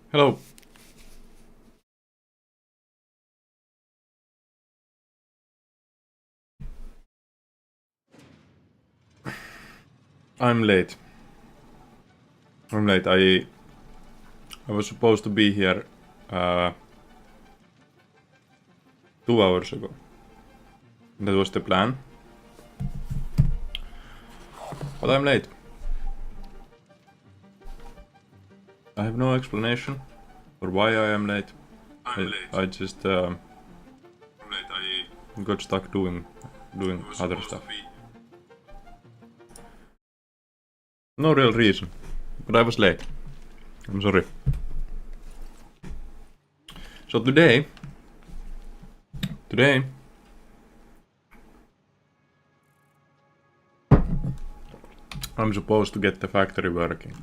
Hello. I'm late. I was supposed to be here 2 hours ago. That was the plan. But I'm late. I have no explanation for why I am late. I just got stuck doing other stuff. No real reason. But I was late. I'm sorry. So today I'm supposed to get the factory working.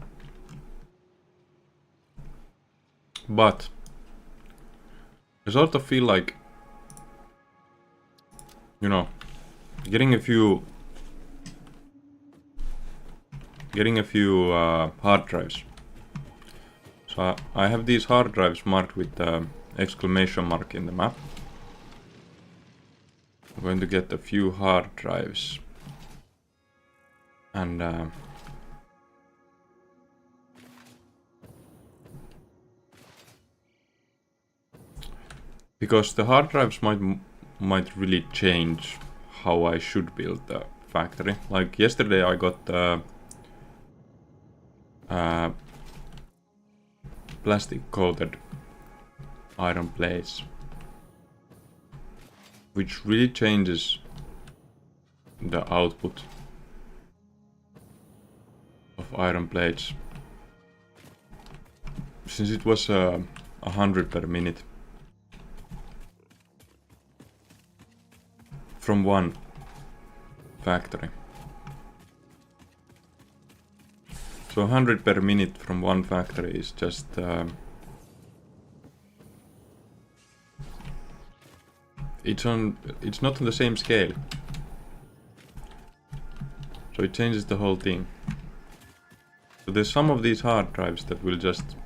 But I sort of feel like, you know, getting a few hard drives. So I have these hard drives marked with exclamation mark in the map. I'm going to get a few hard drives and because the hard drives might really change how I should build the factory. Like yesterday I got plastic coated iron plates, which really changes the output of iron plates, since it was 100 per minute from one factory. So 100 per minute from one factory is just it's not on the same scale. So it changes the whole thing. So there's some of these hard drives that will just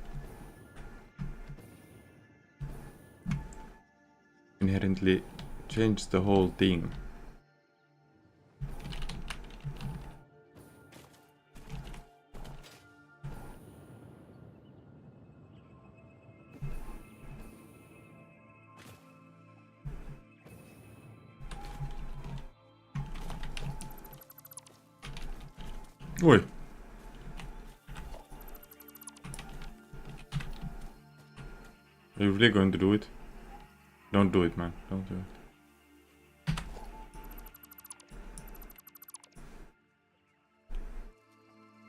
inherently change the whole thing. Oi. Are you really going to do it? Don't do it, man. Don't do it.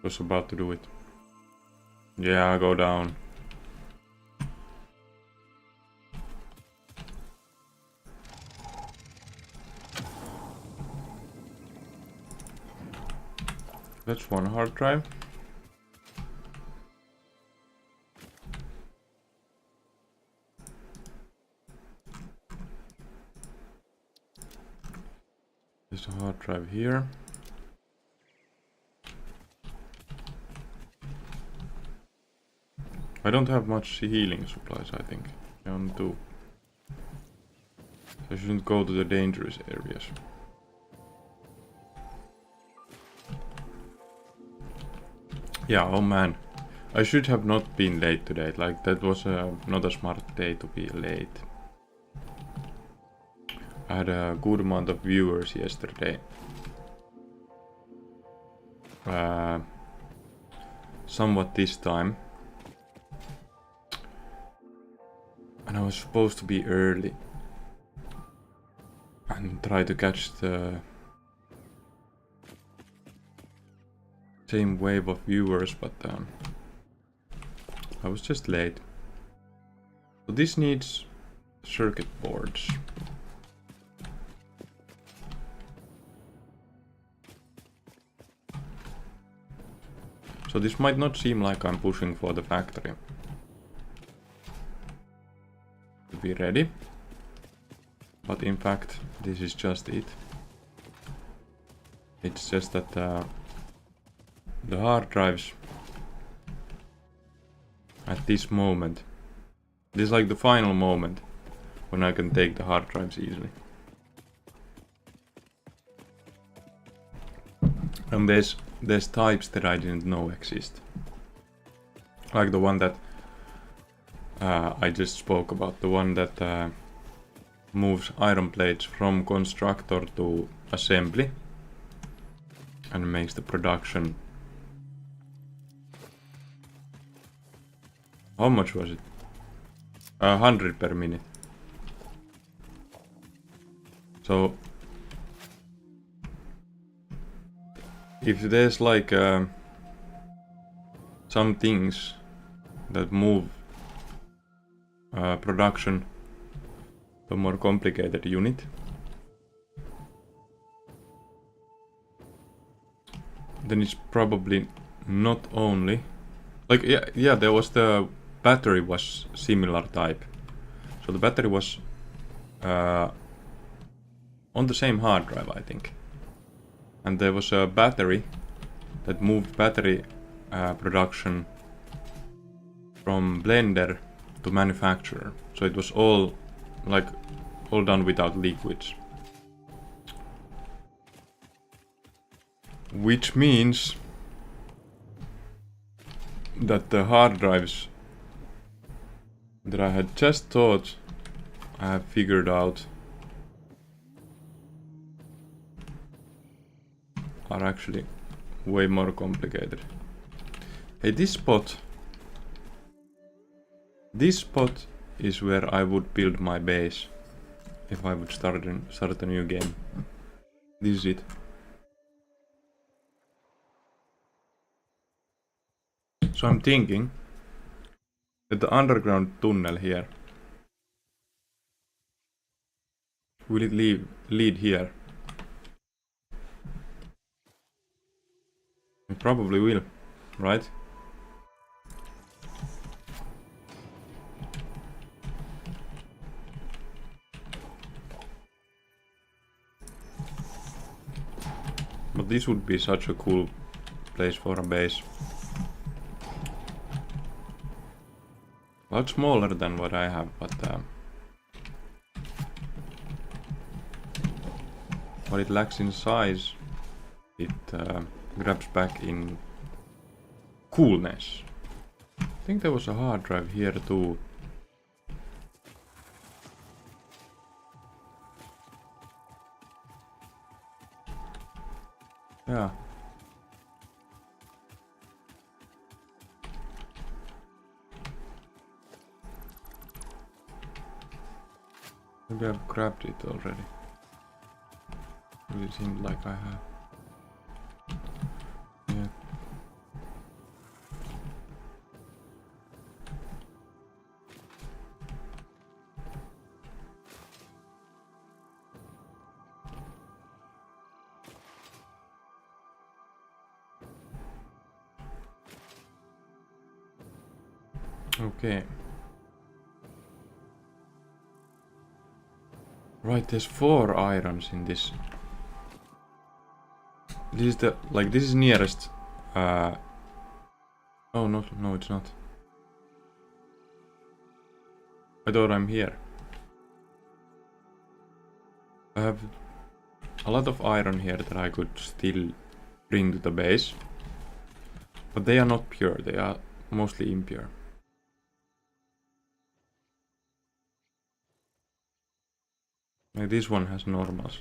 Was about to do it. Yeah, go down. That's one hard drive. There's a hard drive here. I don't have much healing supplies, I think. I only do. I shouldn't go to the dangerous areas. Yeah, oh man. I should have not been late today. Like, that was not a smart day to be late. I had a good amount of viewers yesterday. Somewhat this time. And I was supposed to be early and try to catch the same wave of viewers, but I was just late. So this needs circuit boards. So this might not seem like I'm pushing for the factory to be ready, but in fact this is just it. It's just that the hard drives at this moment. This is like the final moment when I can take the hard drives easily. And there's types that I didn't know exist. Like the one that I just spoke about, the one that moves iron plates from constructor to assembly and makes the production. How much was it? 100 per minute. So if there's like some things that move production to a more complicated unit, then it's probably not only like yeah there was the battery was similar type, so the battery was on the same hard drive, I think, and there was a battery that moved battery production from blender to manufacturer, so it was all done without liquids, which means that the hard drives that I had just thought I have figured out are actually way more complicated. Hey, this spot is where I would build my base if I would start a new game. This is it. So I'm thinking that the underground tunnel here, will it lead here? It probably will, right? But this would be such a cool place for a base. A lot smaller than what I have, but what it lacks in size, it grabs back in coolness. I think there was a hard drive here too. Yeah. Maybe I've grabbed it already. It seemed like I have. Yeah. Okay. Right, there's 4 irons in this. This is the this is nearest. Oh no, it's not. I thought I'm here. I have a lot of iron here that I could still bring to the base, but they are not pure. They are mostly impure. Like this one has normals.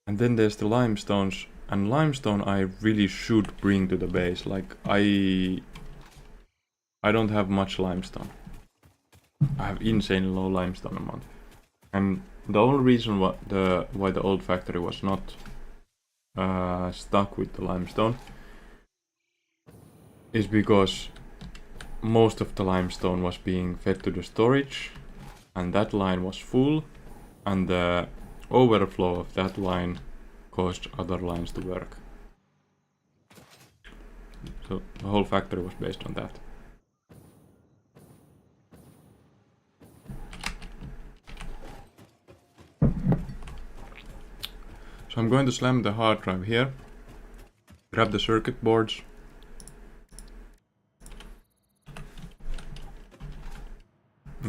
And then there's the limestones, and limestone I really should bring to the base. Like I don't have much limestone. I have insanely low limestone amount. And the only reason why the old factory was not stuck with the limestone is because most of the limestone was being fed to the storage, and that line was full, and the overflow of that line caused other lines to work. So the whole factory was based on that. So I'm going to slam the hard drive here, grab the circuit boards.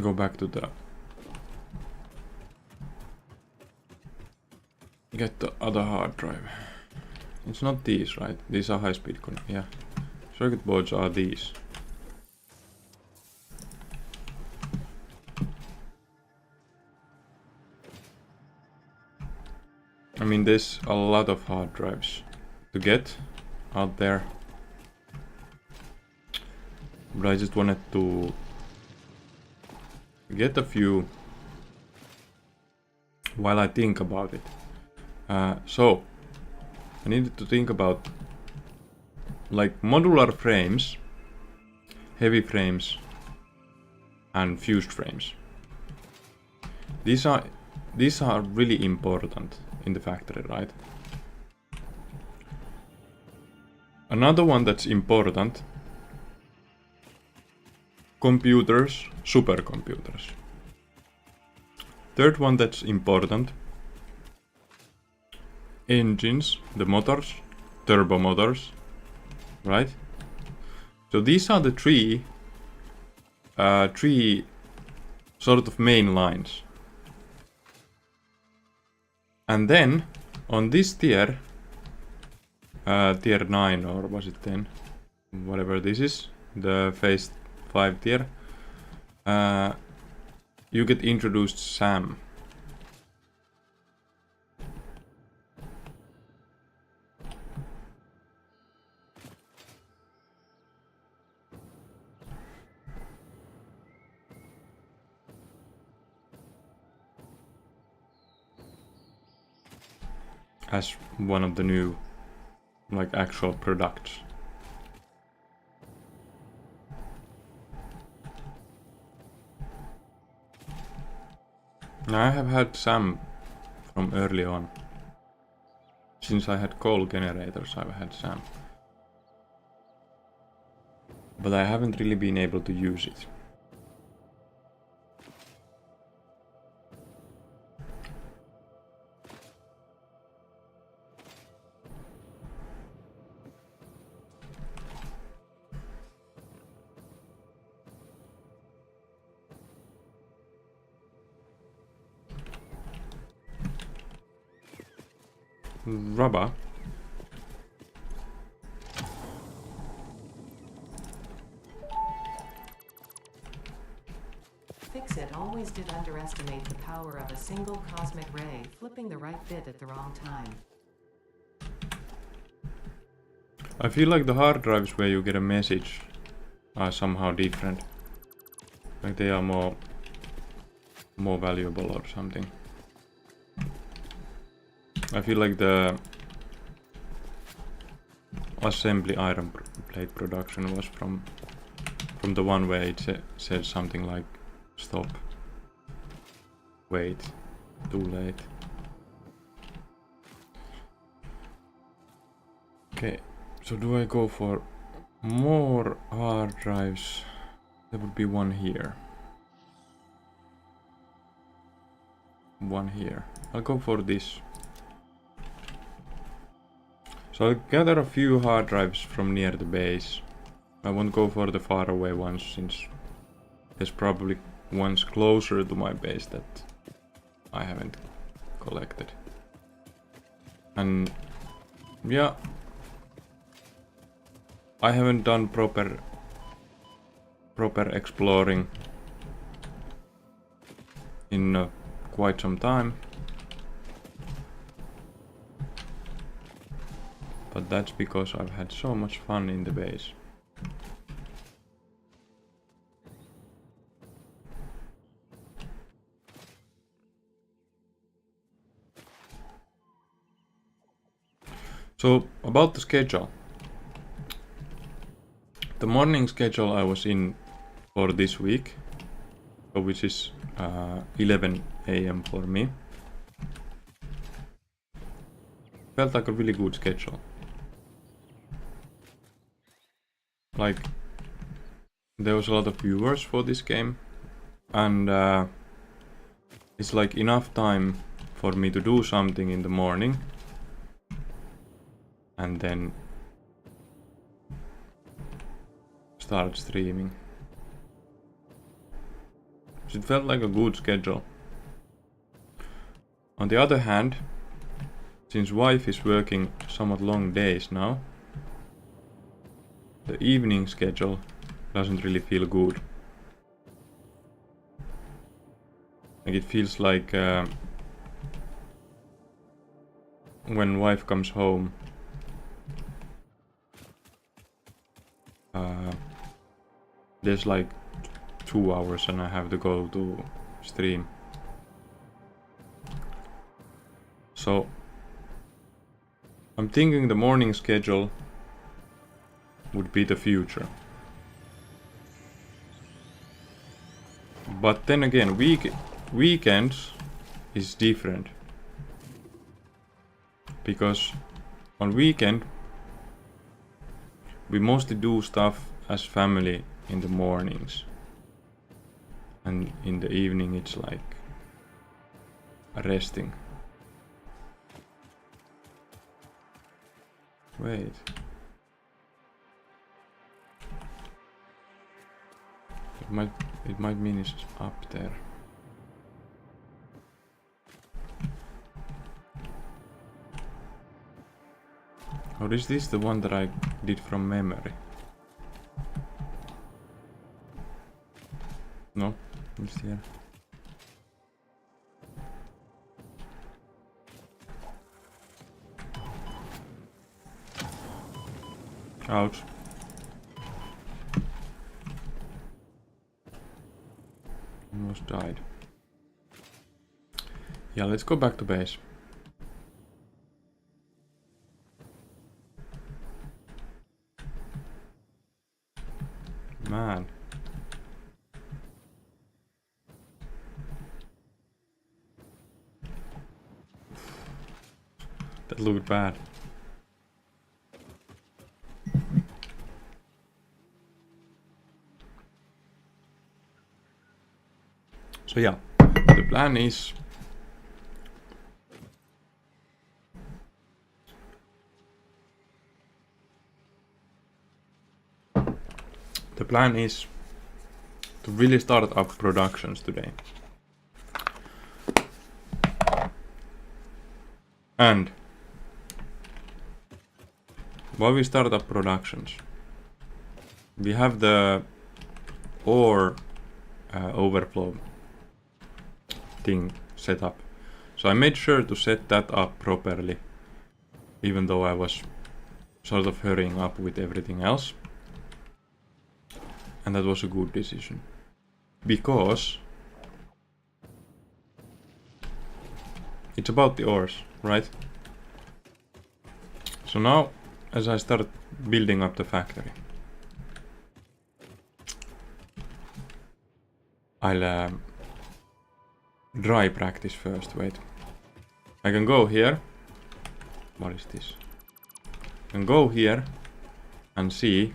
Go back to the... Get the other hard drive. It's not these, right? These are high-speed connect. Yeah. Circuit boards are these. I mean, there's a lot of hard drives to get out there. But I just wanted to get a few while I think about it. So I needed to think about like modular frames, heavy frames, and fused frames. These are really important in the factory, right? Another one that's important: computers, supercomputers. Third one that's important: engines, the motors, turbo motors, right? So these are the three sort of main lines. And then on this tier, tier 9, or was it 10? Whatever this is, the phase 5 tier, you get introduced SAM. As one of the new, like, actual products. I have had SAM from early on. Since I had coal generators, I've had SAM. But I haven't really been able to use it. Rubber. Fixit always did underestimate the power of a single cosmic ray, flipping the right bit at the wrong time. I feel like the hard drives where you get a message are somehow different. Like they are more valuable or something. I feel like the assembly iron plate production was from the one where it said something like stop, wait, too late. Okay, so do I go for more hard drives? There would be one here. One here. I'll go for this. So I'll gather a few hard drives from near the base. I won't go for the far away ones since there's probably ones closer to my base that I haven't collected. And yeah, I haven't done proper exploring in quite some time. But that's because I've had so much fun in the base. So, about the schedule. The morning schedule I was in for this week, which is 11 AM for me, felt like a really good schedule. Like, there was a lot of viewers for this game, and it's like enough time for me to do something in the morning, and then start streaming. It felt like a good schedule. On the other hand, since wife is working somewhat long days now, the evening schedule doesn't really feel good. Like it feels like when wife comes home, there's like 2 hours and I have to go to stream. So I'm thinking the morning schedule would be the future. But then again, weekends is different. Because on weekend we mostly do stuff as family in the mornings. And in the evening it's like resting. Wait. It might mean it's up there. Or is this the one that I did from memory? No, it's here. Ouch. Almost died. Yeah, let's go back to base. Man. That looked bad. So yeah, the plan is to really start up productions today. And while we start up productions, we have the ore overflow thing set up. So I made sure to set that up properly, even though I was sort of hurrying up with everything else. And that was a good decision. Because it's about the ores, right? So now, as I start building up the factory, I'll dry practice first. Wait, I can go here. What is this? I can go here and see.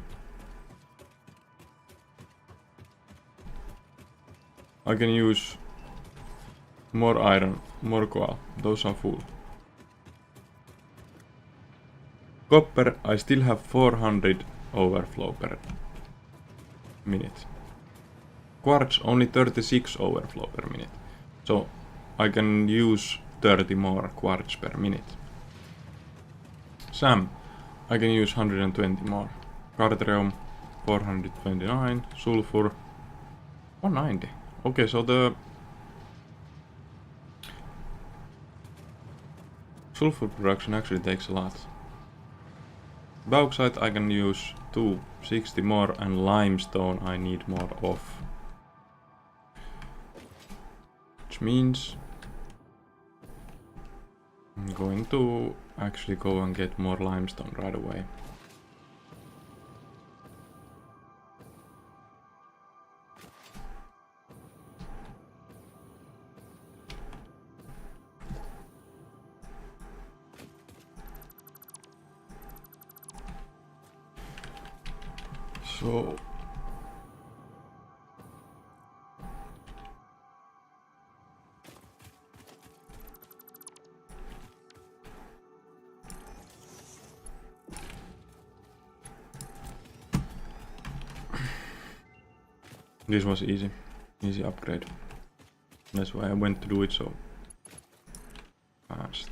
I can use more iron, more coal. Those are full. Copper, I still have 400 overflow per minute. Quartz, only 36 overflow per minute. So I can use 30 more quartz per minute. Sam, I can use 120 more. Cartrium, 429. Sulfur, 190. Okay, so the sulfur production actually takes a lot. Bauxite I can use 260 more, and limestone I need more of. Which means I'm going to actually go and get more limestone right away. So This was easy. Easy upgrade. That's why I went to do it so fast.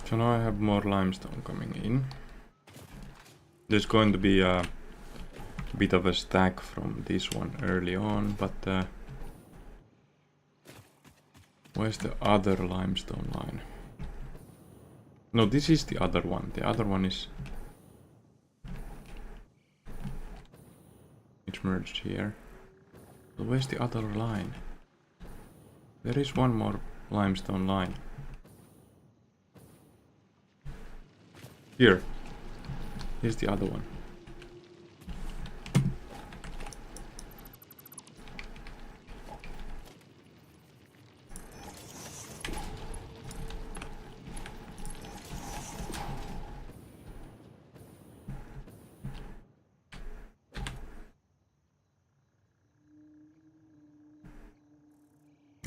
So now I have more limestone coming in. There's going to be a bit of a stack from this one early on, but where's the other limestone line? No, this is the other one. The other one is... it's merged here. So where's the other line? There is one more limestone line. Here. Here's the other one.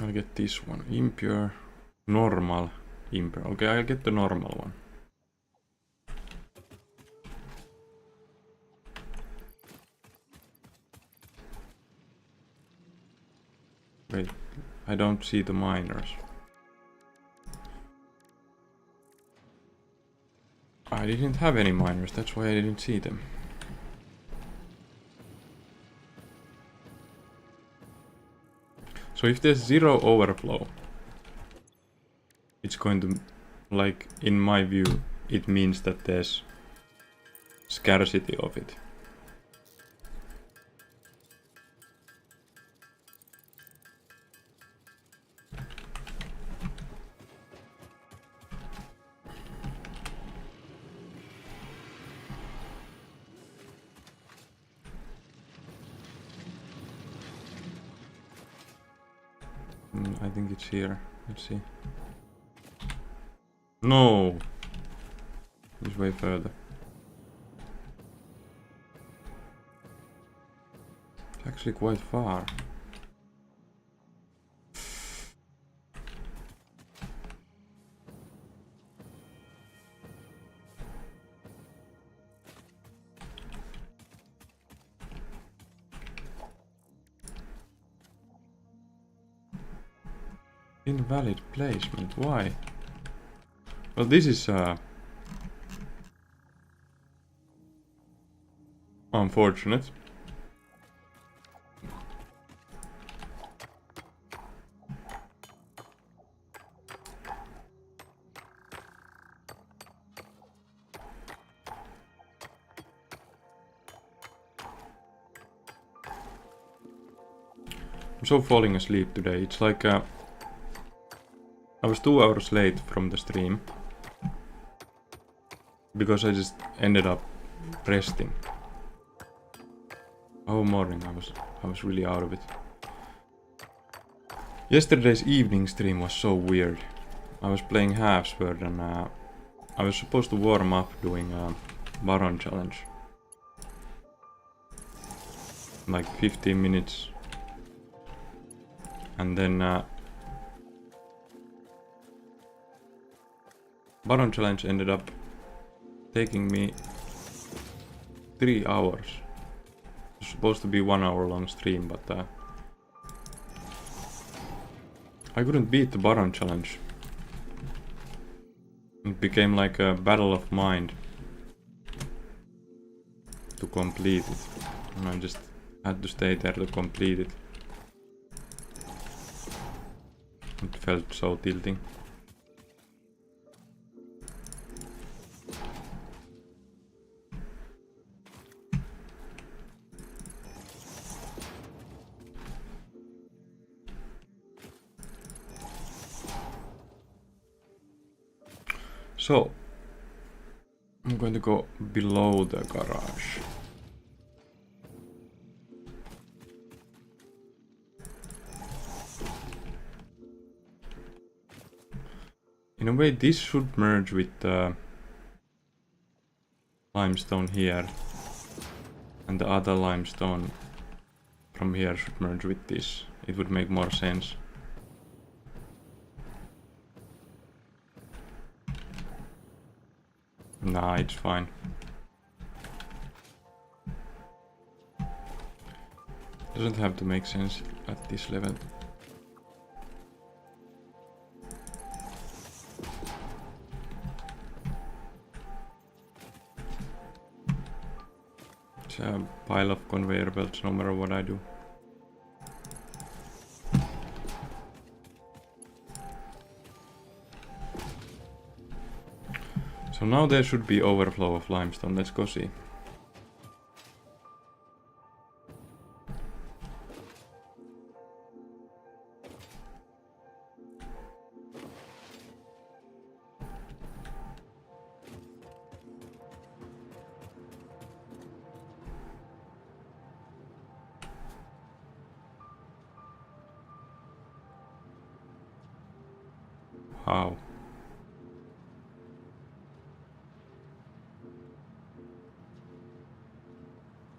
I'll get this one. Impure, normal, impure. Okay, I'll get the normal one. Wait, I don't see the miners. I didn't have any miners, that's why I didn't see them. So if there's zero overflow, it's going to, like, in my view, it means that there's scarcity of it. I think it's here. Let's see. No! It's way further. It's actually quite far. Invalid placement, why? Well, this is unfortunate. I'm so falling asleep today. It's like I was 2 hours late from the stream because I just ended up resting. Whole morning I was really out of it. Yesterday's evening stream was so weird. I was playing Halfsword and I was supposed to warm up doing a Baron challenge. Like 15 minutes. And then Baron challenge ended up taking me 3 hours. It was supposed to be 1 hour long stream, but I couldn't beat the Baron challenge. It became like a battle of mind to complete it, and I just had to stay there to complete it. It felt so tilting. So, I'm going to go below the garage. In a way, this should merge with the limestone here, and the other limestone from here should merge with this. It would make more sense. Nah, it's fine. Doesn't have to make sense at this level. It's a pile of conveyor belts no matter what I do. So now there should be overflow of limestone. Let's go see. How?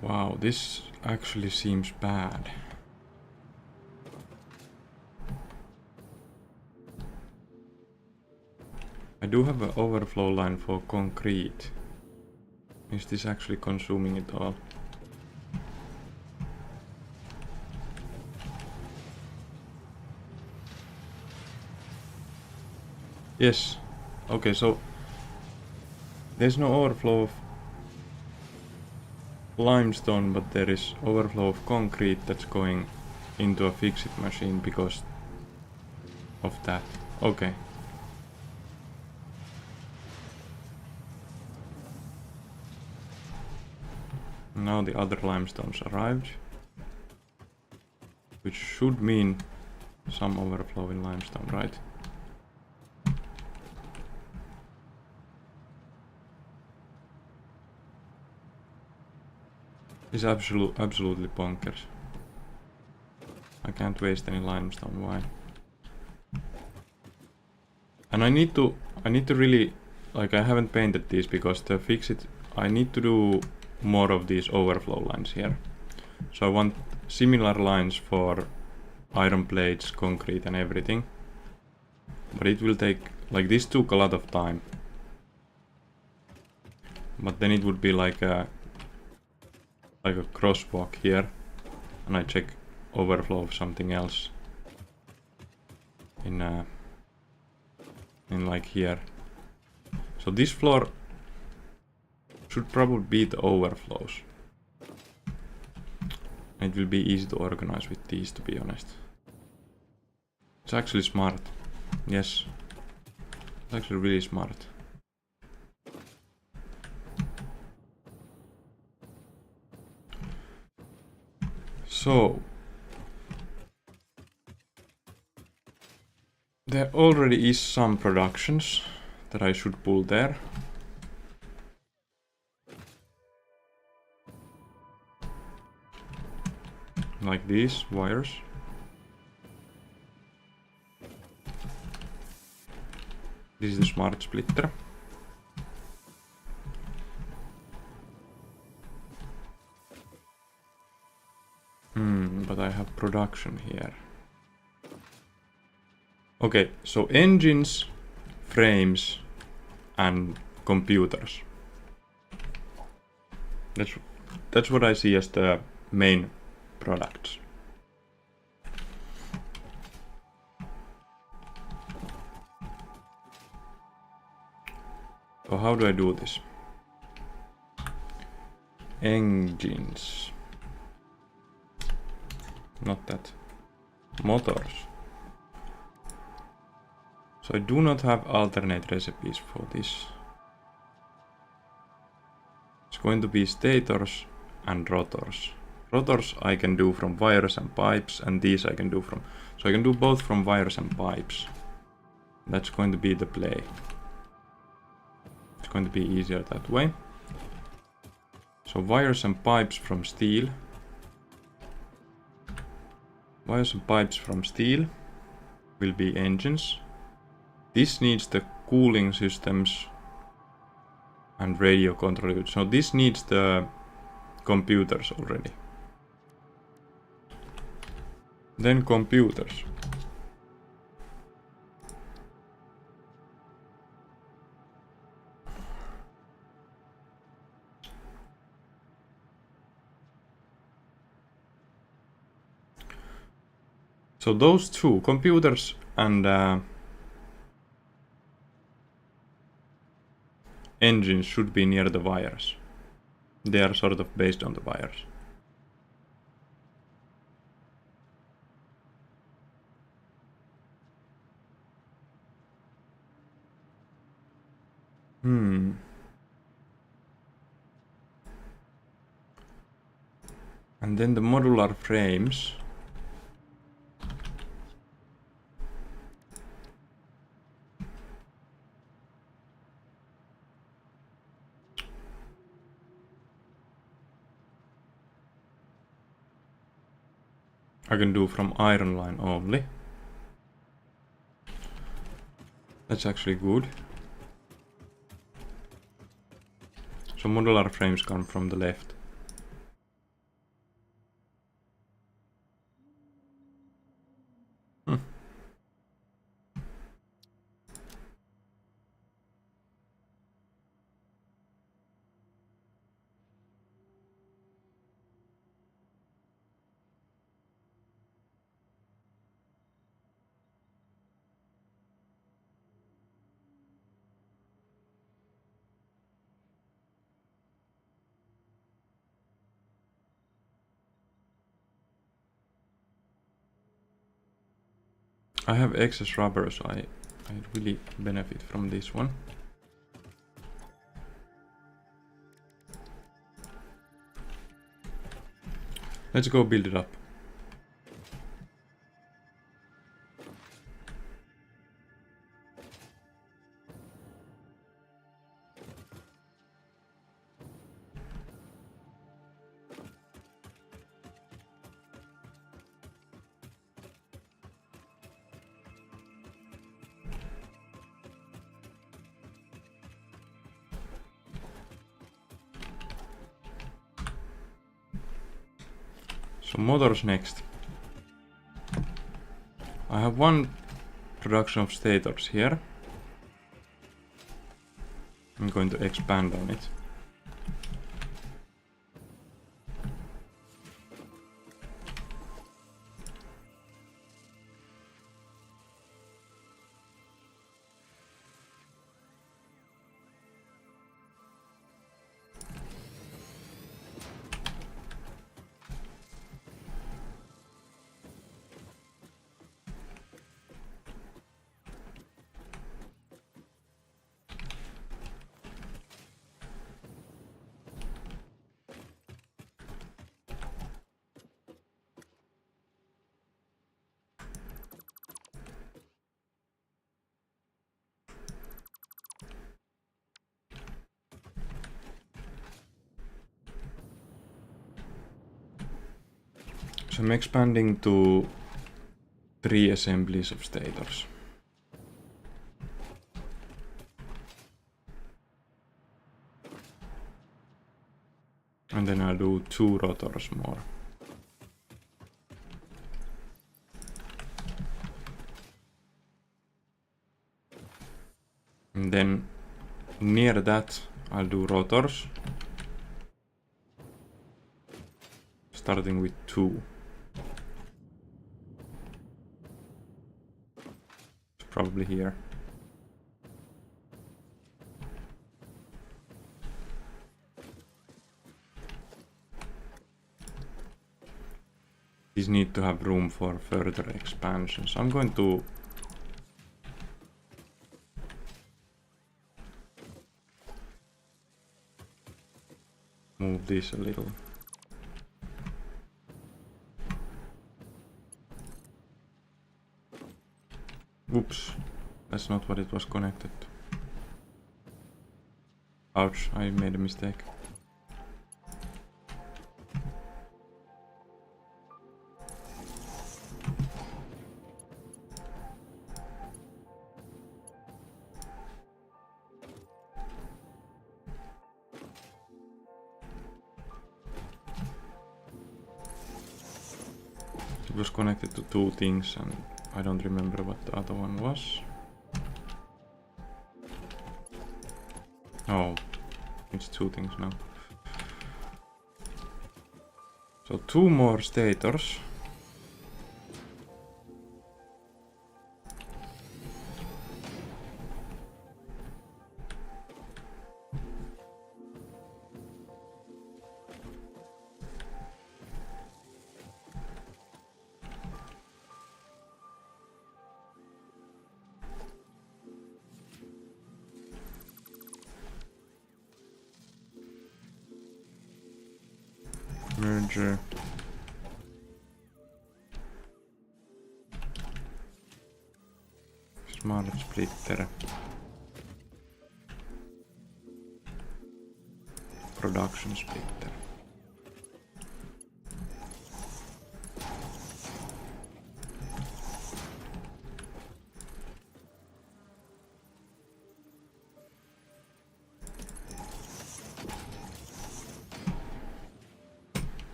Wow, this actually seems bad. I do have an overflow line for concrete. Is this actually consuming it all? Yes. Okay, so there's no overflow of limestone, but there is overflow of concrete that's going into a fix-it machine because of that. Okay. Now the other limestones arrived, which should mean some overflow in limestone, right? It's absolutely bonkers. I can't waste any limestone, why? And I need to really, like, I haven't painted these because to fix it, I need to do more of these overflow lines here. So I want similar lines for iron plates, concrete and everything. But it will take, like, this took a lot of time. But then it would be like a crosswalk here, and I check overflow of something else in like here. So this floor should probably be the overflows. It will be easy to organize with these, to be honest. It's actually smart. Yes, it's actually really smart. So there already is some productions that I should pull there. Like these wires. This is the smart splitter. But I have production here. Okay, so engines, frames, and computers. That's what I see as the main products. So how do I do this? Engines. Not that. Motors. So I do not have alternate recipes for this. It's going to be stators and rotors. Rotors I can do from wires and pipes, and these I can do from... So I can do both from wires and pipes. That's going to be the play. It's going to be easier that way. So wires and pipes from steel. Wires and pipes from steel will be engines. This needs the cooling systems and radio control unit. So this needs the computers already. Then computers. So those two, computers and engines, should be near the wires. They are sort of based on the wires. And then the modular frames. I can do from iron line only. That's actually good. So modular frames come from the left. I have excess rubber, so I really benefit from this one. Let's go build it up. So motors next. I have one production of stators here. I'm going to expand on it. So I'm expanding to 3 assemblies of stators. And then I'll do 2 rotors more. And then near that I'll do rotors. Starting with 2. It's probably here. These need to have room for further expansion, so I'm going to move this a little. Oops, that's not what it was connected to. Ouch, I made a mistake. It was connected to two things and I don't remember what the other one was. Oh, it's two things now. So two more stators. Merger. Smart splitter. Production splitter.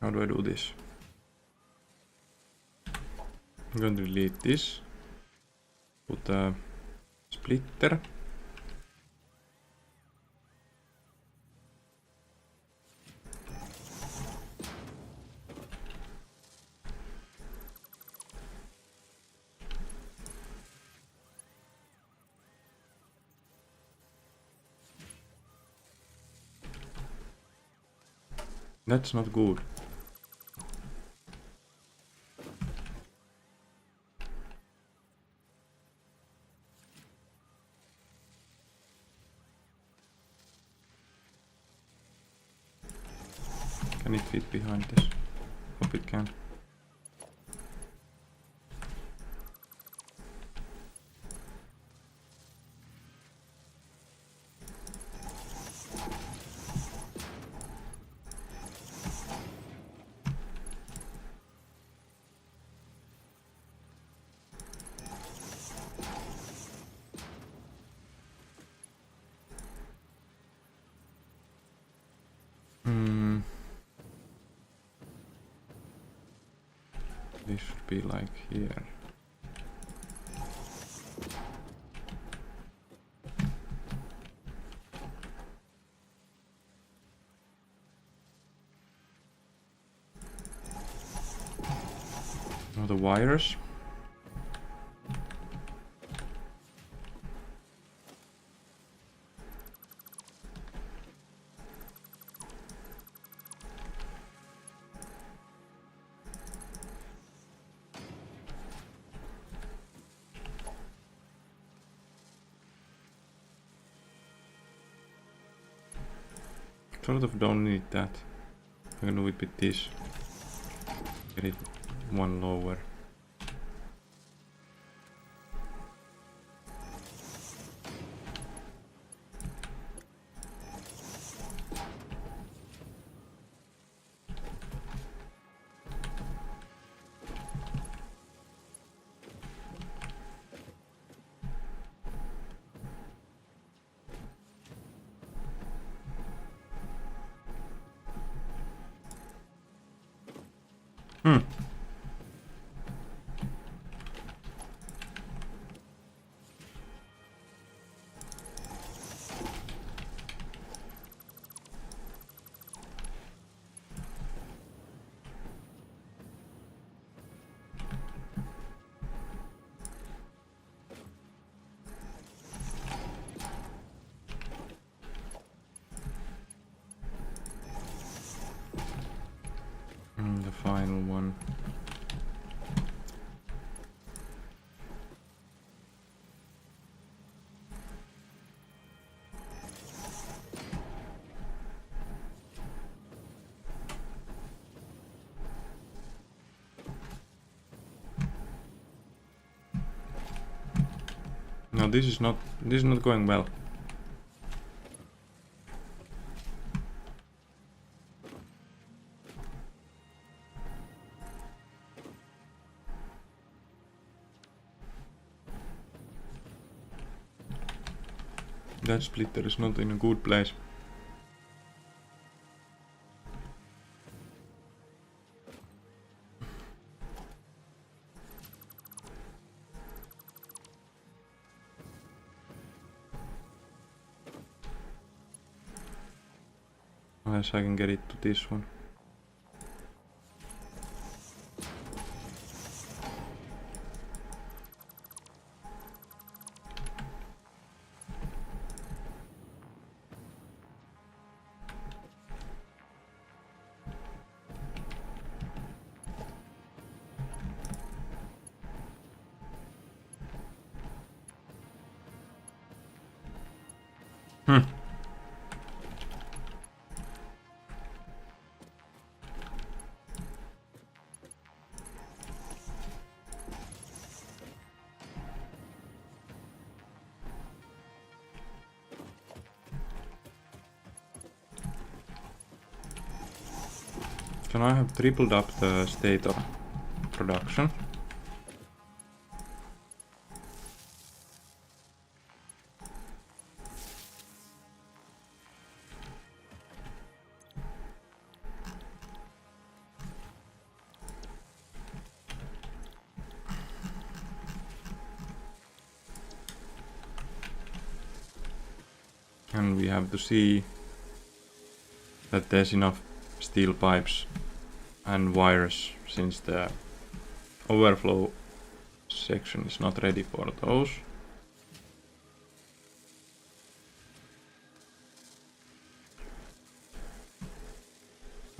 How do I do this? I'm going to delete this. Put a splitter. That's not good. Can it fit behind this? Hope it can. This should be like here. Now the wires. Sort of don't need that. I can do it with this. Get it one lower. The final one. No, this is not going well. That splitter is not in a good place. Unless I can get it to this one. So now I have tripled up the state of production. And we have to see that there's enough steel pipes and wires, since the overflow section is not ready for those.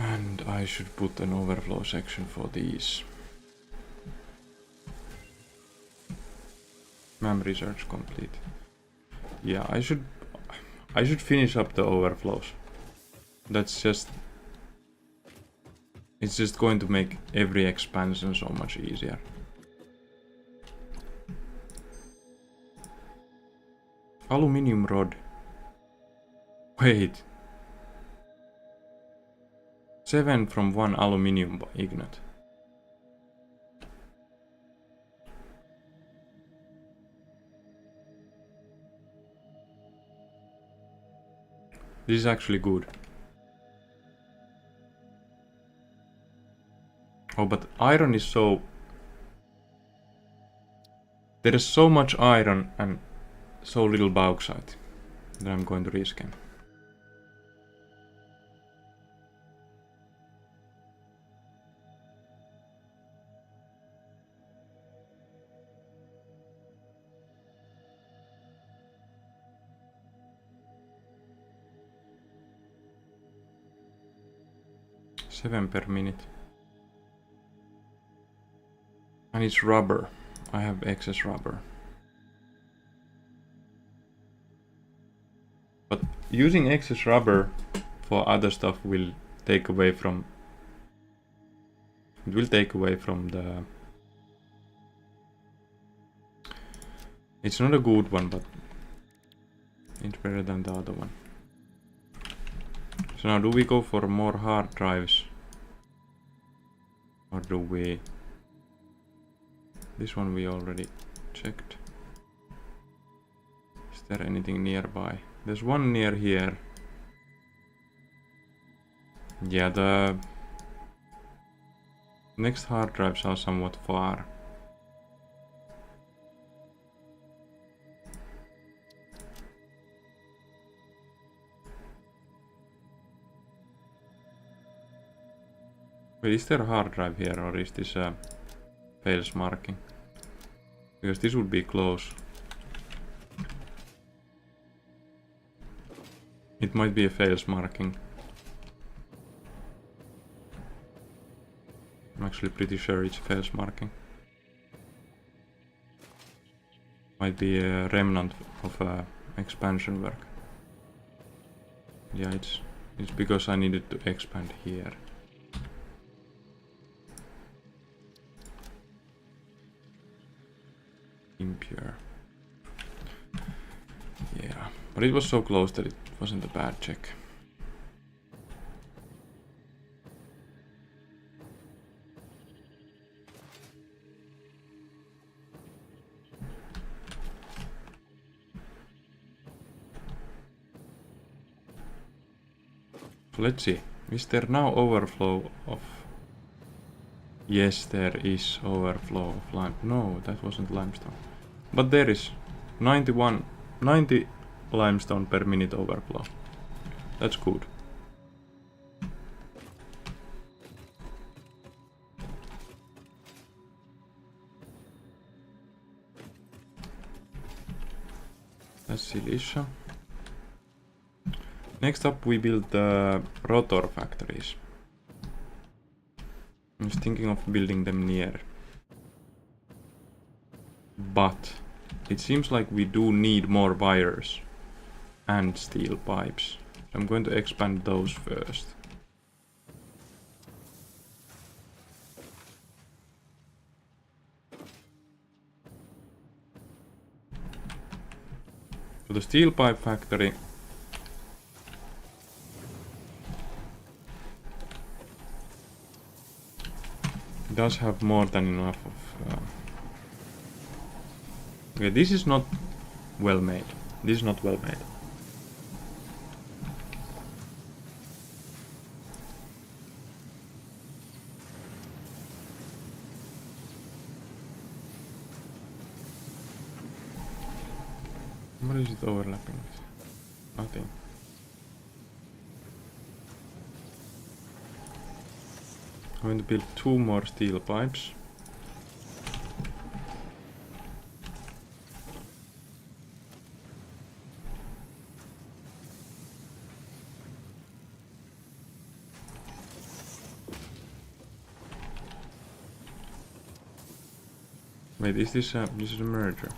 And I should put an overflow section for these. MAM research complete. Yeah, I should finish up the overflows. It's just going to make every expansion so much easier. Aluminium rod. Wait. 7 from 1 aluminium ignite. This is actually good. Oh, but iron is so... There is so much iron and so little bauxite that I'm going to rescan. $7 per minute. And it's rubber. I have excess rubber. But using excess rubber for other stuff will take away from... It will take away from the... It's not a good one, but it's better than the other one. So now do we go for more hard drives? Or do we... This one we already checked. Is there anything nearby? There's one near here. Yeah, the next hard drives are somewhat far. Wait, is there a hard drive here, or is this a fails marking? Because this would be close. It might be a fails marking. I'm actually pretty sure it's a fails marking. Might be a remnant of expansion work. Yeah, it's because I needed to expand here. Impure. Yeah, but it was so close that it wasn't a bad check. So let's see. Is there now overflow of... Yes, there is overflow of lime. No, that wasn't limestone. But there is 90 limestone per minute overflow. That's good. That's silicia. Next up we build the rotor factories. I was thinking of building them near. But it seems like we do need more wires and steel pipes. So I'm going to expand those first. So the steel pipe factory does have more than enough of... Okay, this is not well made. This is not well made. What is it overlapping with? Nothing. I'm going to build 2 more steel pipes. Wait, is this a merger?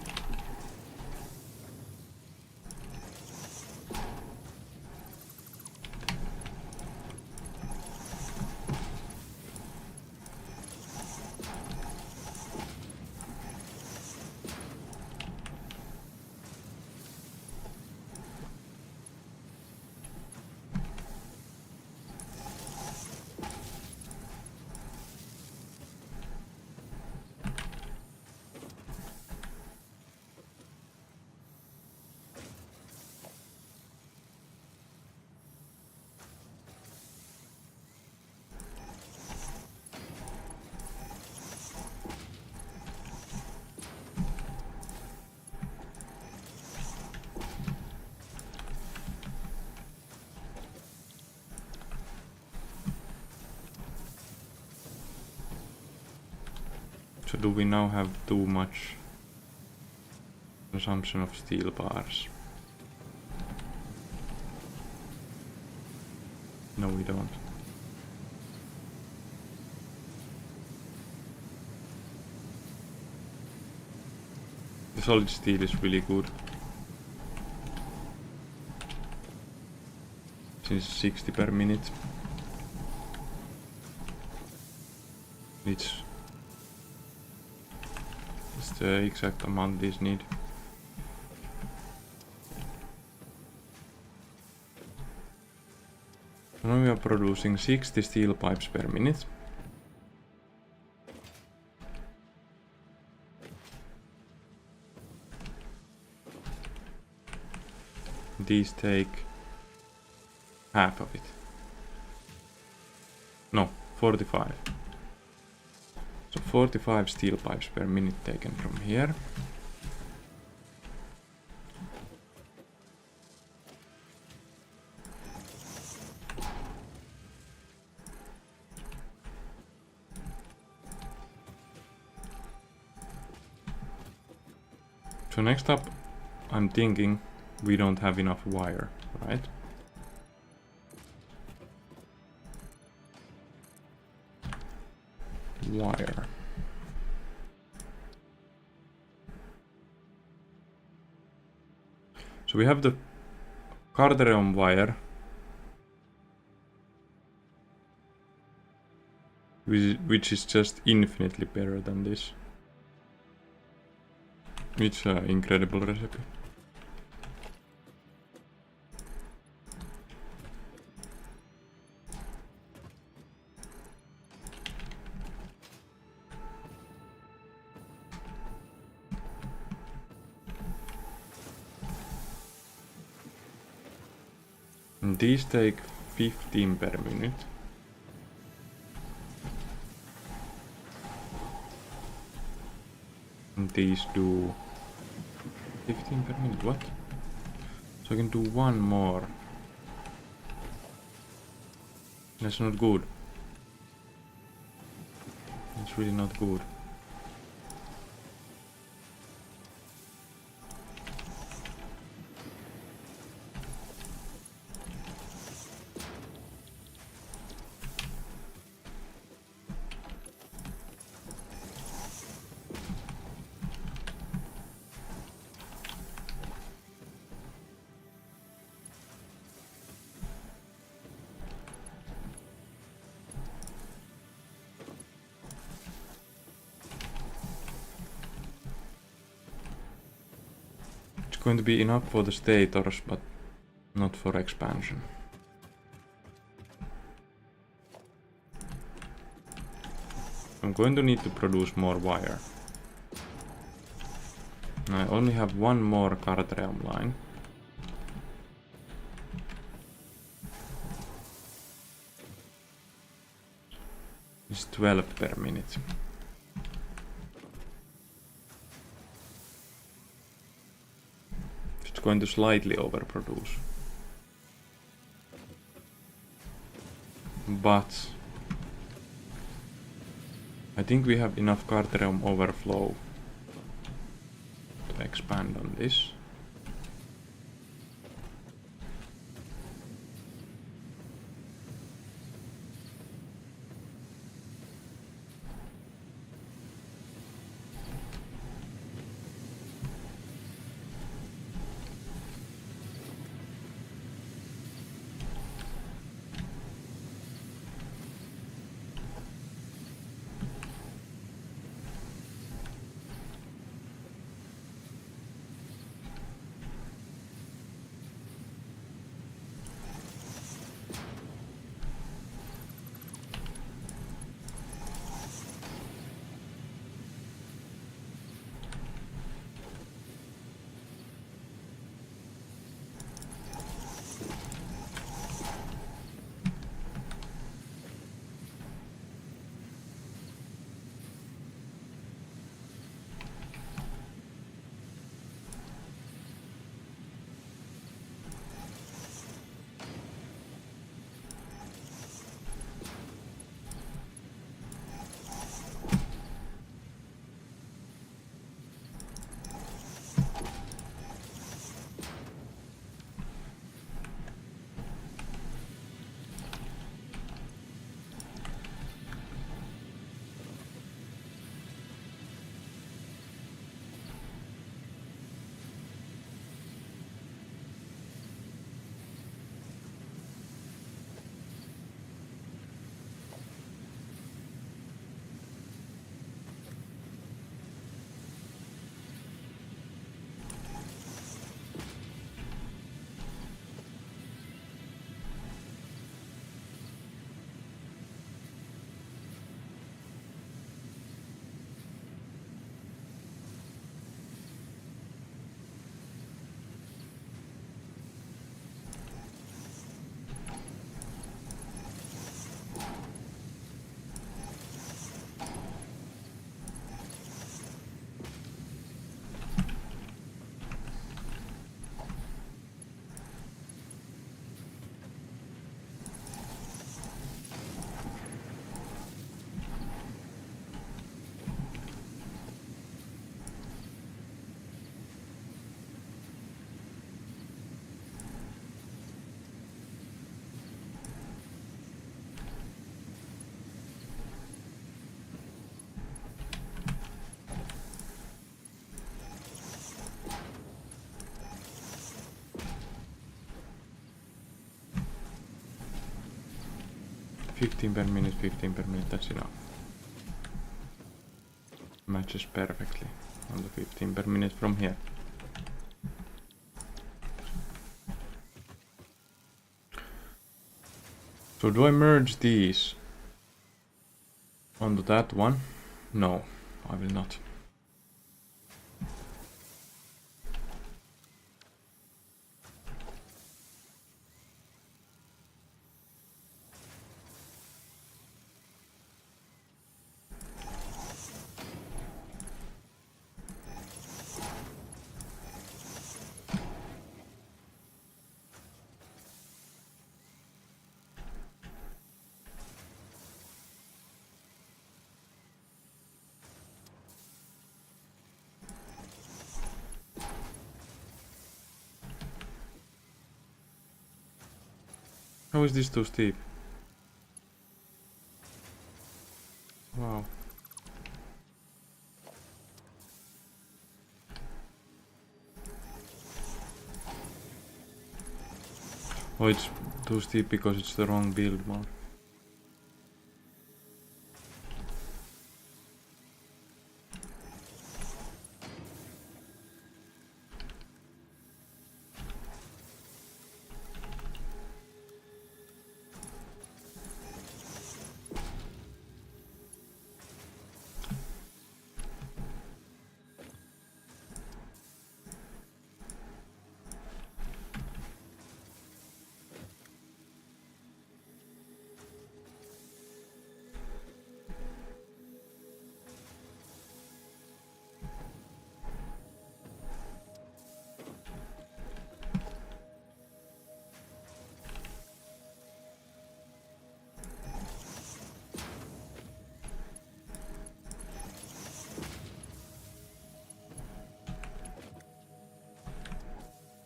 So do we now have too much consumption of steel bars? No, we don't. The solid steel is really good. Since 60 per minute. It's the exact amount these need. Now we are producing 60 steel pipes per minute. These take half of it. No, 45. So 45 steel pipes per minute taken from here. So next up, I'm thinking we don't have enough wire, right? Wire. So we have the Carterium wire, which is just infinitely better than this. It's an incredible recipe. And these take 15 per minute. And these do 15 per minute, what? So I can do one more. That's not good. It's really not good. Going to be enough for the stators, but not for expansion. I'm going to need to produce more wire. I only have one more Cartreum line. It's 12 per minute. Going to slightly overproduce, but I think we have enough Cartreum overflow to expand on this. Fifteen per minute, that's enough. Matches perfectly on the 15 per minute from here. So do I merge these onto that one? No, I will not. How is this too steep? Wow. Oh, it's too steep because it's the wrong build mode.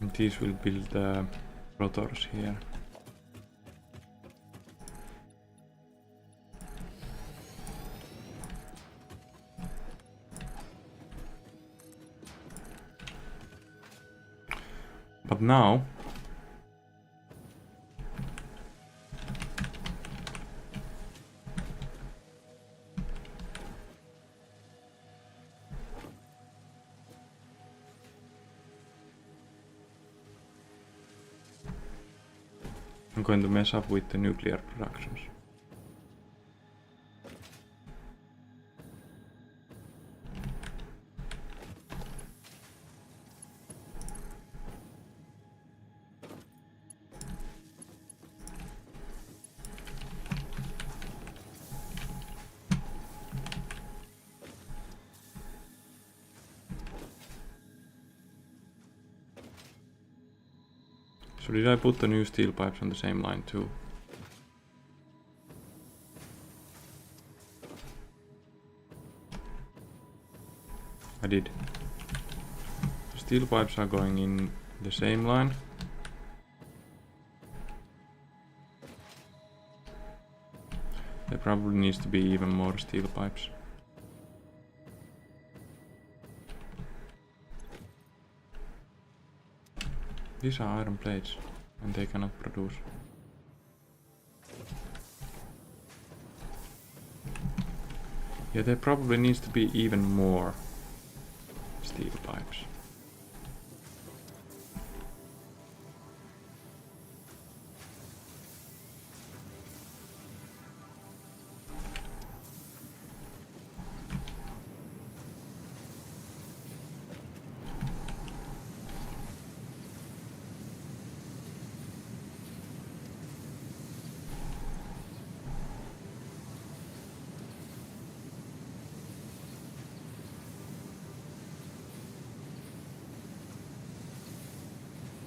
And these will build rotors here. But now I'm going to mess up with the nuclear productions. So did I put the new steel pipes on the same line too? I did. The steel pipes are going in the same line. There probably needs to be even more steel pipes. These are iron plates, and they cannot produce. Yeah, there probably needs to be even more steel pipes.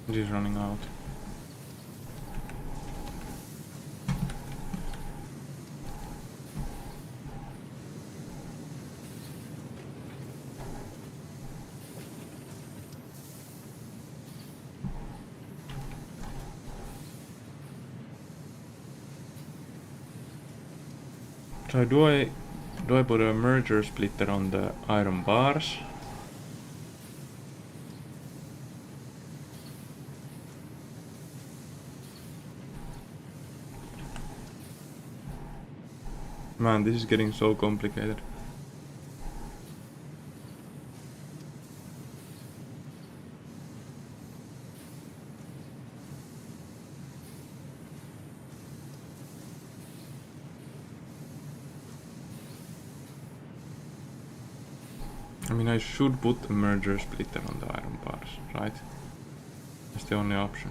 It is running out. So do I put a merger splitter on the iron bars? Man, this is getting so complicated. I mean, I should put a merger splitter on the iron bars, right? That's the only option.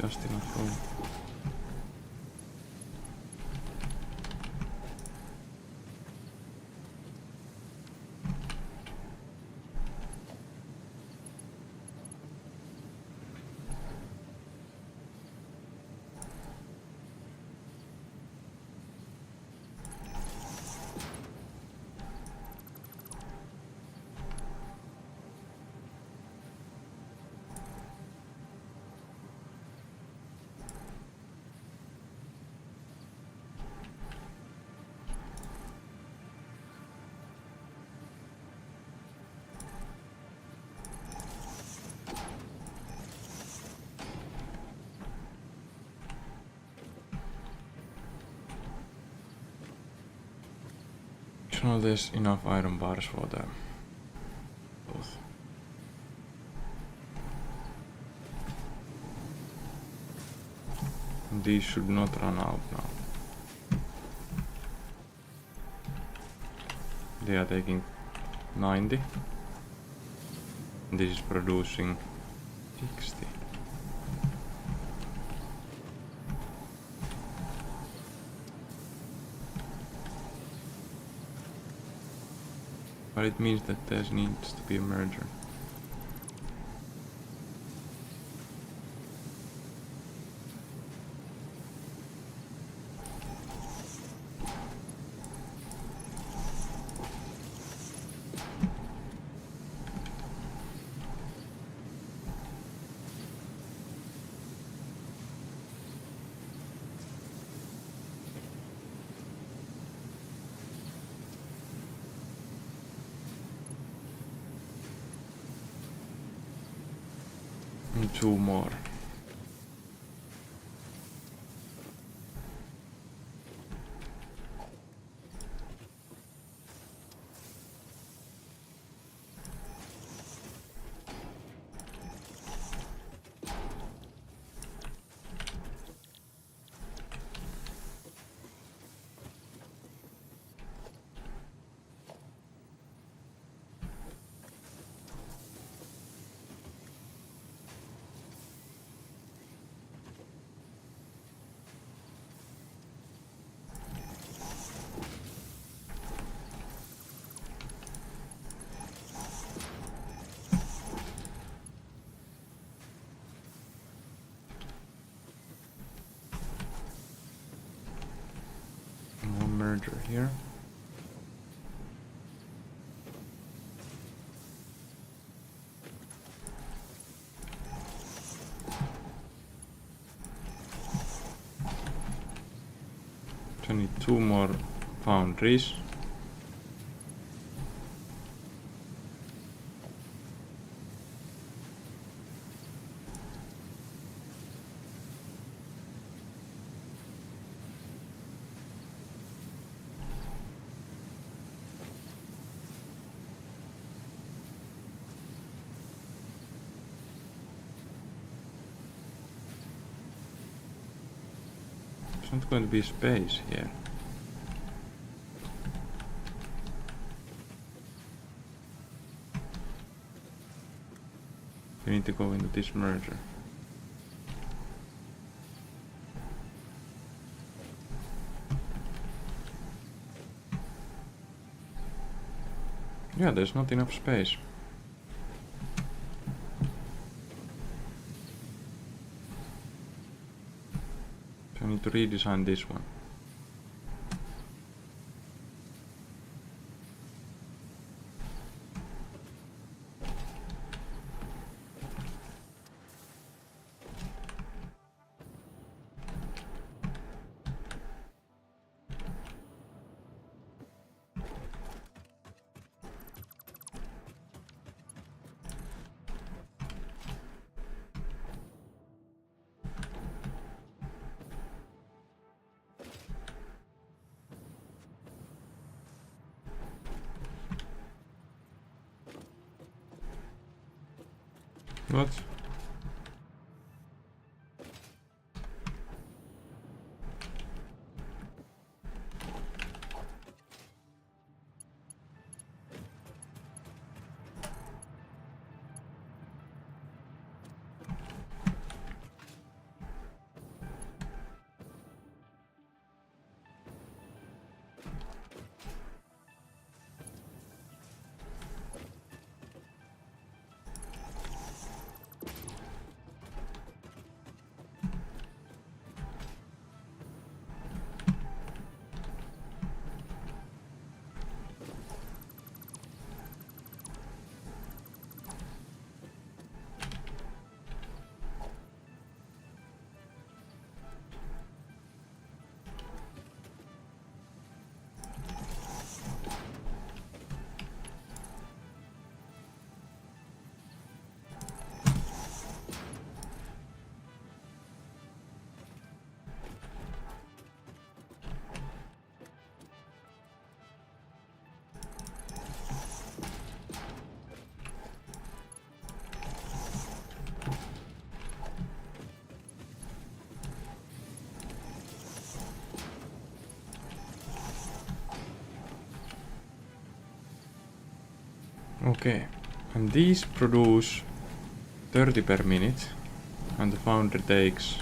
just enough room. Sure, there's enough iron bars for them. Both. These should not run out now. They are taking 90. This is producing 60. But it means that there needs to be a merger. And 2 more. More merger here. So I need 2 more foundries. There's not going to be space here. We need to go into this merger. Yeah, there's not enough space. So I need to redesign this one. What? Okay, and these produce 30 per minute, and the foundry takes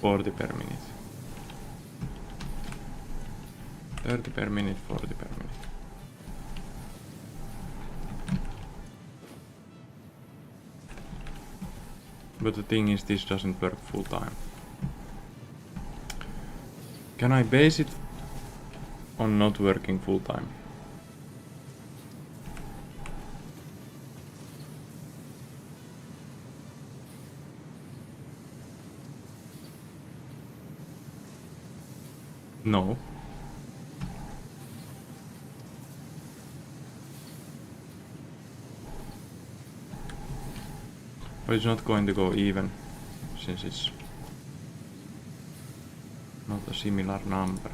40 per minute. 30 per minute, 40 per minute. But the thing is, this doesn't work full time. Can I base it on not working full time? No. But it's not going to go even, since it's not a similar number.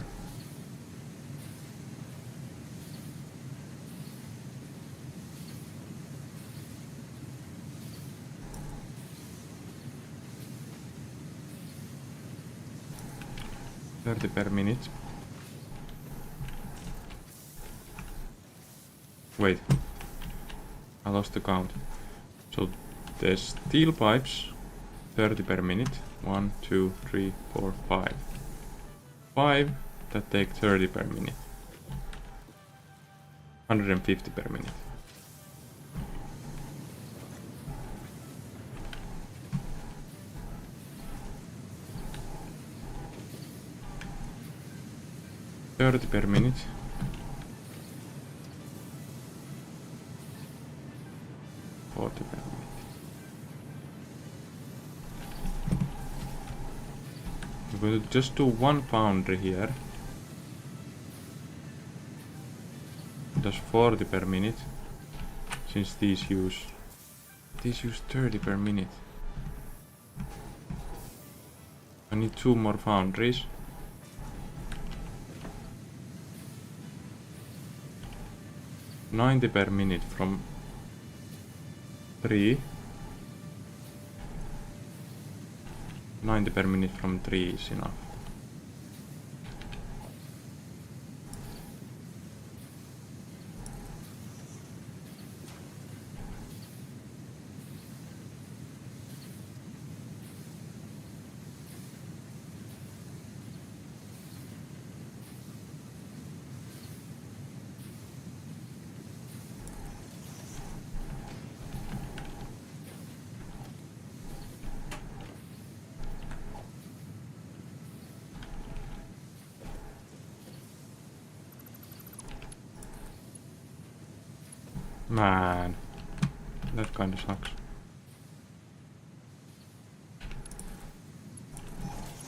$30 per minute. Wait, I lost the count. So there's steel pipes, 30 per minute. 1, 2, 3, 4, 5. 5 that take 30 per minute. 150 per minute. $30 per minute. $40 per minute. I'm going to just do one foundry here. It does 40 per minute, since these use 30 per minute. I need 2 more foundries. $90 per minute from 3. 90 per minute from 3 is enough. Man, that kinda sucks.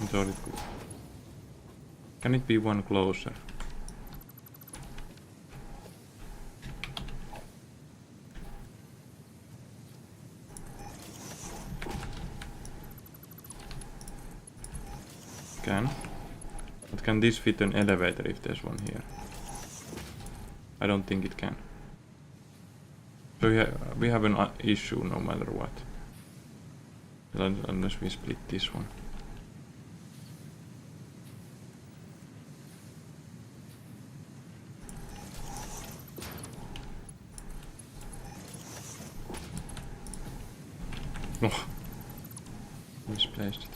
I thought it could. Can it be one closer? Can. But can this fit an elevator if there's one here? I don't think it can. So we have an issue no matter what. Unless we split this one. Oh, misplaced it.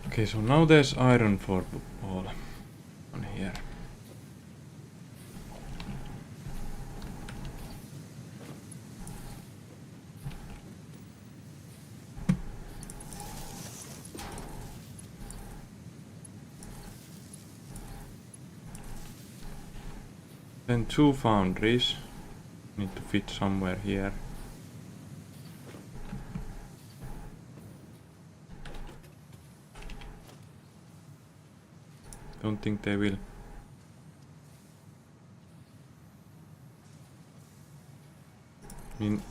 Okay, so now there's iron for all on here. Then 2 foundries need to fit somewhere here. Don't think they will. I mean,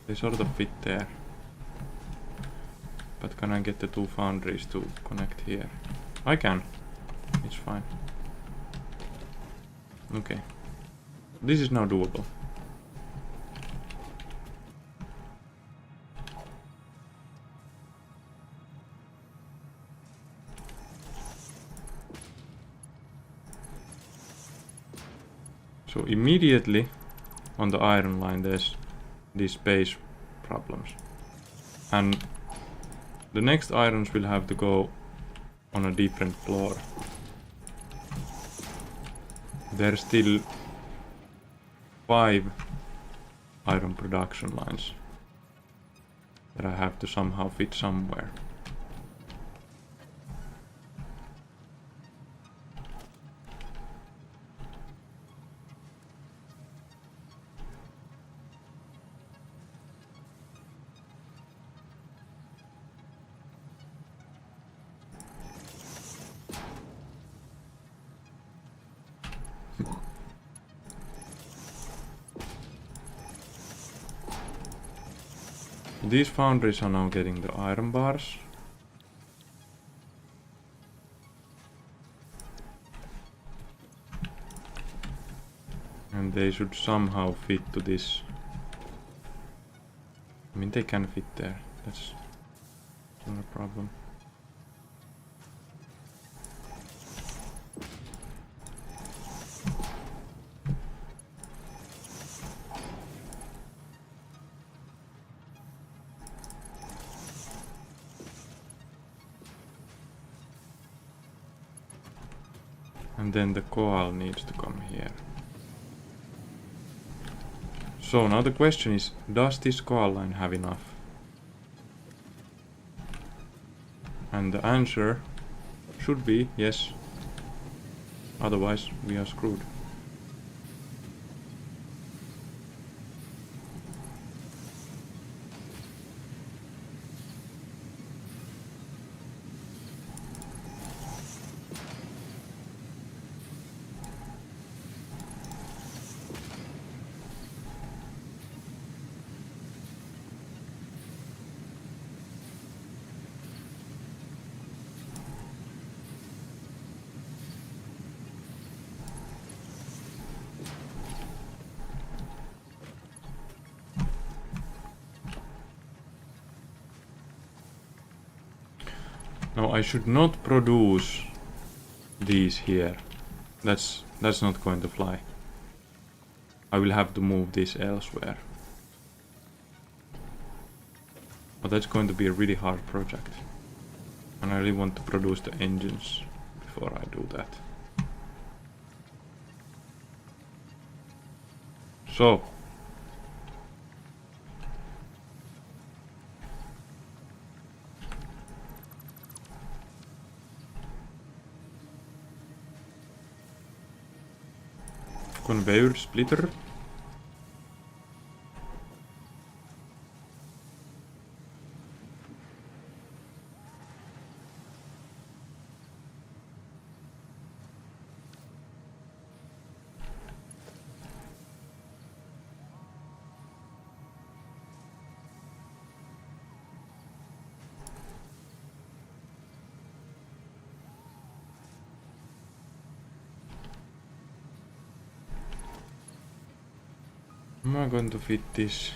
They sort of fit there. But can I get the two foundries to connect here? I can. It's fine. Okay. This is now doable. So immediately on the iron line there's these space problems. And the next irons will have to go on a different floor. There's still 5 iron production lines that I have to somehow fit somewhere. These foundries are now getting the iron bars. And they should somehow fit to this. I mean, they can fit there. That's not a problem. And then the coal needs to come here. So now the question is, does this coal line have enough? And the answer should be yes. Otherwise we are screwed. Now I should not produce these here. That's not going to fly. I will have to move this elsewhere. But that's going to be a really hard project. And I really want to produce the engines before I do that. So conveyor splitter. Am I going to fit this?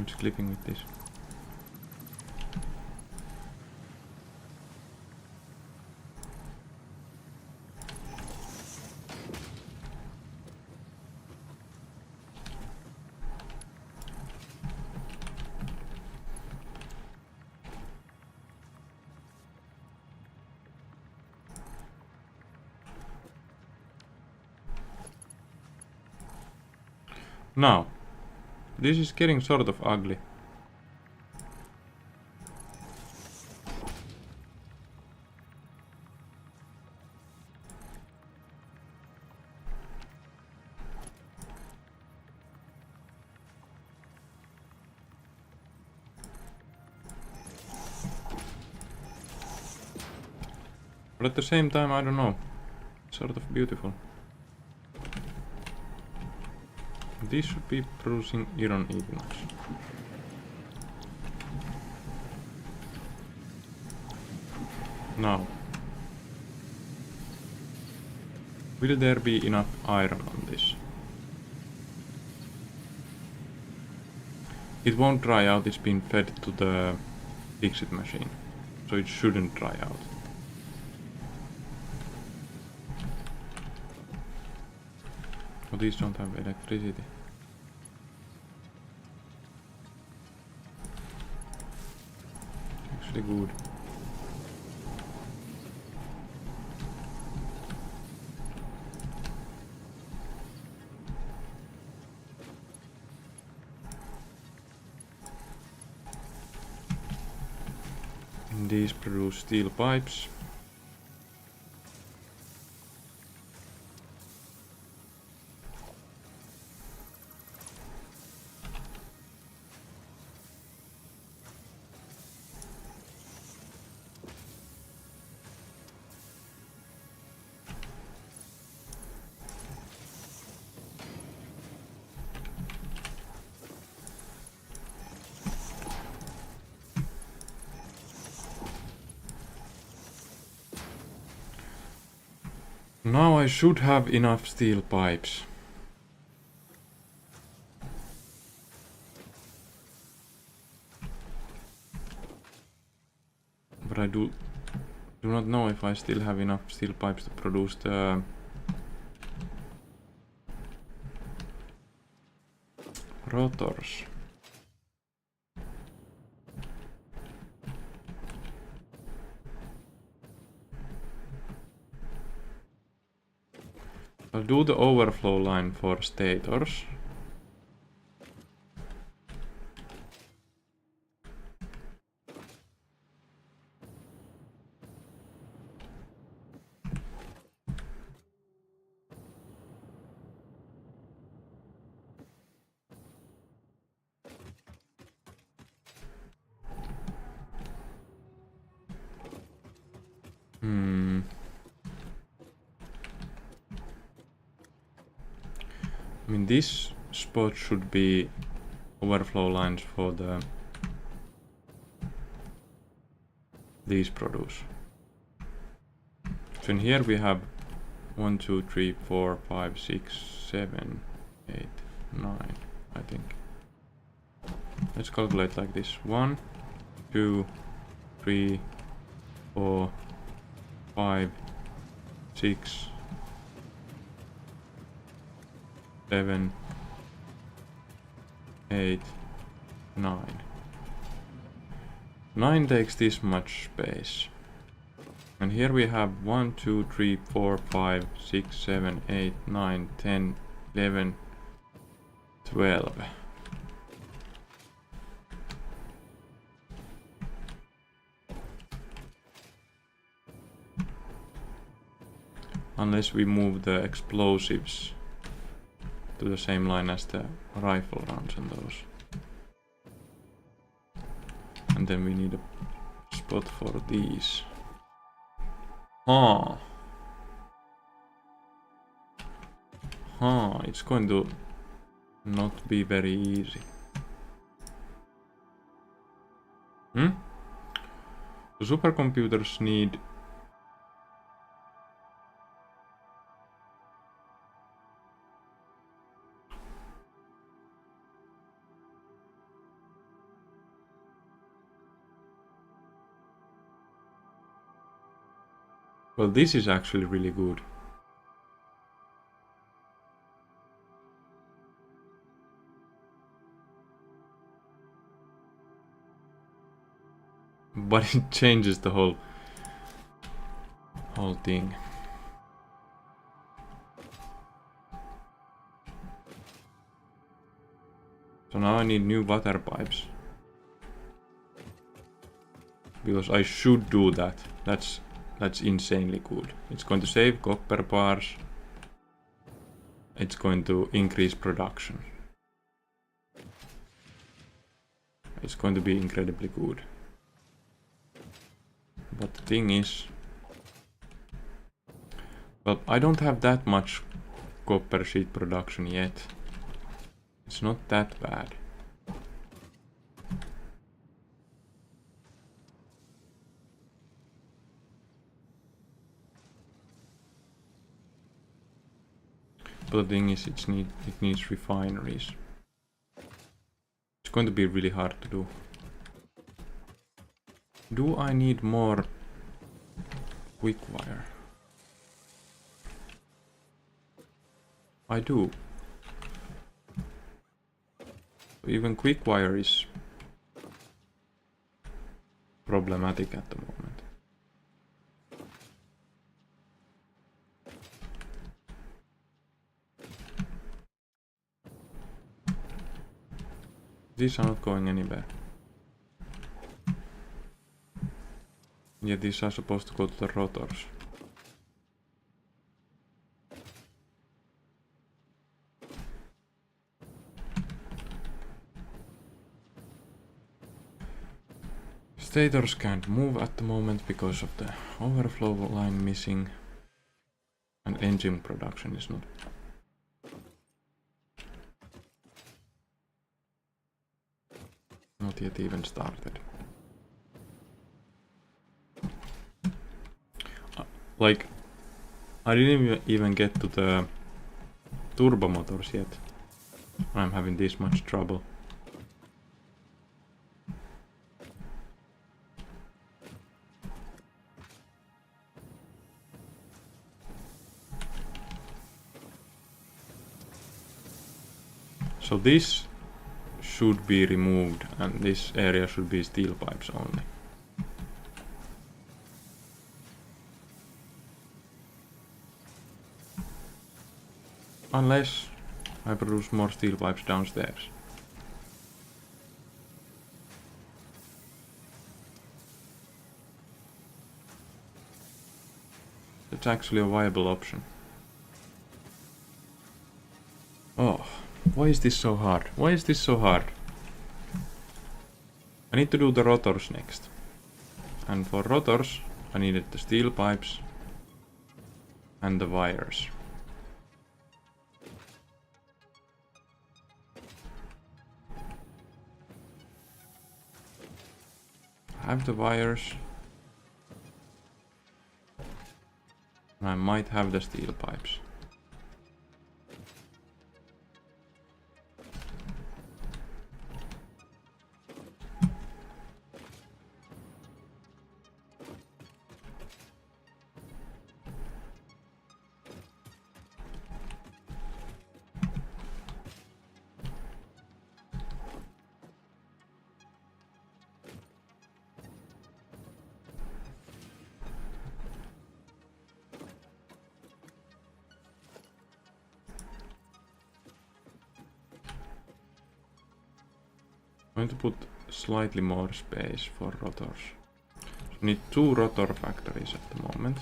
just clipping with this. Now, this is getting sort of ugly. But at the same time, I don't know. It's sort of beautiful. This should be producing iron equinox. Now, will there be enough iron on this? It won't dry out, it's been fed to the Fixit machine, so it shouldn't dry out. Oh, these don't have electricity. Actually good. And these produce steel pipes. Now I should have enough steel pipes. But I do not know if I still have enough steel pipes to produce the rotors. I'll do the overflow line for stators. I mean, this spot should be overflow lines for these produce. So in here we have 1, 2, 3, 4, 5, 6, 7, 8, 9, I think. Let's calculate like this. 1, 2, 3, 4, 5, 6, 7, 8, 9. 9 takes this much space. And here we have 1, 2, 3, 4, 5, 6, 7, 8, 9, 10, 11, 12. Unless we move the explosives to the same line as the rifle rounds and those. And then we need a spot for these. It's going to not be very easy. The supercomputers need Well, this is actually really good. But it changes the whole thing. So now I need new water pipes. Because I should do that. That's insanely good. It's going to save copper bars. It's going to increase production. It's going to be incredibly good. But the thing is, well, I don't have that much copper sheet production yet. It's not that bad. But the thing is, it needs refineries. It's going to be really hard to do. Do I need more quick wire? I do. Even quick wire is problematic at the moment. These are not going anywhere. Yeah, these are supposed to go to the rotors. Stators can't move at the moment because of the overflow line missing. And engine production is not yet even started. Like, I didn't even get to the turbo motors yet. I'm having this much trouble. So this should be removed and this area should be steel pipes only. Unless I produce more steel pipes downstairs. That's actually a viable option. Oh, why is this so hard? Why is this so hard? I need to do the rotors next. And for rotors, I needed the steel pipes and the wires. I have the wires. I might have the steel pipes. I'm going to put slightly more space for rotors. So we need 2 rotor factories at the moment.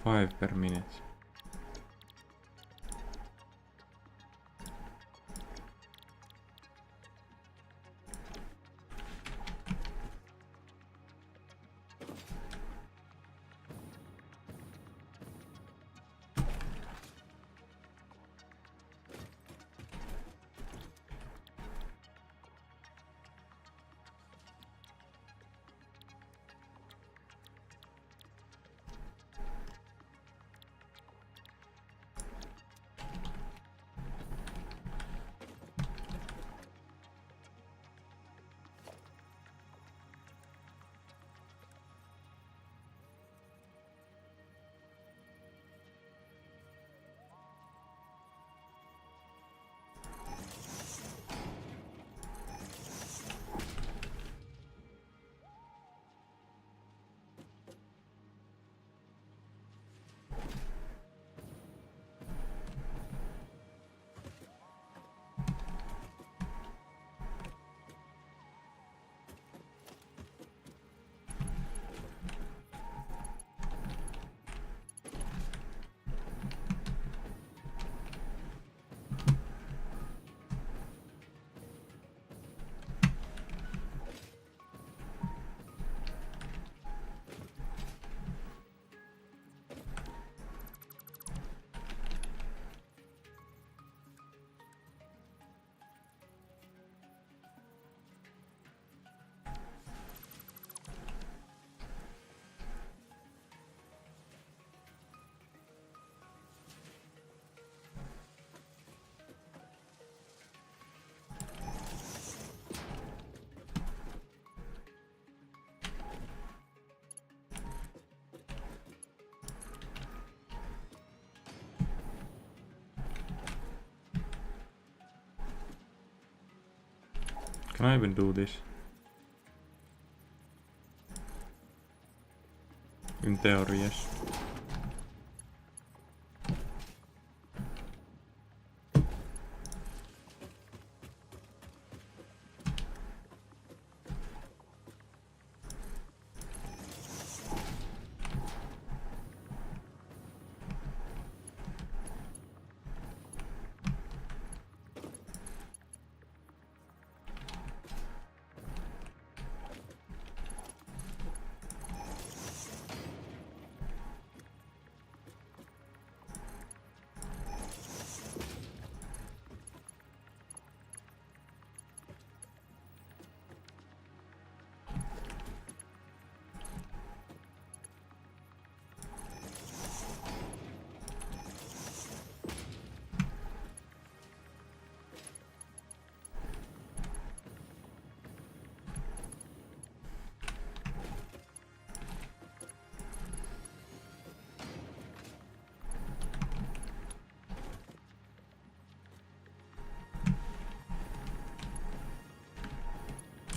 Five per minute. Can I even do this? In theory, yes.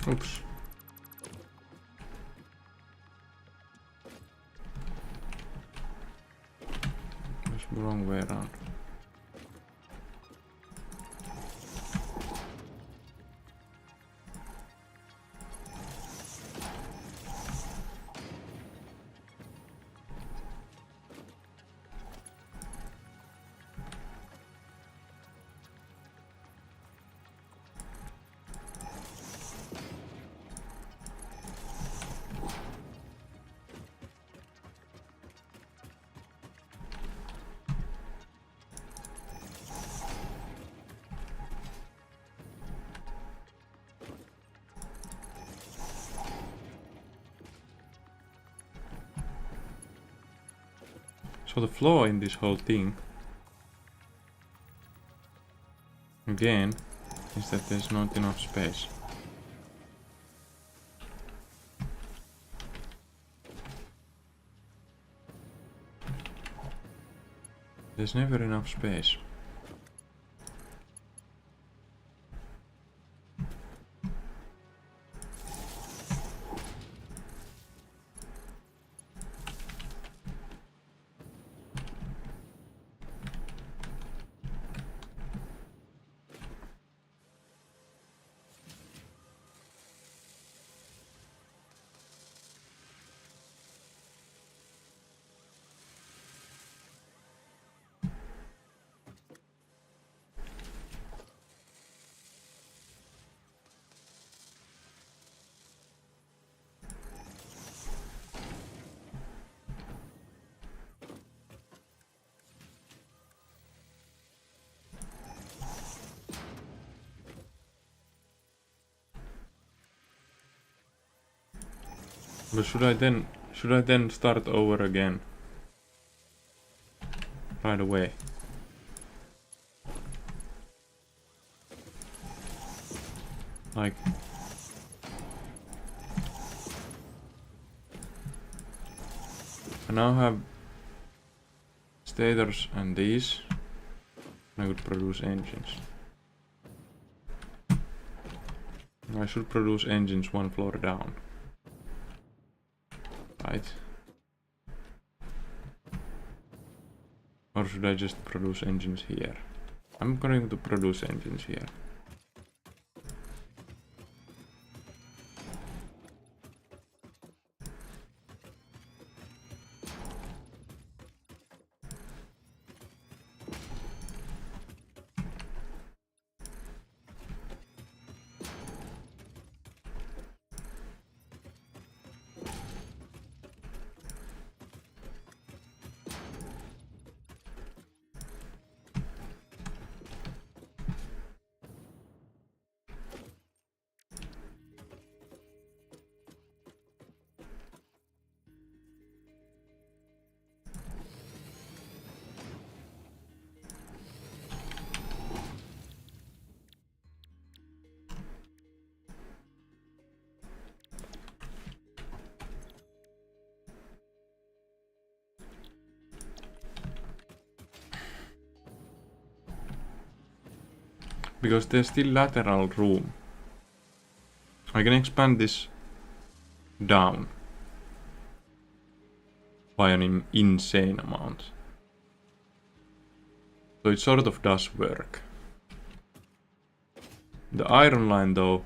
Oops. That's the wrong way around. So the flaw in this whole thing, again, is that there's not enough space. There's never enough space. But should I then start over again? Right away. Like I now have stators and these. I could produce engines. I should produce engines one floor down. Right. Or should I just produce engines here? I'm going to produce engines here. Because there's still lateral room. I can expand this down by an insane amount. So it sort of does work. The iron line though.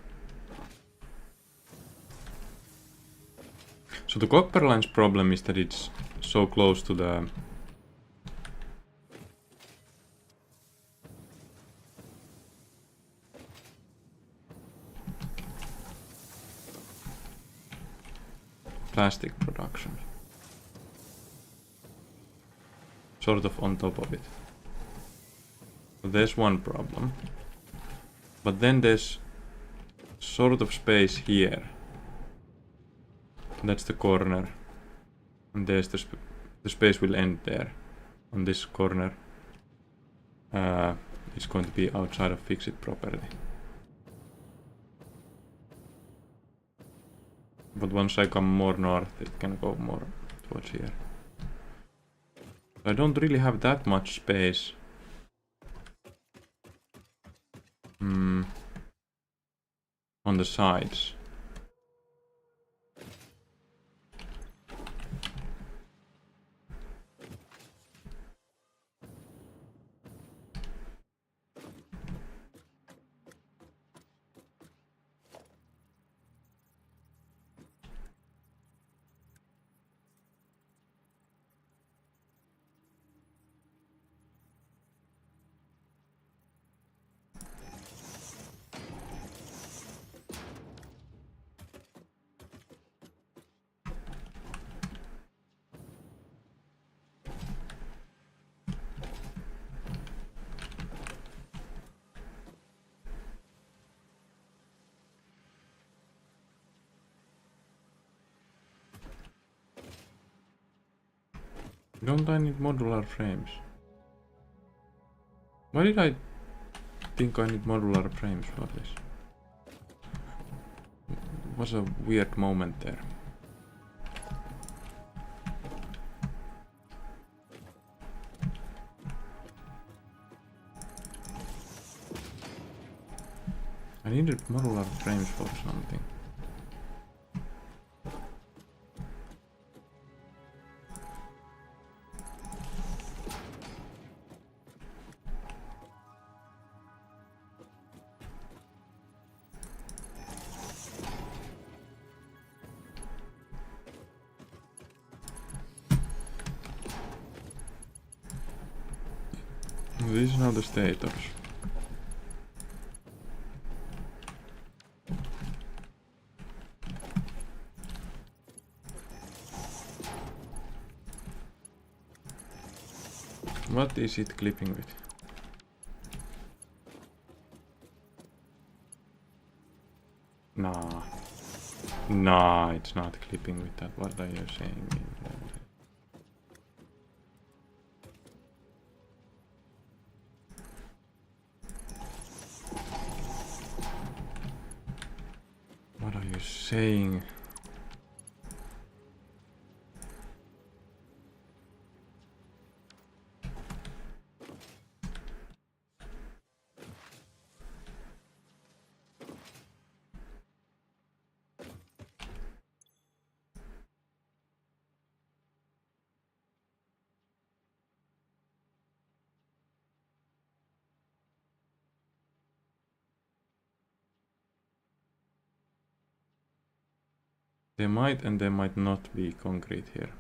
So the copper line's problem is that it's so close to the plastic production. Sort of on top of it. So there's one problem. But then there's sort of space here. That's the corner. And there's the space will end there. On this corner. It's going to be outside of fixed property. But once I come more north, it can go more towards here. I don't really have that much space. On the sides. Don't I need modular frames? Why did I think I need modular frames for this? It was a weird moment there. I needed modular frames for something. This is now the status. What is it clipping with? Nah. Nah, it's not clipping with that. What are you saying? What are you saying? There might and there might not be concrete here.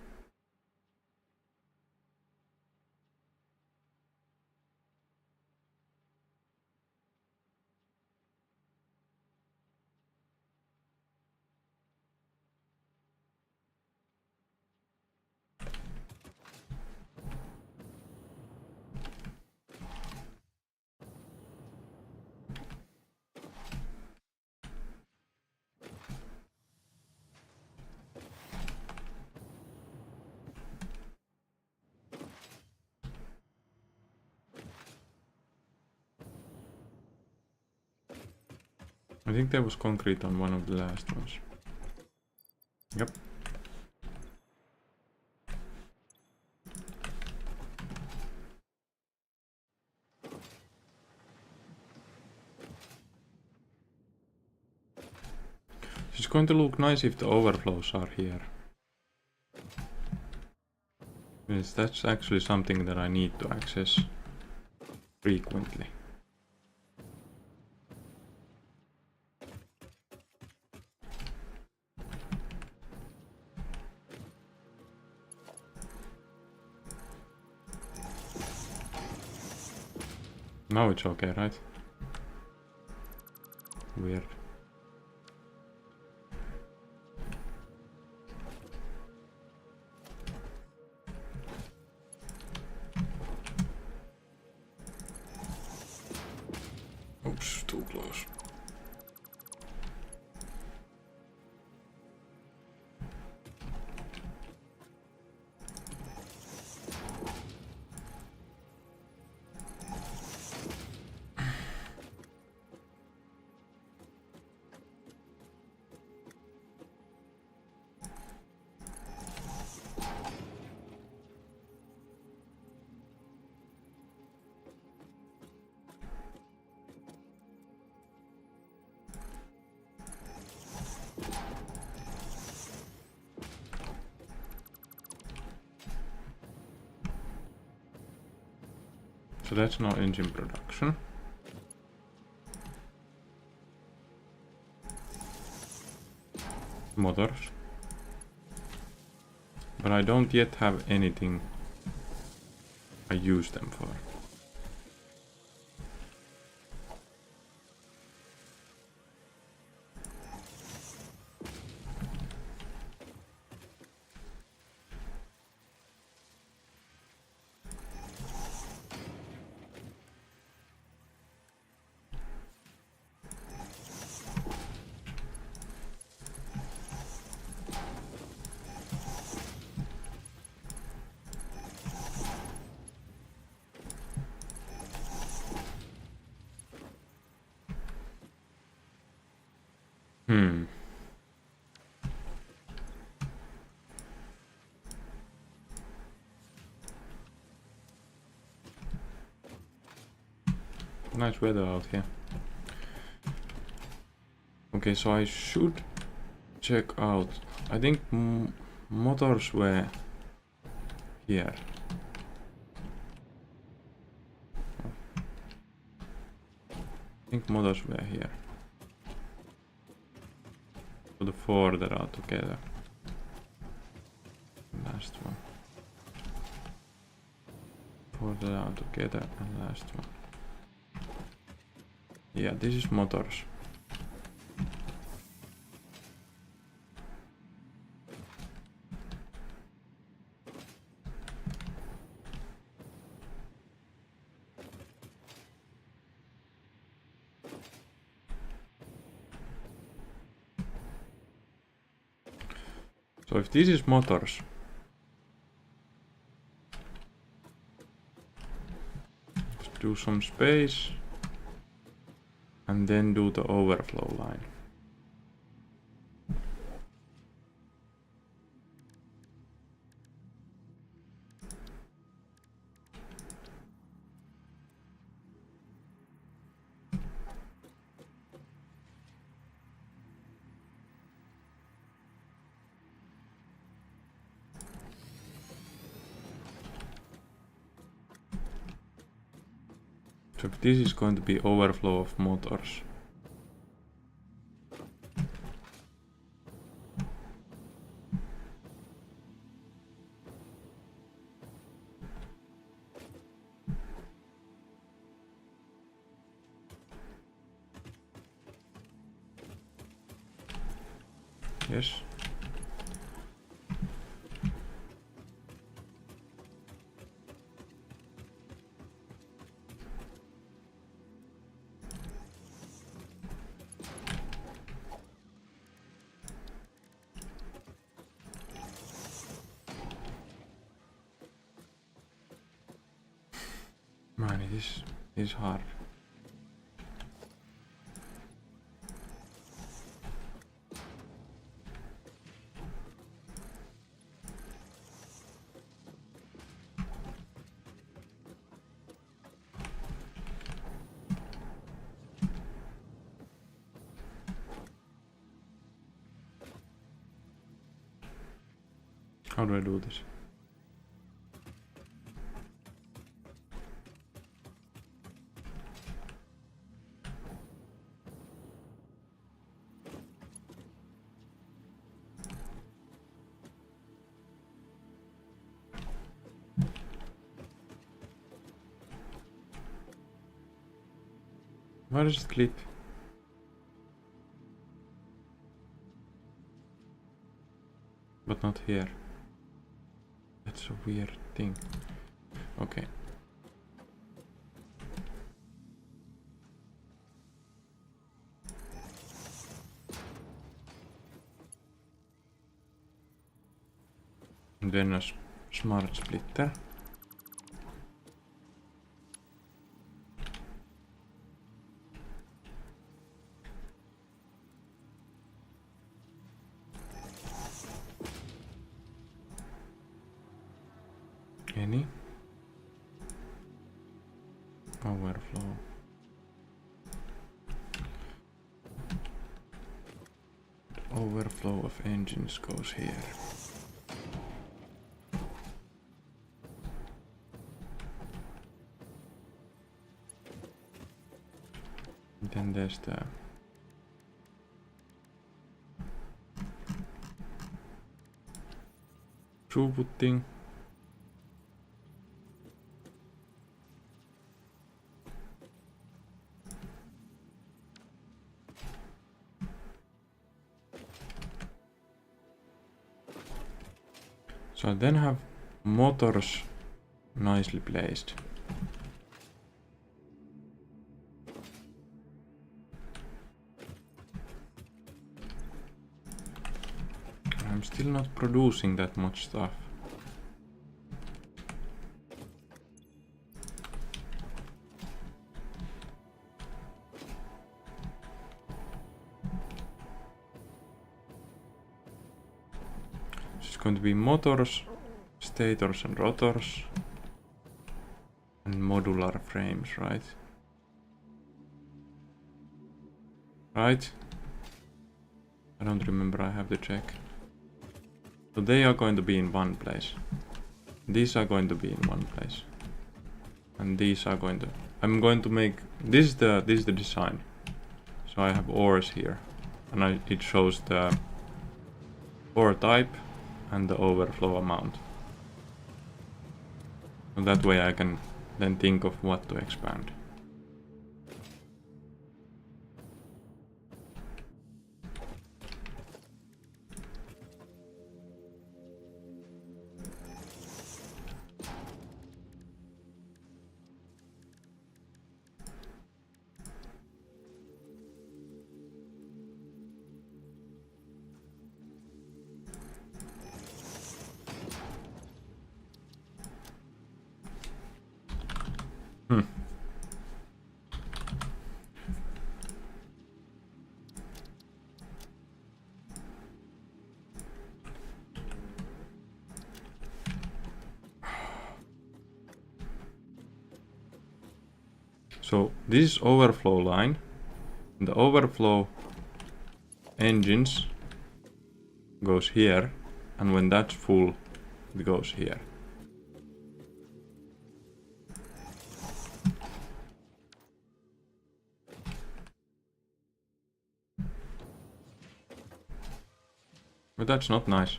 I think there was concrete on one of the last ones. Yep. It's going to look nice if the overflows are here. Yes, that's actually something that I need to access frequently. Now it's okay, right? Weird. Oops, too close. So that's no engine production. Motors. But I don't yet have anything I use them for. Nice weather out here. Okay, so I should check out. I think motors were here. I think motors were here. So the four that are together. Last one. Four that are together and last one. Yeah, this is motors. So if this is motors, let's do some space and then do the overflow line. So this is going to be overflow of motors. Yes. Man, it is hard. How do I do this? Why does it clip? But not here. That's a weird thing. Okay. And then a smart splitter. Any? Overflow. Overflow of engines goes here. And then there's the throughput thing. So I then have motors nicely placed. I'm still not producing that much stuff. Going to be motors, stators and rotors, and modular frames, right? Right? I don't remember, I have to check. So they are going to be in one place. These are going to be in one place. And these are going to... I'm going to make... This is the design. So I have ores here. And it shows the ore type and the overflow amount. So that way I can then think of what to expand. So this is overflow line. The overflow engines goes here, and when that's full, it goes here. But that's not nice.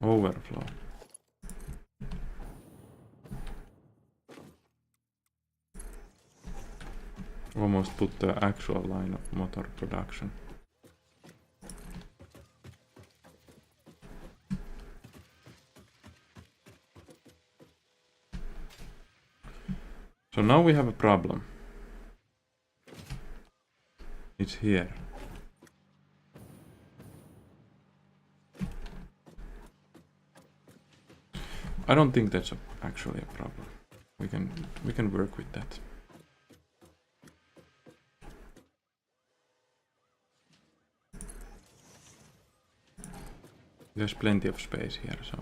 Overflow. Almost put the actual line of motor production. So now we have a problem. It's here. I don't think that's actually a problem. We can work with that. There's plenty of space here, so.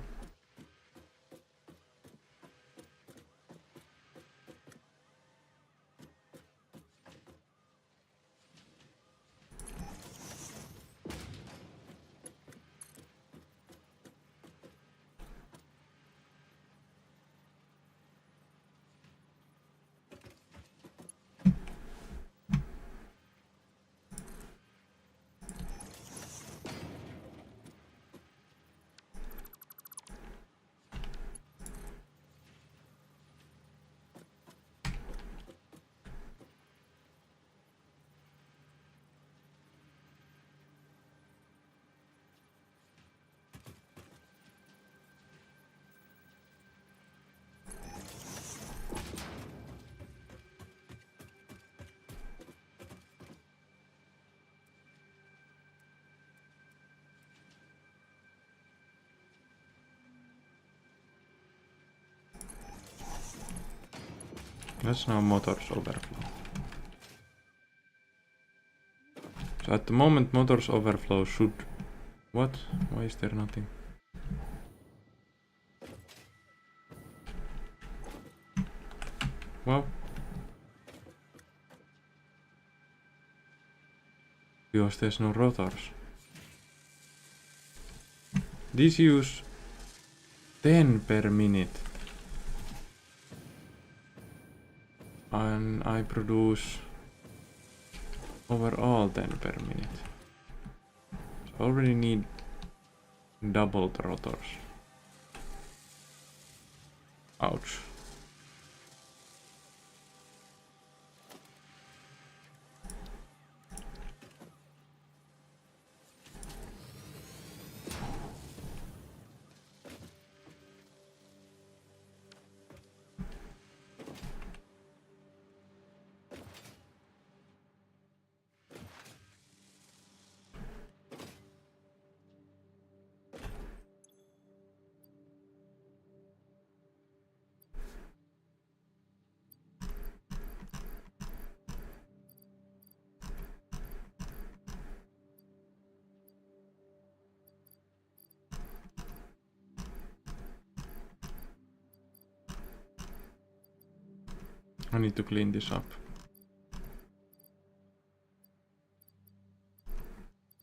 That's now motors overflow. So at the moment motors overflow should... What? Why is there nothing? Well... Because there's no rotors. These use 10 per minute. And I produce overall 10 per minute. So I already need double the rotors. Ouch. I need to clean this up.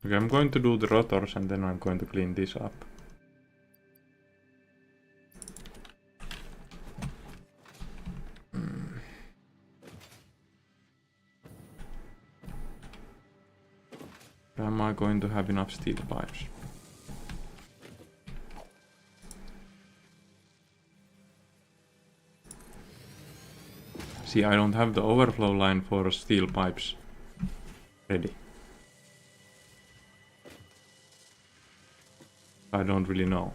Okay, I'm going to do the rotors and then I'm going to clean this up. Am I going to have enough steel pipes? See, I don't have the overflow line for steel pipes ready. I don't really know.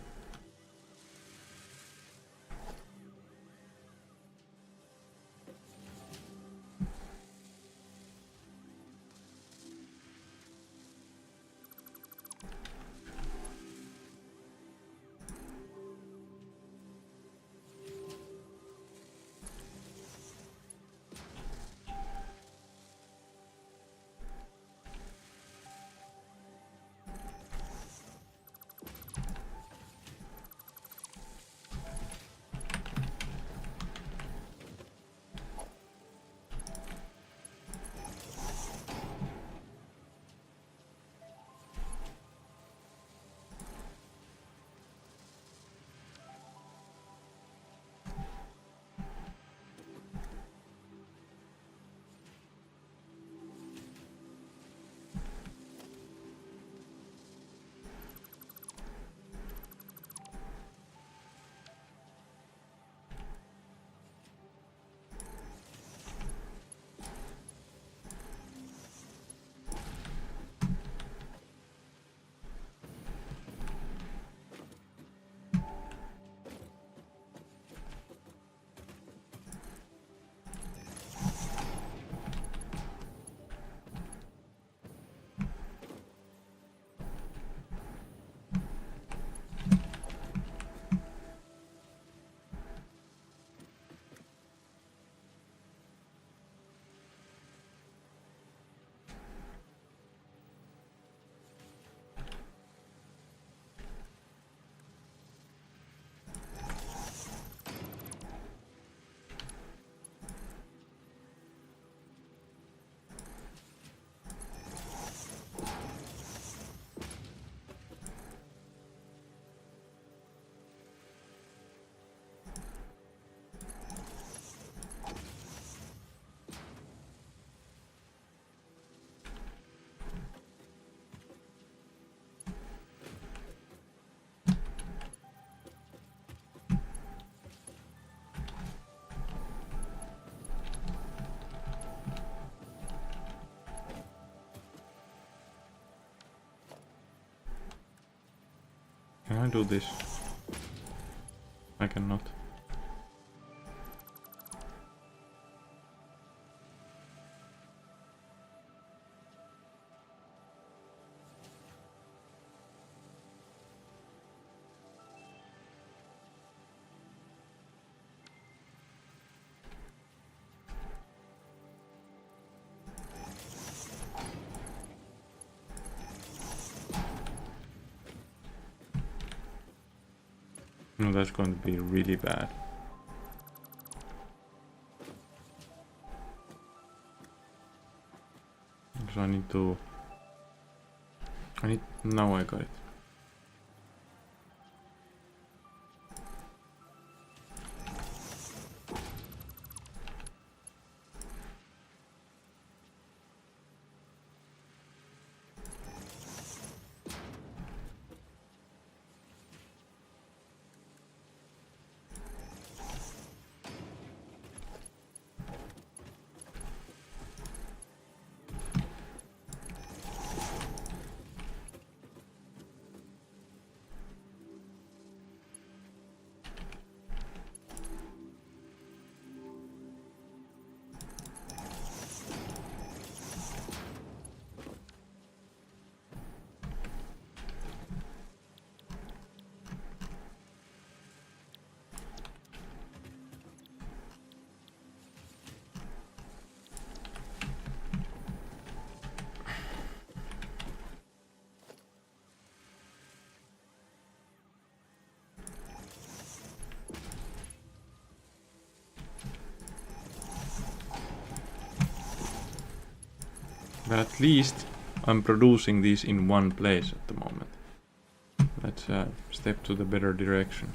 Can I do this? I cannot. No, that's going to be really bad. So I need to... Now I got it. But at least I'm producing these in one place at the moment. Let's step to the better direction.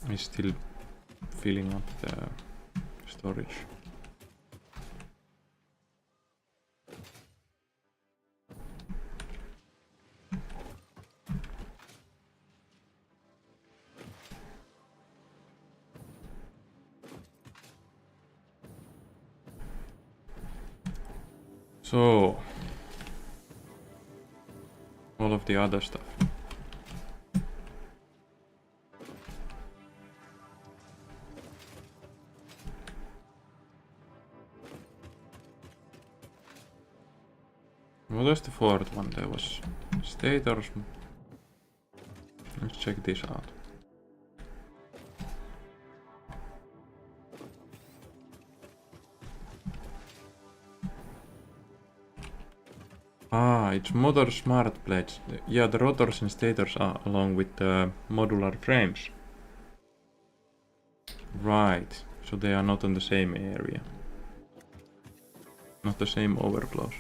I'm still filling up the storage. So, all of the other stuff. What was the fourth one? There was stators. Let's check this out. Ah, it's motor smart plates. Yeah, the rotors and stators are along with the modular frames. Right, so they are not on the same area. Not the same overclocks.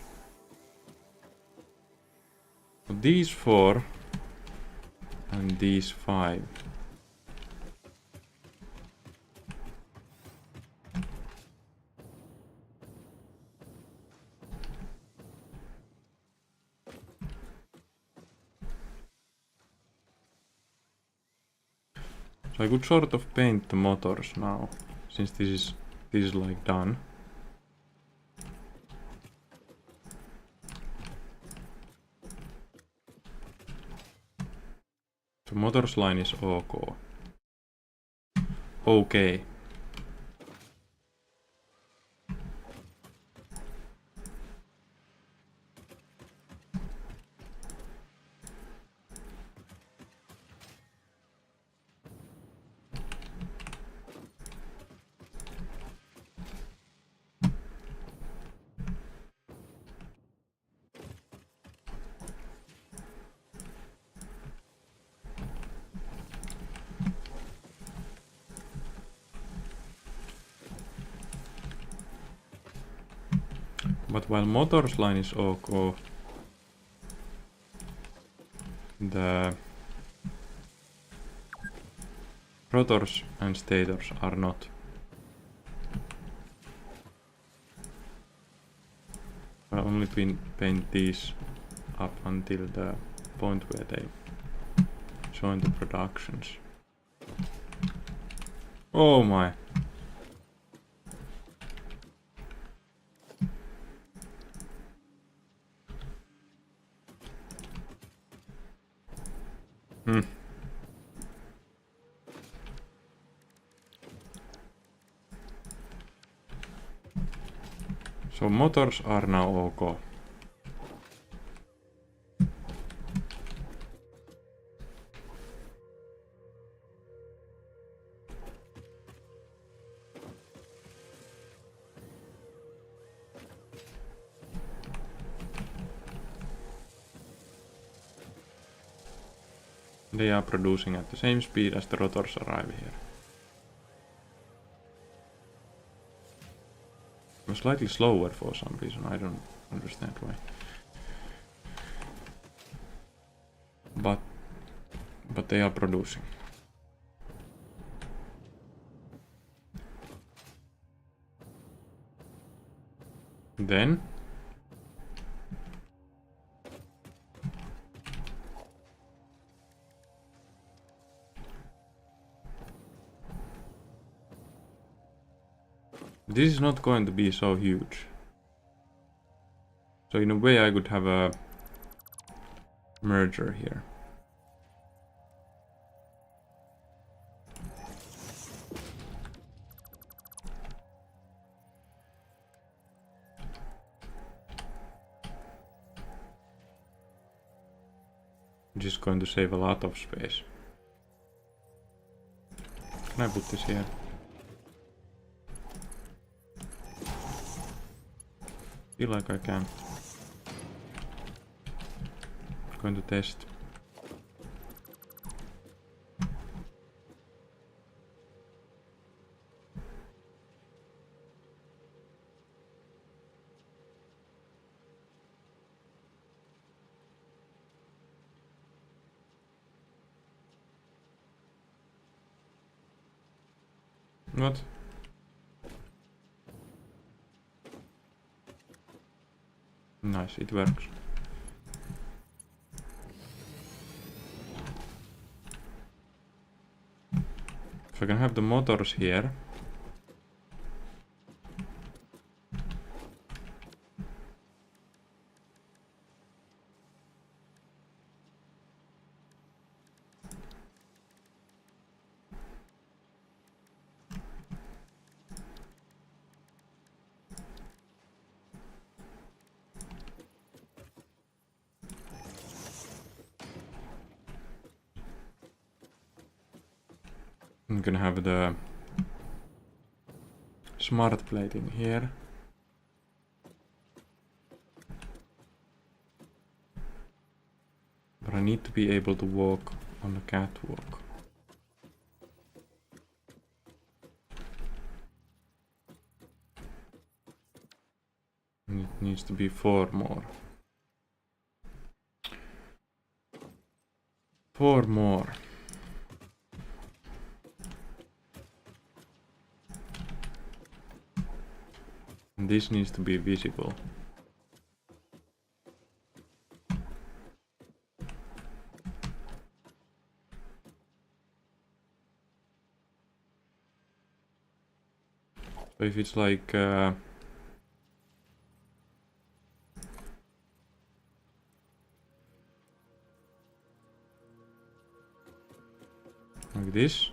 So these 4 and these 5. So I could sort of paint the motors now, since this is like done. The motors line is OK. Okay. But while motors line is OK, the rotors and stators are not. I'll only paint these up until the point where they join the productions. Oh my! Hmm. So motors are now OK. They are producing at the same speed as the rotors arrive here. Slightly slower for some reason, I don't understand why. But they are producing. Then this is not going to be so huge. So in a way I could have a merger here. Which is going to save a lot of space. Can I put this here? Feel like I can. Going to test. What? Nice, it works. So I can have the motors here. I'm gonna have the smart plating here. But I need to be able to walk on the catwalk. And it needs to be 4 more. 4 more. And this needs to be visible. So if it's like this.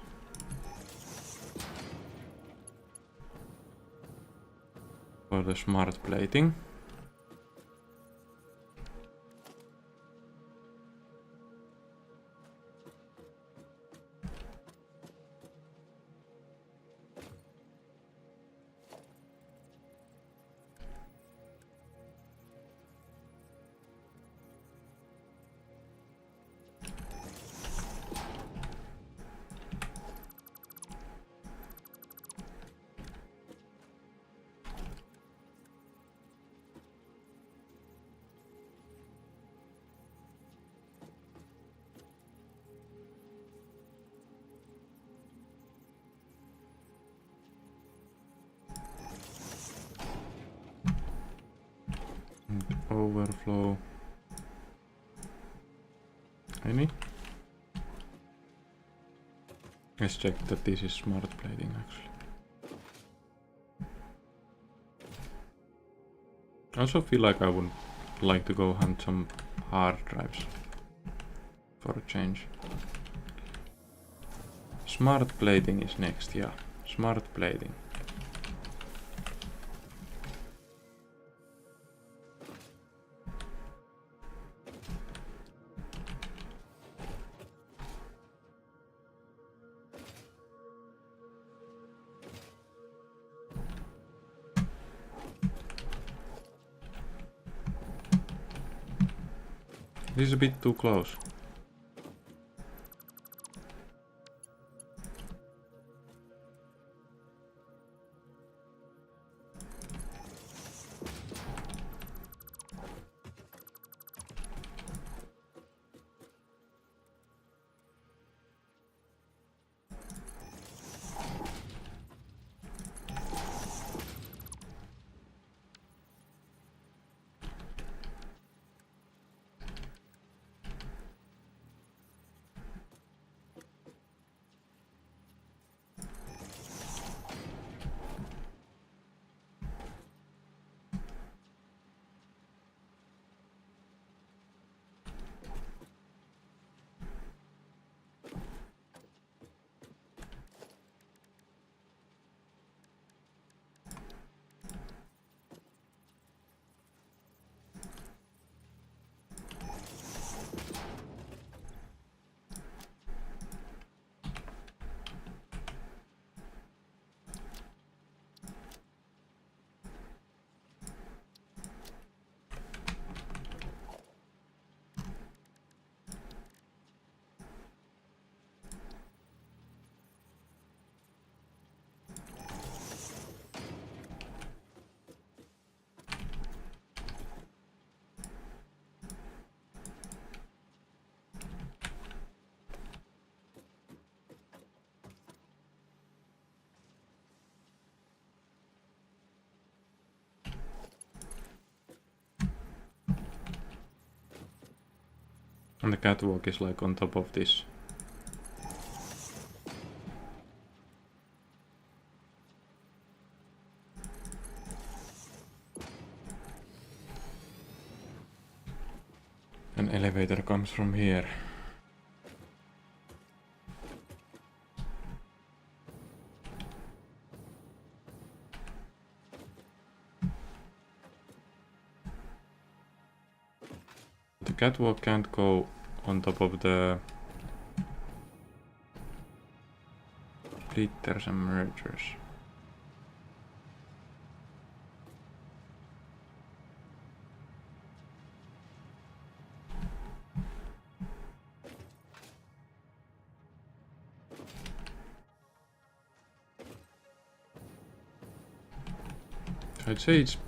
For the smart plating. Overflow. Any? Let's check that this is smart plating actually. I also feel like I would like to go hunt some hard drives. for a change. Smart plating is next, yeah. Smart plating. This is a bit too close. And the catwalk is like on top of this. An elevator comes from here. The catwalk can't go on top of the splitters and mergers. I'd say it's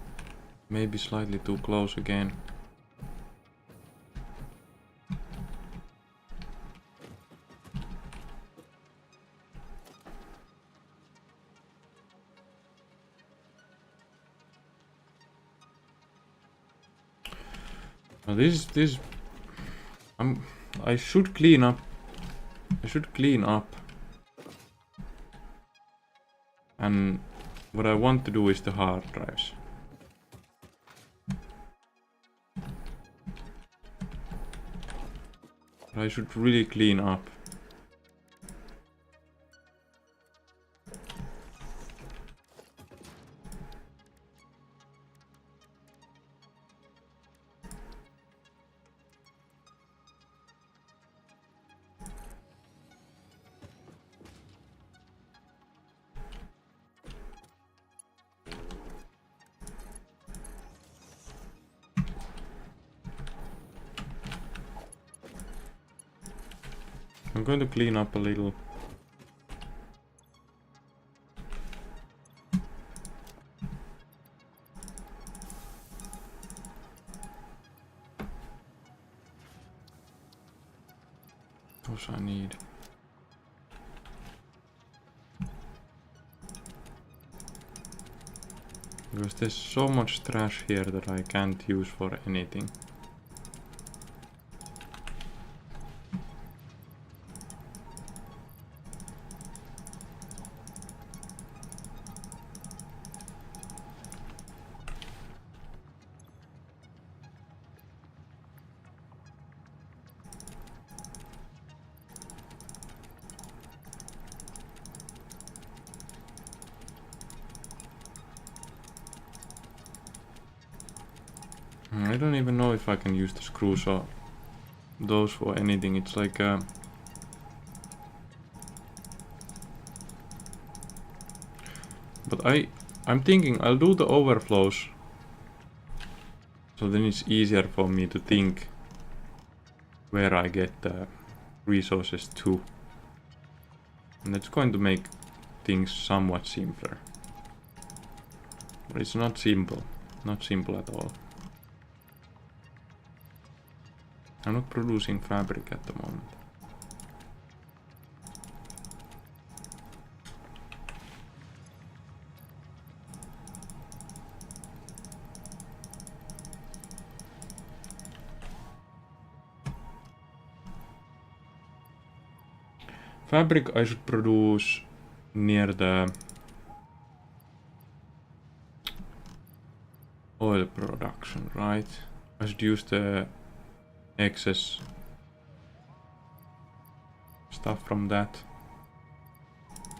maybe slightly too close again. Now this I should clean up. I should clean up. And what I want to do is the hard drives. I should really clean up. I'm going to clean up a little. Those I need. Because there's so much trash here that I can't use for anything. I don't even know if I can use the screws or those for anything. It's like but I'm thinking I'll do the overflows, so then it's easier for me to think where I get the resources to, and that's going to make things somewhat simpler. But it's not simple at all. I'm not producing fabric at the moment. Fabric I should produce near the oil production, right? I should use the excess stuff from that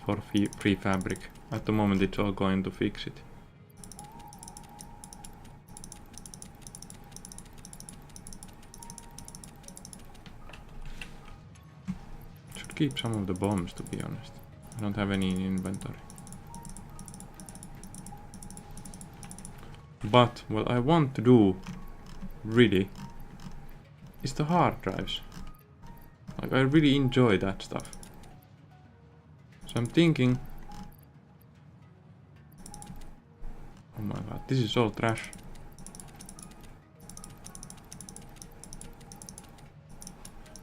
for free fabric. At the moment it's all going to fix it. Should keep some of the bombs, to be honest. I don't have any in inventory. But what I want to do really is the hard drives. Like, I really enjoy that stuff. So I'm thinking, oh my god, this is all trash.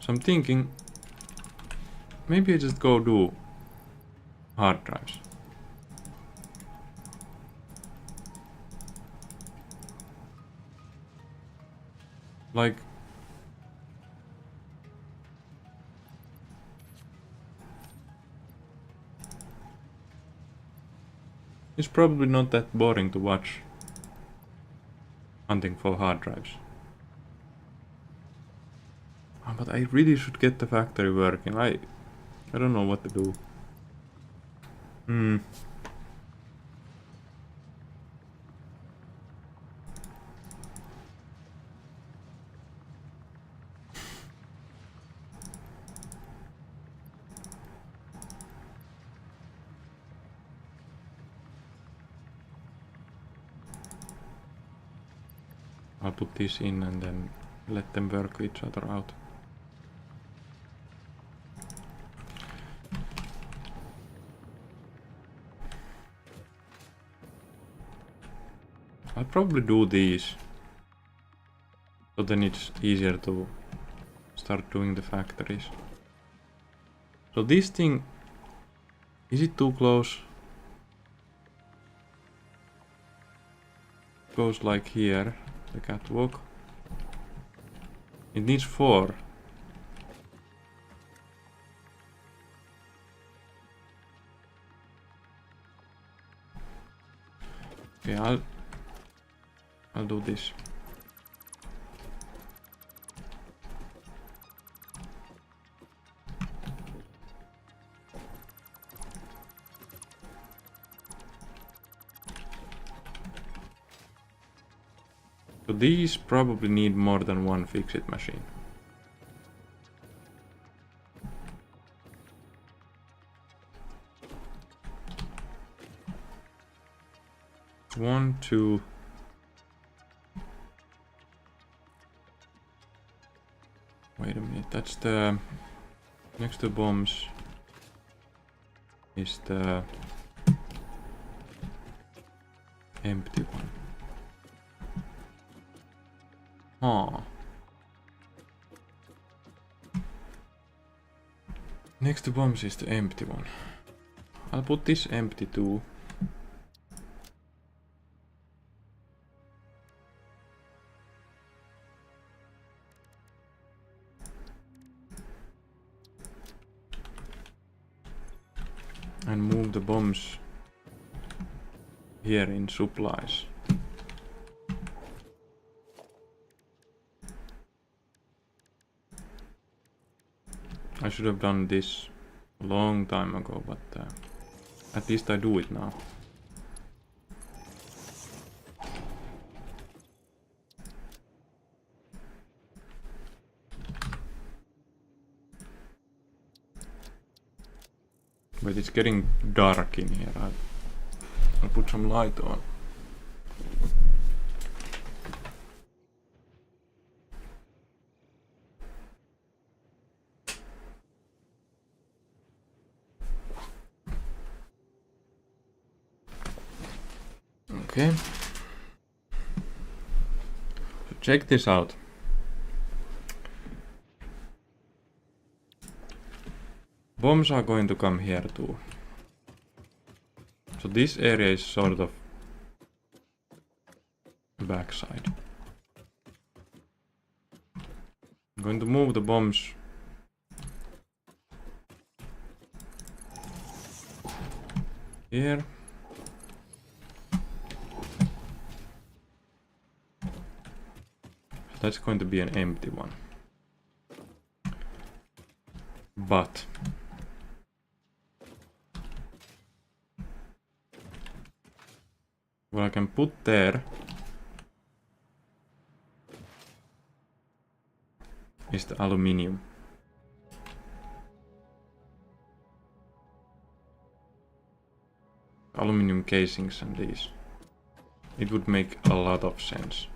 So I'm thinking, maybe I just go do hard drives. Like, it's probably not that boring to watch hunting for hard drives. But I really should get the factory working. I don't know what to do. I'll put this in and then let them work each other out. I'll probably do these, so then it's easier to start doing the factories. So this thing, is it too close? Goes like here, the catwalk. It needs 4. Okay, I'll do this. So these probably need more than one fix-it machine. One, two. Wait a minute, that's the next to bombs is the empty one. Huh. Next to bombs is the empty one. I'll put this empty too. And move the bombs here in supplies. I should have done this a long time ago, but at least I do it now. Wait, it's getting dark in here. I'll put some light on. Okay. So check this out. Bombs are going to come here too. So this area is sort of the backside. I'm going to move the bombs here. That's going to be an empty one. But what I can put there is the aluminium. Aluminium casings and these. It would make a lot of sense.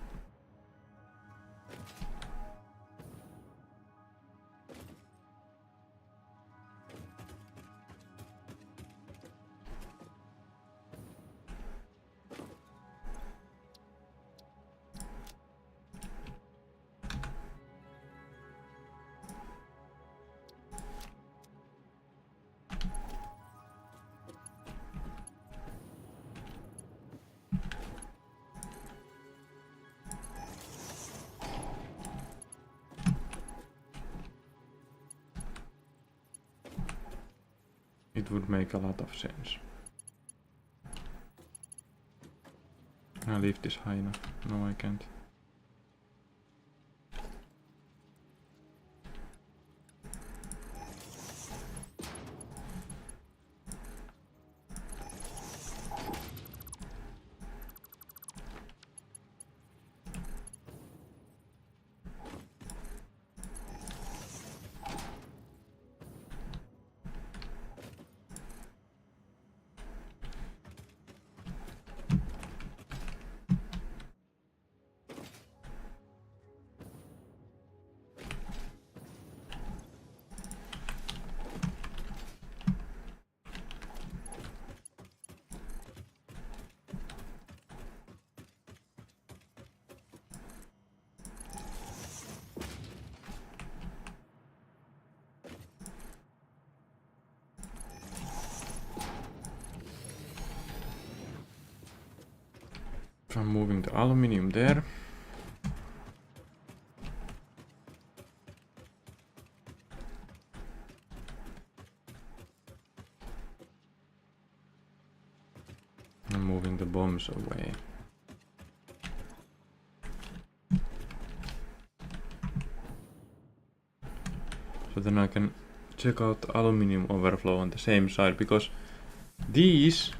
It would make a lot of sense. Can I leave this high enough? No, I can't. So I'm moving the aluminium there. I'm moving the bombs away. So then I can check out the aluminium overflow on the same side, because these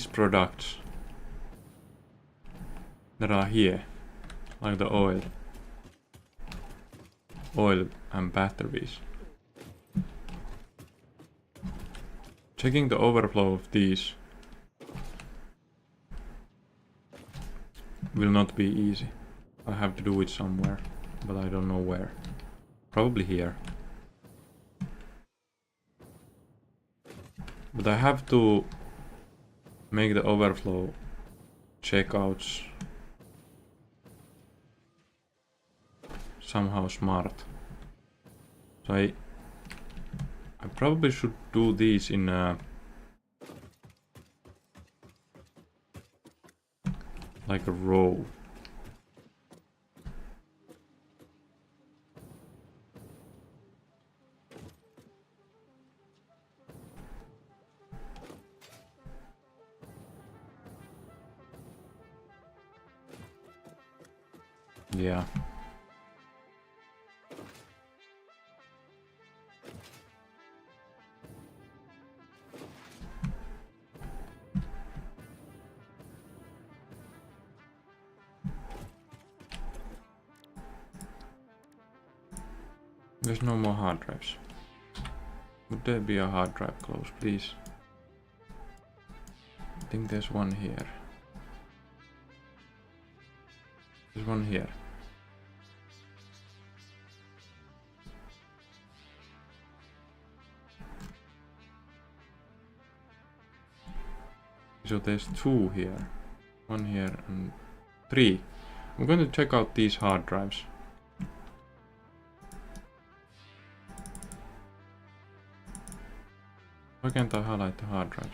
products that are here, like the oil and batteries, checking the overflow of these will not be easy. I have to do it somewhere, but I don't know where. Probably here. But I have to make the overflow checkouts somehow smart. So I probably should do these in like a row. Yeah. There's no more hard drives. Would there be a hard drive close, please? I think there's one here. There's one here. So there's 2 here. 1 here and 3. I'm going to check out these hard drives. Why can't I highlight the hard drives?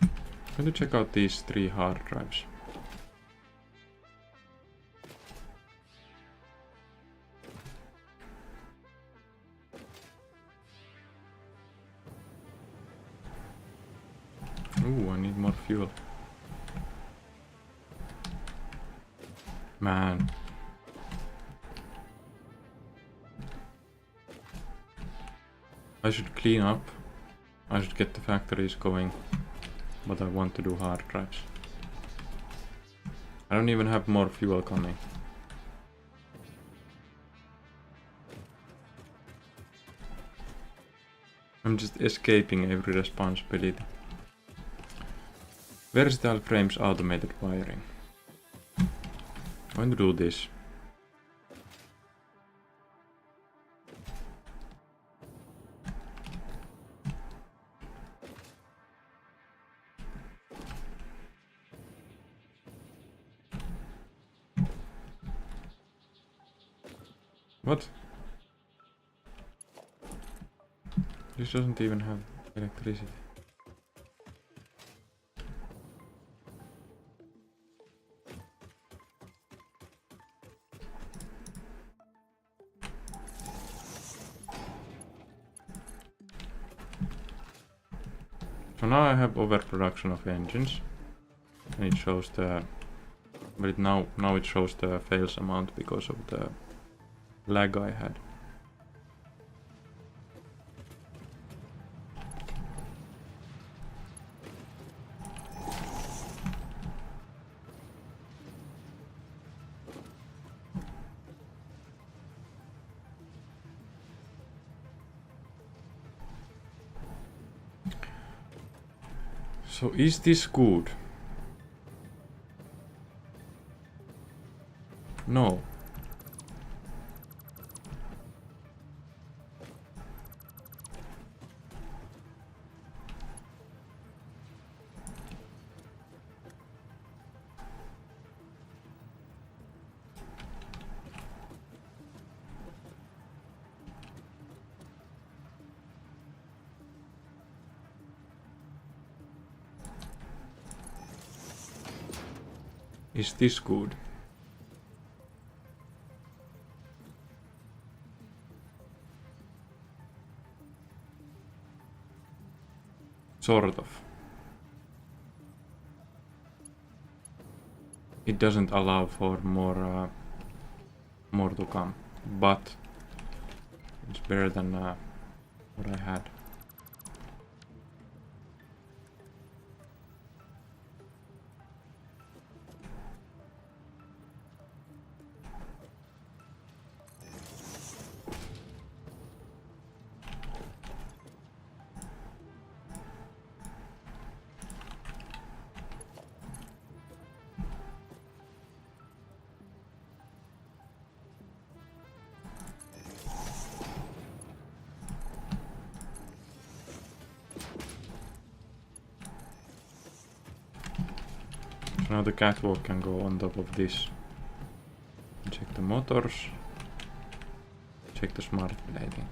I'm going to check out these 3 hard drives. Ooh, I need more fuel. Man. I should clean up. I should get the factories going. But I want to do hard drives. I don't even have more fuel coming. I'm just escaping every responsibility. Versatile frames automated wiring. I'm going to do this. What? This doesn't even have electricity. So now I have overproduction of engines, and it shows the, but now it shows the fails amount because of the lag I had. So is this good? No. Is this good? Sort of. It doesn't allow for more to come, but it's better than what I had. Now the catwalk can go on top of this. Check the motors. Check the smart plating.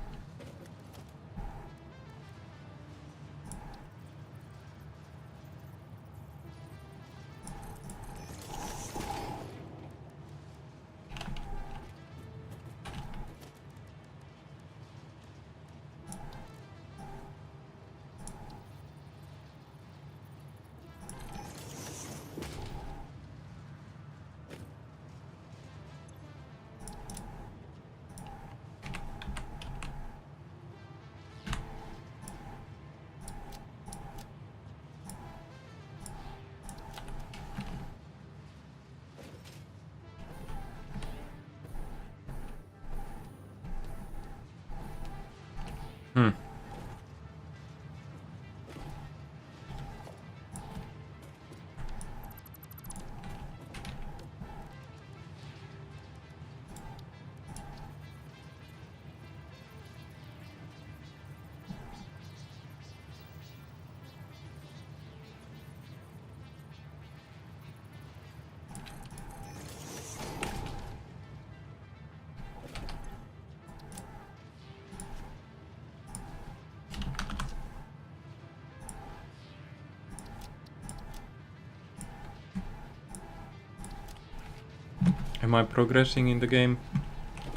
Am I progressing in the game?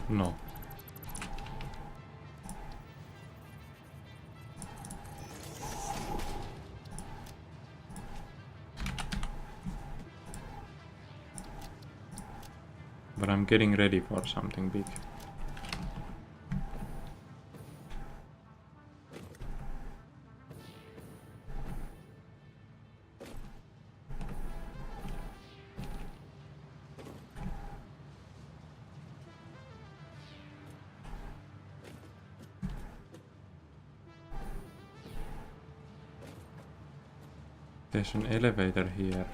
No. But I'm getting ready for something big. There's an elevator here.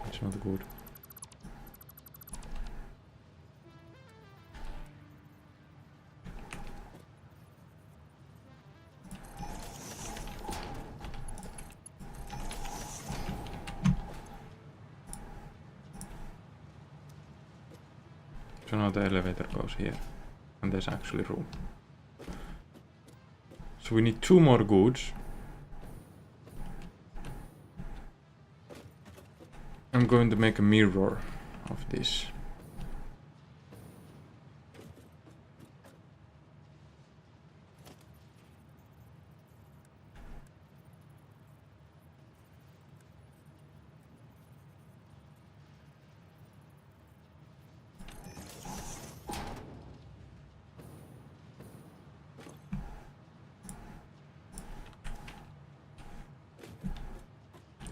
It's not good. So now the elevator goes here. And there's actually room. So we need 2 more goods. I'm going to make a mirror of this.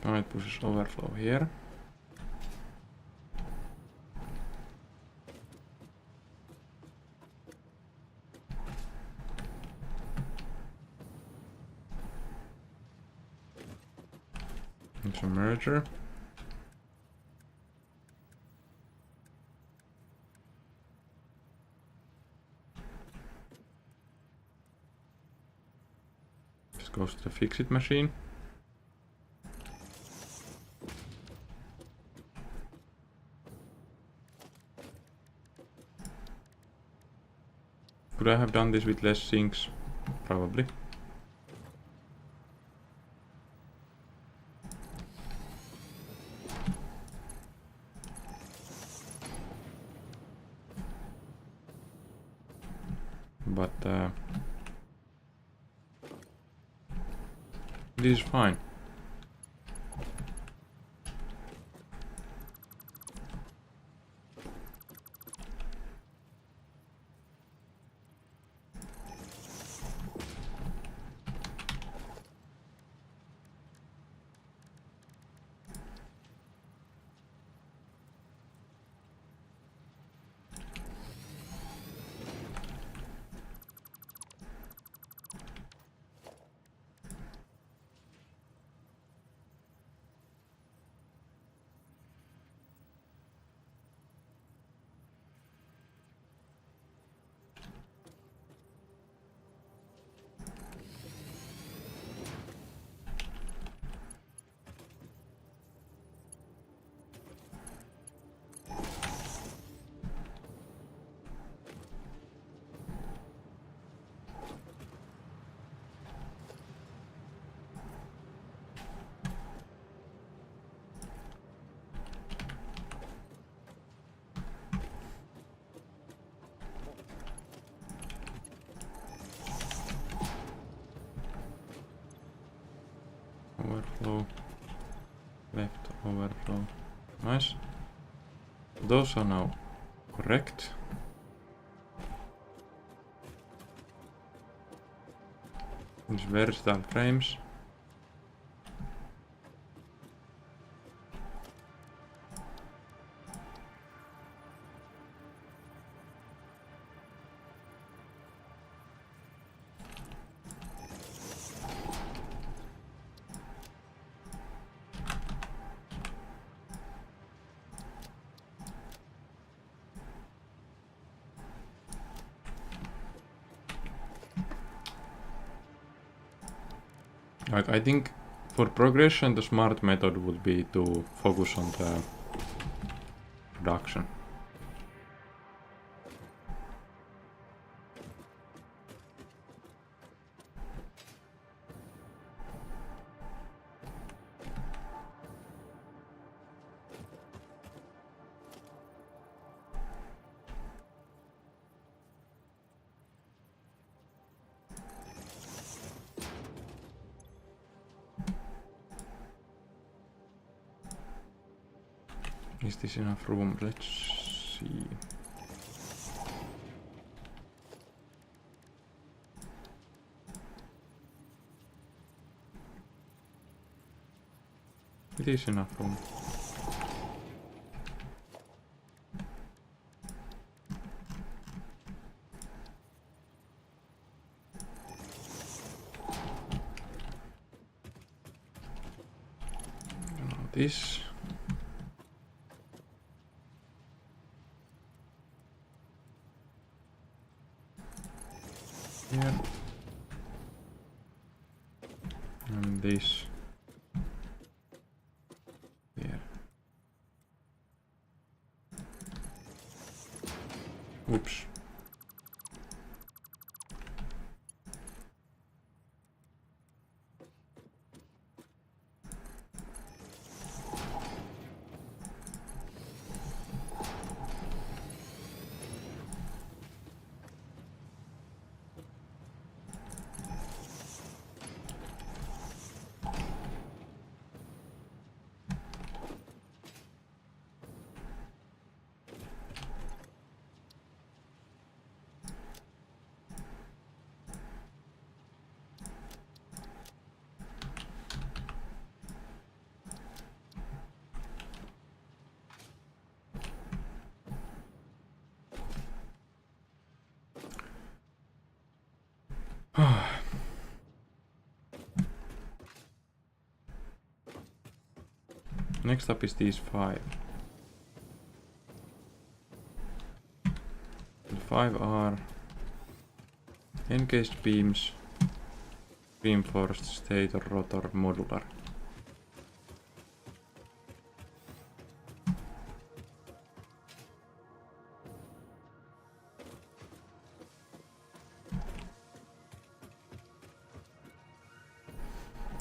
It pushes overflow here. It's a merger. This goes to the fix-it machine. Could I have done this with less sinks? Probably. But this is fine. Overflow. Left overflow. Nice. Those are now correct. These versatile frames. Like, I think for progression the smart method would be to focus on the production. Is this enough room? Let's see. It is enough room. Now this. Here. And this. Here. Oops. Next up is these 5. The 5 are encased beams, reinforced stator, rotor, modular.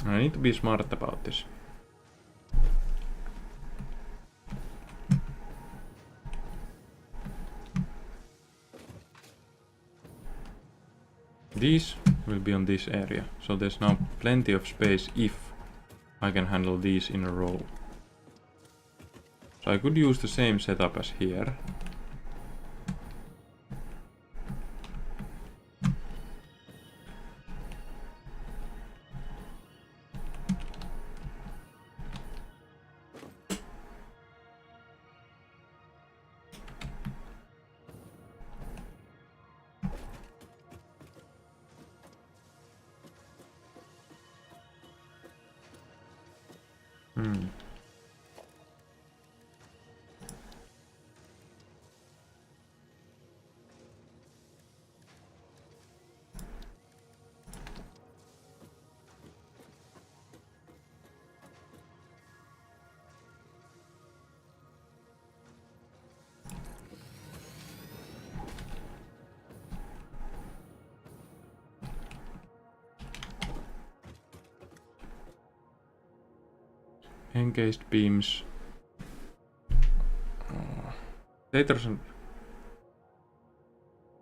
I need to be smart about this. These will be on this area, so there's now plenty of space if I can handle these in a row. So I could use the same setup as here. Encased beams.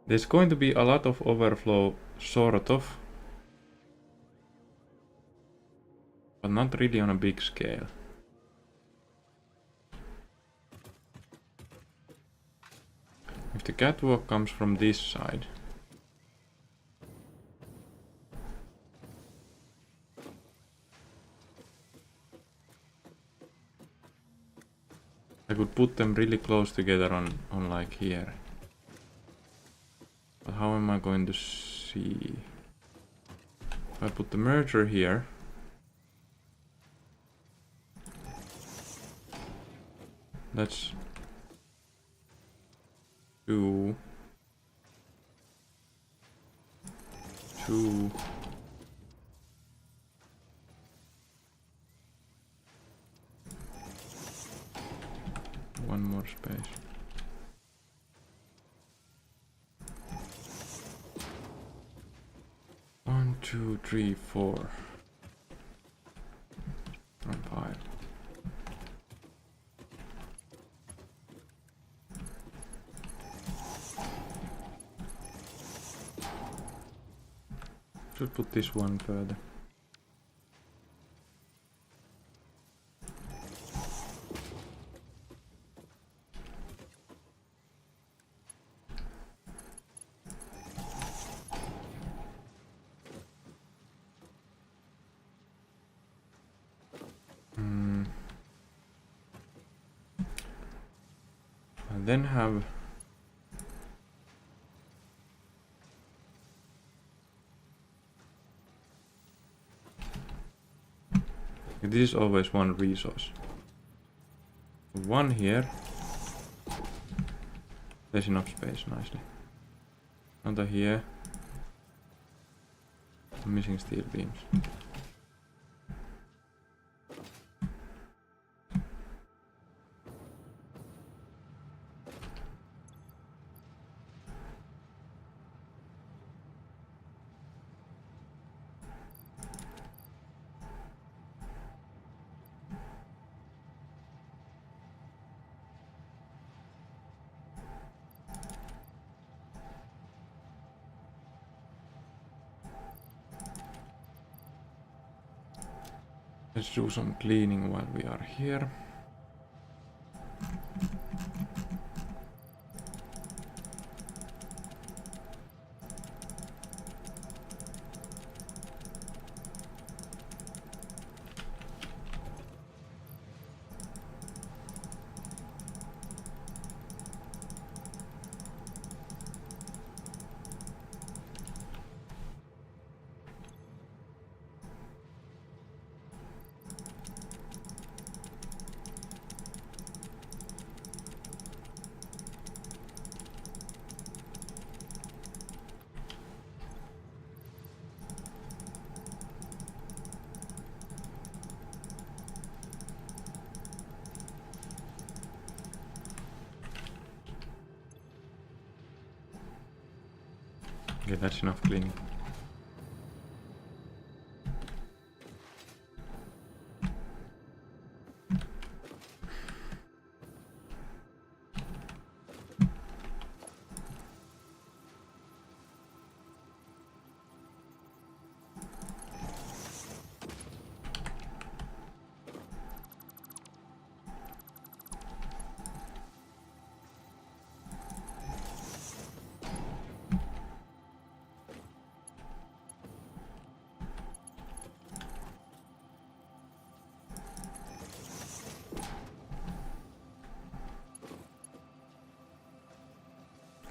There's going to be a lot of overflow, sort of. But not really on a big scale. If the catwalk comes from this side, I could put them really close together on like here. But how am I going to see? If I put the merger here, that's 2, 2. One more space. One, 2, 3, 4. And 5. Should put this one further. then have this is always one resource. One here. There's enough space, nicely. Another here. Missing steel beams. Let's do some cleaning while we are here. Okay, that's enough cleaning.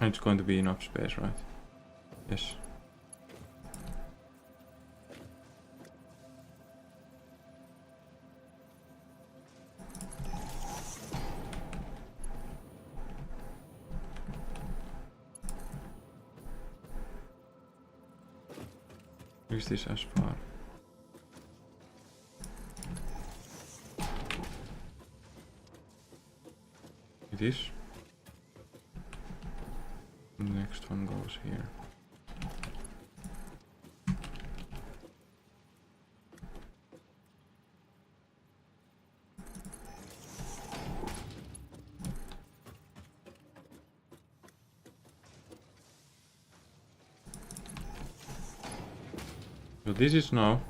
It's going to be enough space, right? Yes. Is this as far? It is. Next one goes here. So this is now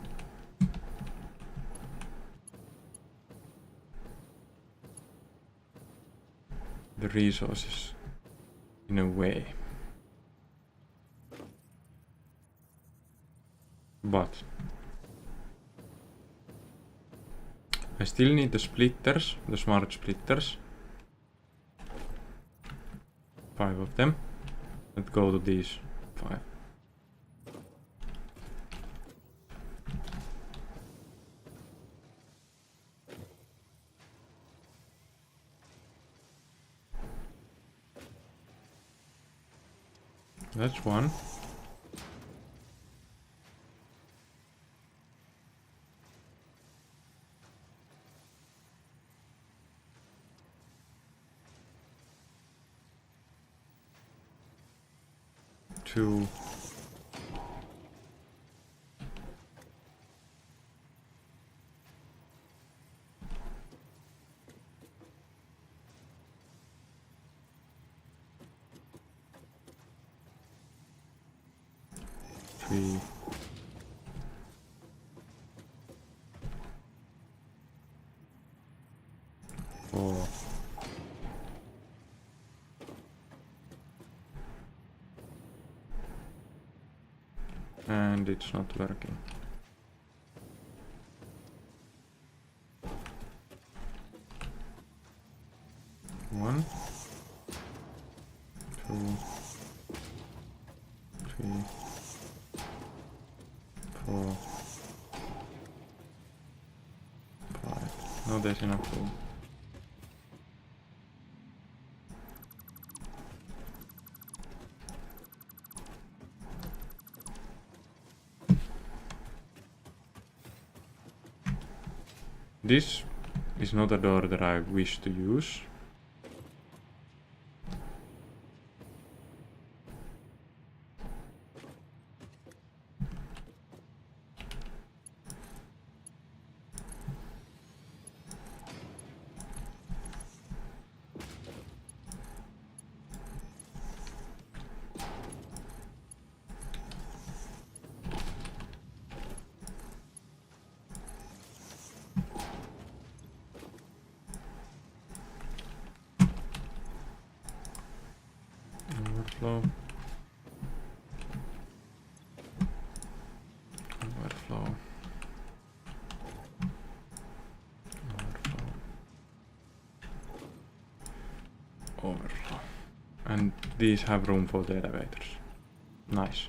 the resources in a way. But I still need the splitters, the smart splitters. 5 of them. Let's go to these 5. That's one. Two. Three. Four. And it's not working. One. 2, 3, 4, 5. No, there's enough room. This is not a door that I wish to use. Overflow. Overflow. Overflow. Overflow. And these have room for the elevators. Nice.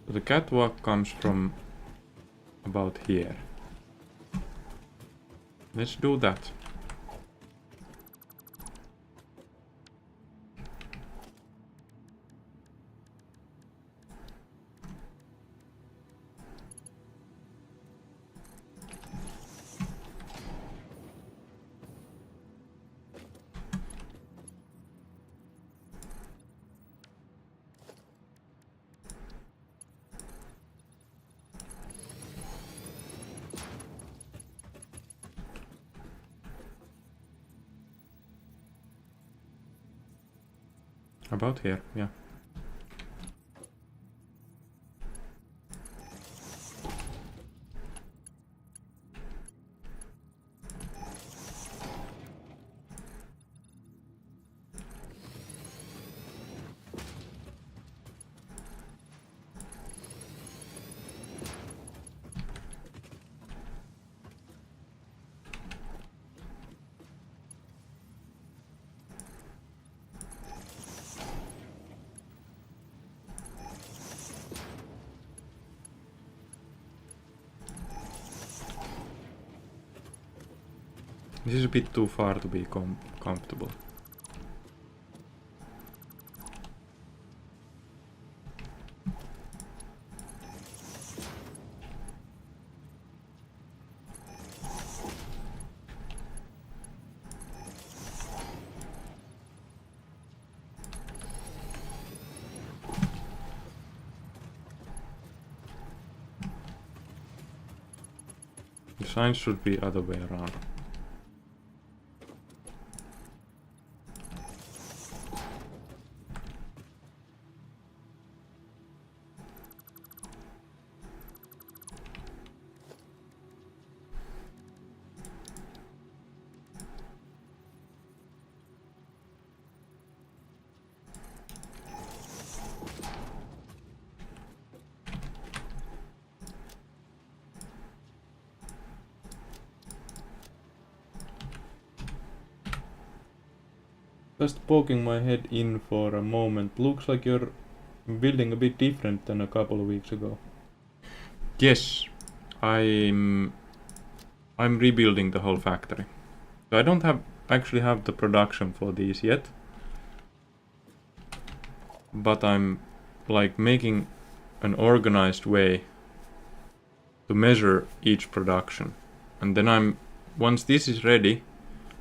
So the catwalk comes from about here. Let's do that. About here, yeah. This is a bit too far to be comfortable. The signs should be other way around. Just poking my head in for a moment. Looks like you're building a bit different than a couple of weeks ago. Yes, I'm rebuilding the whole factory. So I don't actually have the production for these yet. But I'm like making an organized way to measure each production. And then once this is ready,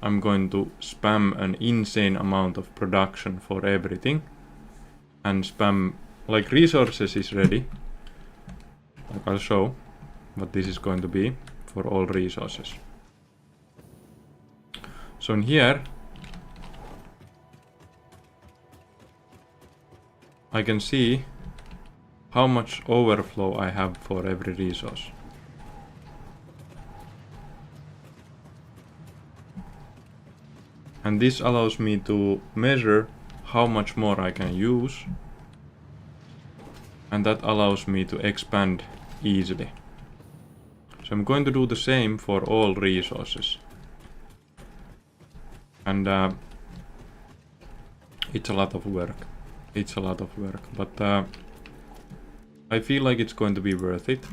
I'm going to spam an insane amount of production for everything. And spam, like resources is ready. Like I'll show what this is going to be for all resources. So in here, I can see how much overflow I have for every resource. And this allows me to measure how much more I can use. And that allows me to expand easily. So I'm going to do the same for all resources. And it's a lot of work. it's a lot of work, but I feel like it's going to be worth it.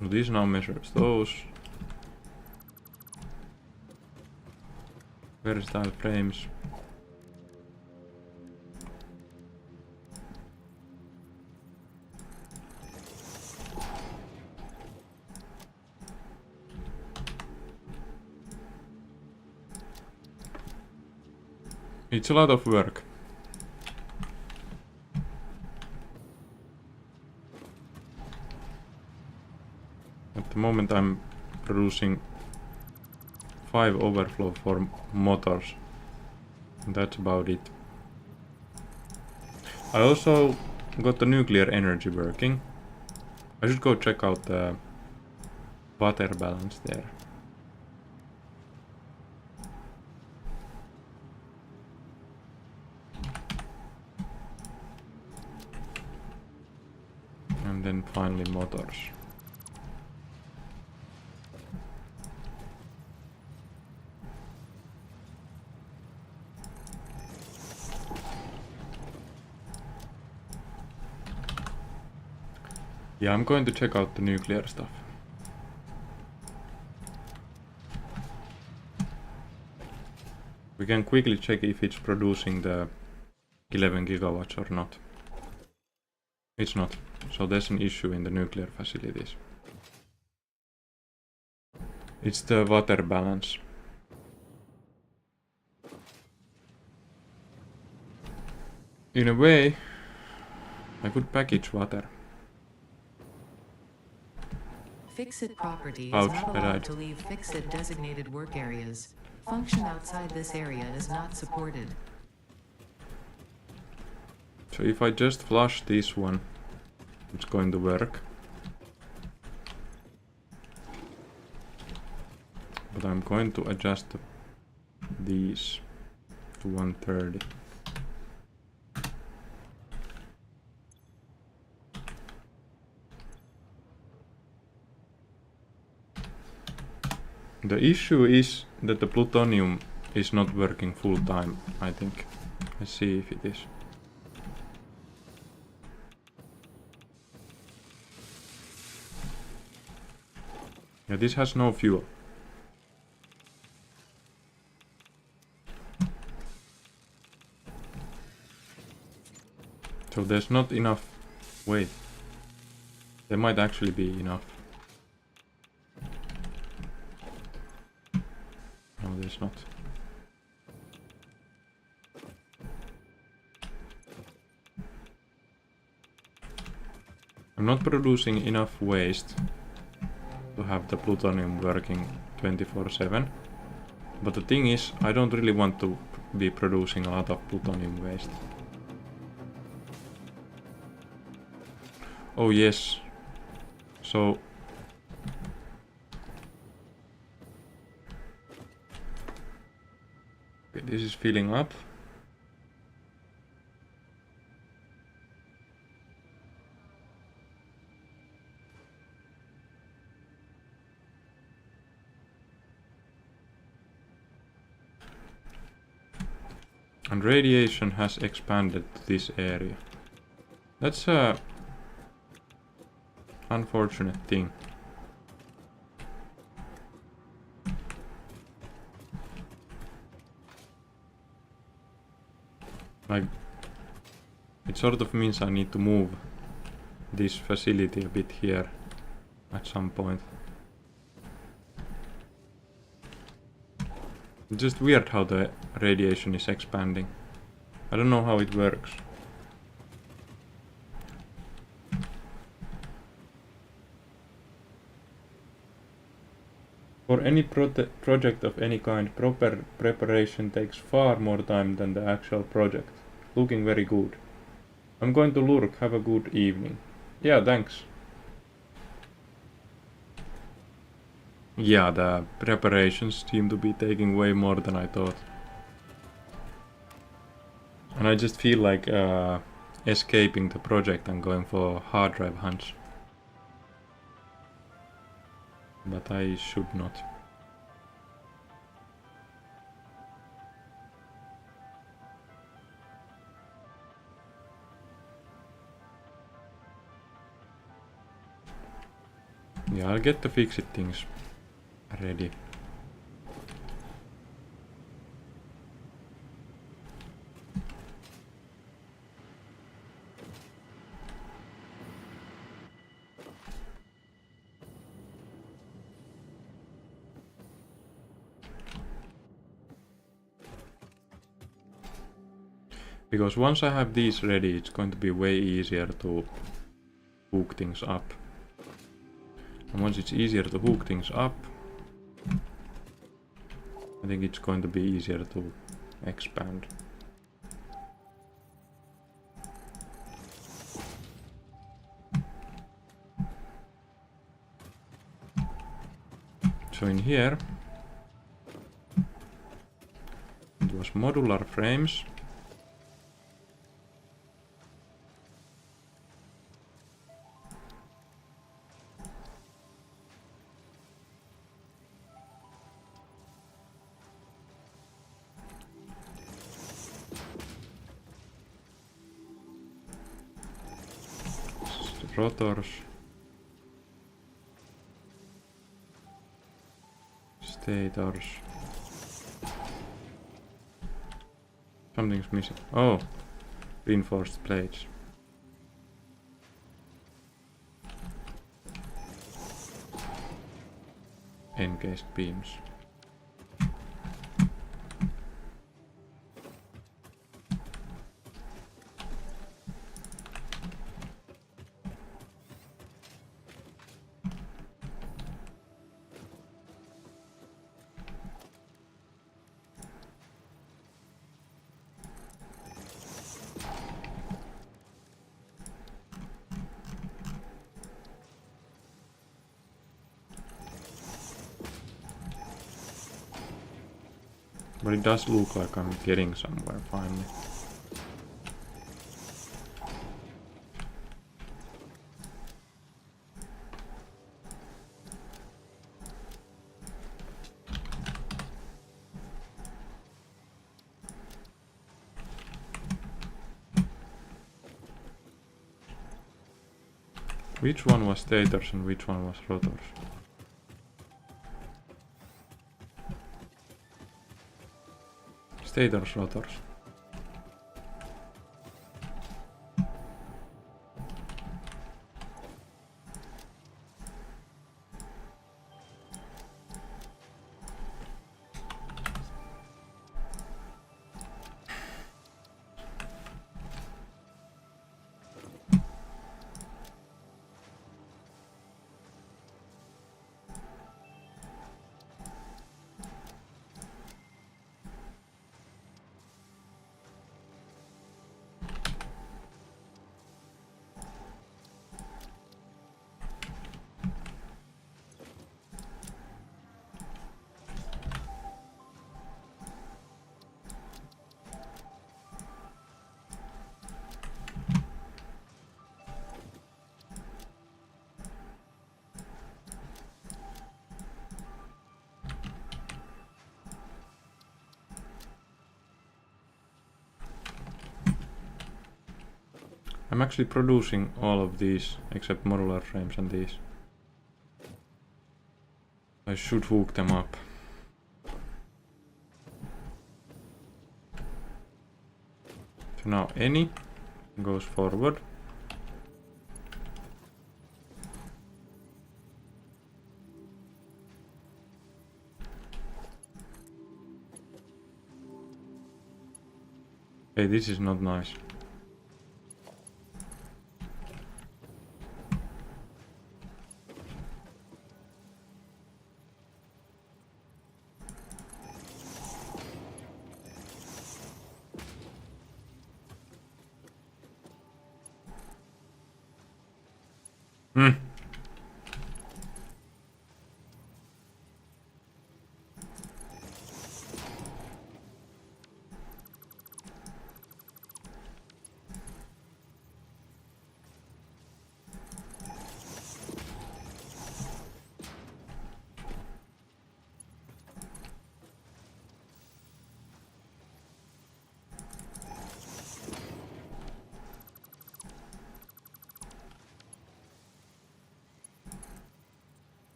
This now measures those. Versatile frames. It's a lot of work. At the moment I'm producing 5 overflow for motors. And that's about it. I also got the nuclear energy working. I should go check out the water balance there. And then finally motors. Yeah, I'm going to check out the nuclear stuff. We can quickly check if it's producing the 11 gigawatts or not. It's not, so there's an issue in the nuclear facilities. It's the water balance. In a way, I could package water. Fixit property is Ouch, not I allowed died. to leave Fixit designated work areas. Function outside this area is not supported. So if I just flush this one, it's going to work. But I'm going to adjust these to 130. The issue is that the plutonium is not working full time, I think. Let's see if it is. Yeah, this has no fuel. So there's not enough. Wait. There might actually be enough. No, there's not. I'm not producing enough waste to have the plutonium working 24/7. But the thing is, I don't really want to be producing a lot of plutonium waste. Oh yes. So okay, this is filling up. And radiation has expanded to this area. That's a unfortunate thing. Like, it sort of means I need to move this facility a bit here at some point. It's just weird how the radiation is expanding. I don't know how it works. For any project of any kind, proper preparation takes far more time than the actual project. Looking very good. I'm going to lurk, have a good evening. Yeah, thanks. Yeah, the preparations seem to be taking way more than I thought. And I just feel like escaping the project and going for hard drive hunts. But I should not. Yeah, I'll get the fix-it things ready. Because once I have these ready, it's going to be way easier to hook things up. And once it's easier to hook things up, I think it's going to be easier to expand. So in here, it was modular frames. Rotors, stators. Something's missing. Oh, reinforced plates. Encased beams. But it does look like I'm getting somewhere finally. Which one was stators and which one was rotors? Stators, rotors. I'm actually producing all of these except modular frames and these. I should hook them up. So now any goes forward. Hey, this is not nice.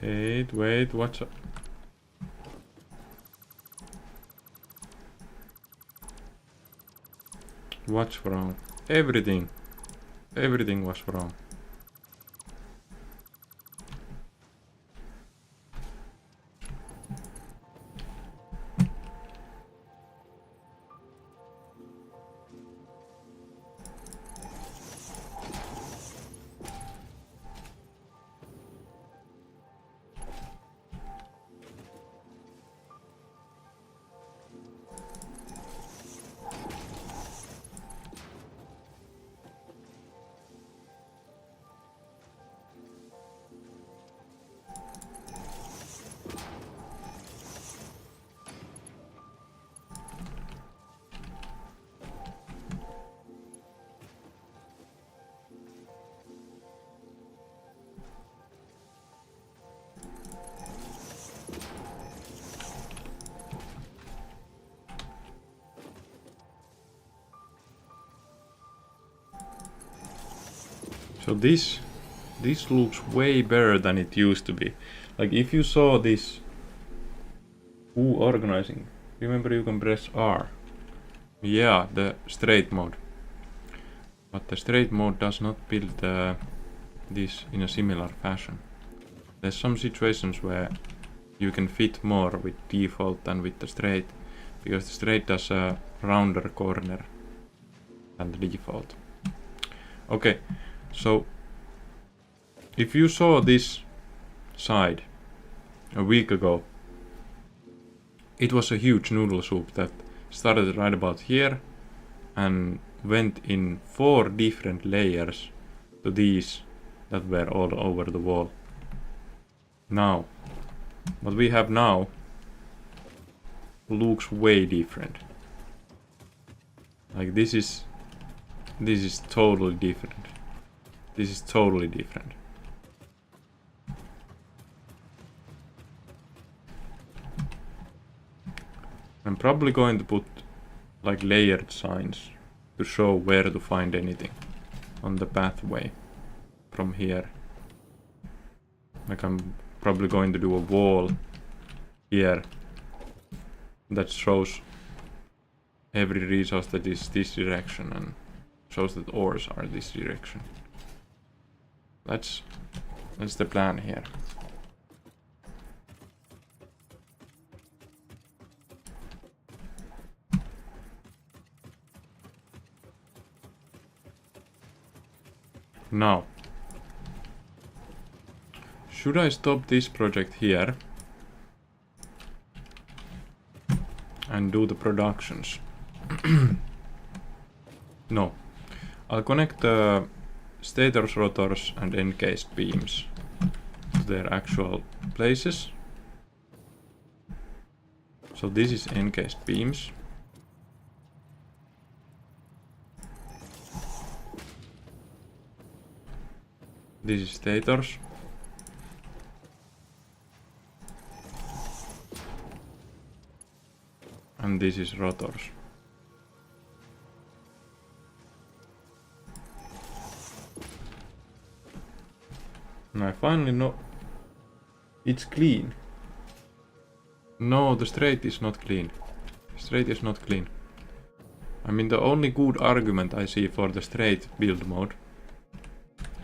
Wait, what's up? What's wrong? Everything was wrong. So this looks way better than it used to be. Like if you saw this organizing, remember you can press R. Yeah, the straight mode. But the straight mode does not build this in a similar fashion. There's some situations where you can fit more with default than with the straight, because the straight does a rounder corner than the default. Okay, so if you saw this side a week ago, it was a huge noodle soup that started right about here and went in 4 different layers to these that were all over the wall. Now, what we have now looks way different. Like this is totally different. This is totally different. I'm probably going to put like layered signs to show where to find anything on the pathway from here. Like I'm probably going to do a wall here that shows every resource that is this direction and shows that ores are this direction. That's the plan here. Now, should I stop this project here and do the productions? No. I'll connect the stators, rotors and encased beams to their actual places. So this is encased beams. This is stators. And this is rotors. And I finally know it's clean. No, the straight is not clean. Straight is not clean. I mean, the only good argument I see for the straight build mode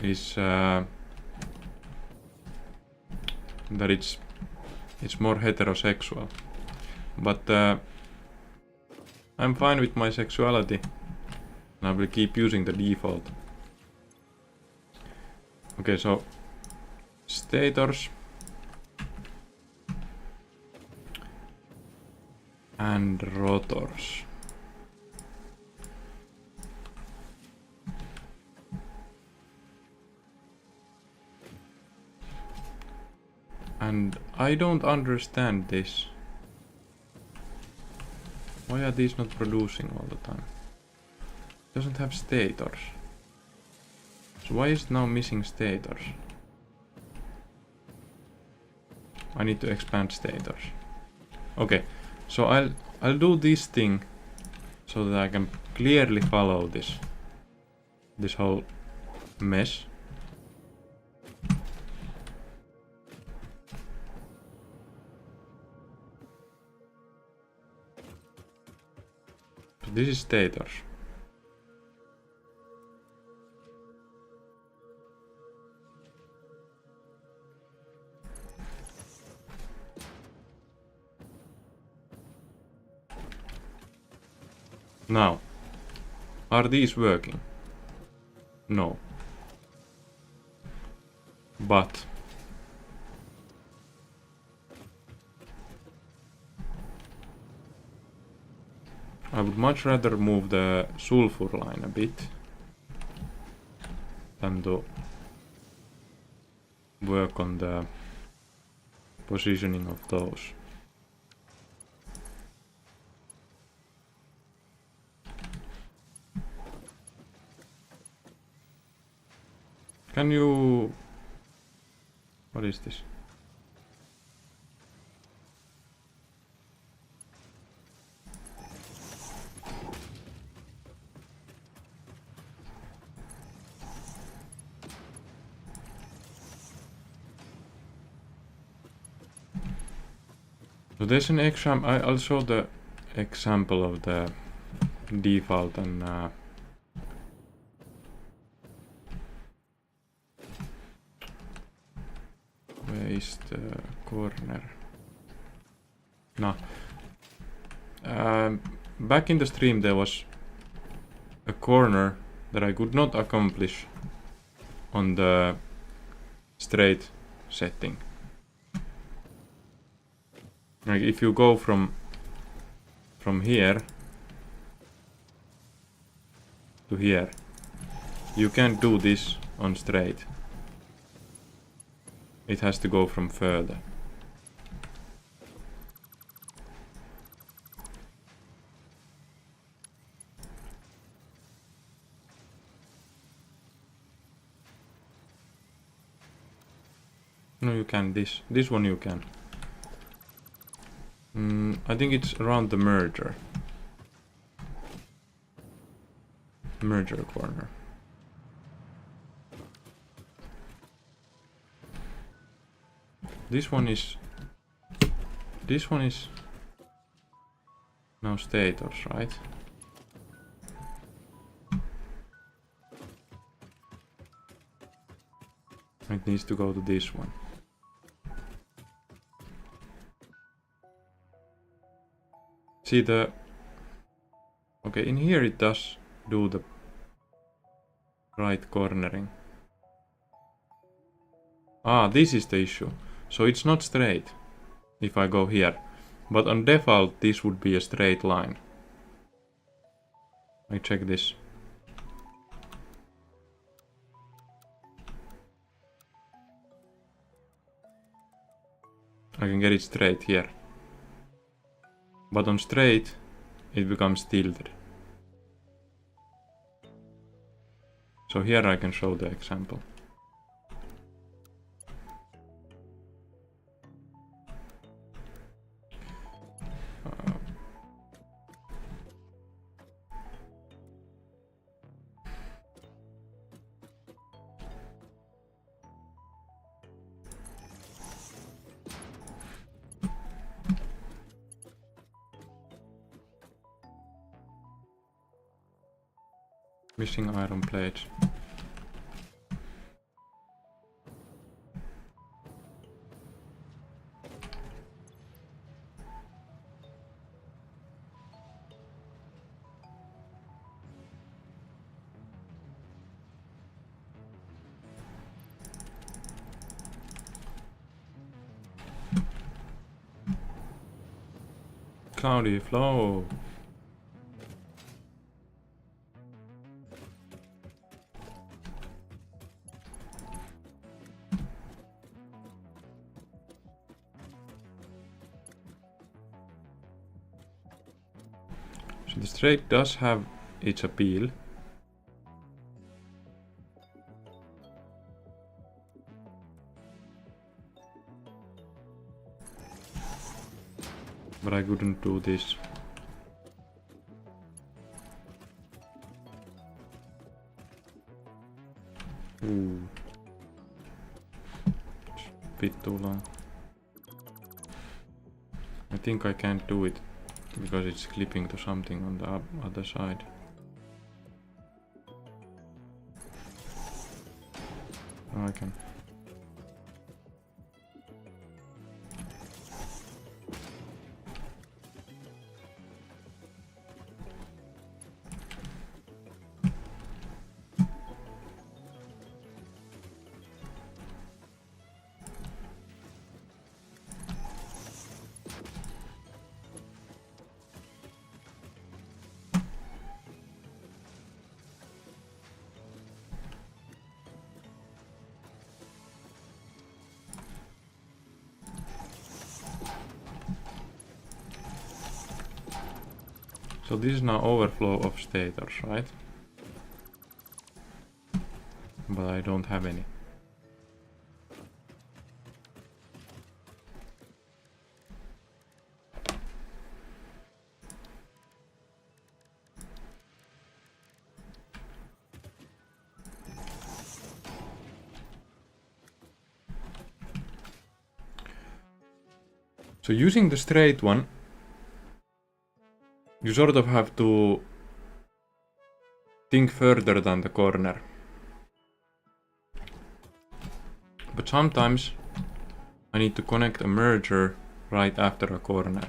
is that it's more heterosexual. But I'm fine with my sexuality, and I will keep using the default. Okay, so stators and rotors. And I don't understand this. Why are these not producing all the time? It doesn't have stators. So why is it now missing stators? I need to expand stators. Okay, so I'll do this thing so that I can clearly follow this whole mess. So this is stators. Now, are these working? No. But I would much rather move the sulfur line a bit than to work on the positioning of those. Can you... What is this? So there's an example. I'll show the example of the default and where is the corner? No. Back in the stream there was a corner that I could not accomplish on the straight setting. Like if you go from here to here, you can't do this on straight. It has to go from further. No, you can. This one you can. I think it's around the merger corner. This one is now stators, right? It needs to go to this one. See the... Okay, in here it does do the right cornering. Ah, this is the issue. So it's not straight if I go here. But on default this would be a straight line. I check this. I can get it straight here. But on straight, it becomes tilted. So here I can show the example. Missing iron plates. Cloudy flow. So the straight does have its appeal. But I couldn't do this. Ooh. It's a bit too long. I think I can't do it because it's clipping to something on the other side. Oh, I can. So this is now overflow of stators, right? But I don't have any. So using the straight one, you sort of have to think further than the corner. But sometimes I need to connect a merger right after a corner.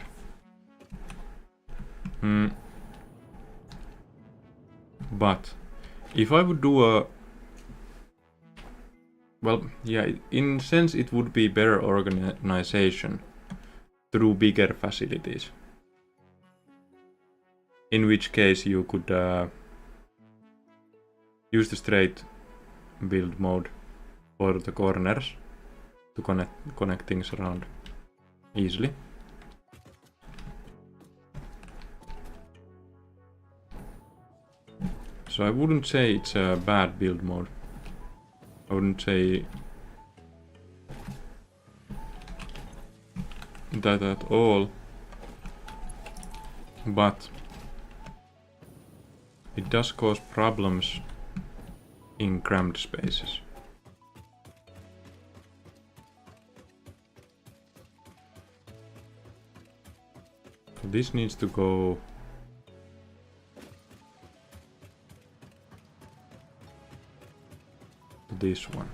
But if I would do a... Well, yeah, in sense it would be better organization through bigger facilities. In which case you could use the straight build mode for the corners to connect things around easily. So I wouldn't say it's a bad build mode. I wouldn't say that at all. But it does cause problems in cramped spaces. So this needs to go to this one.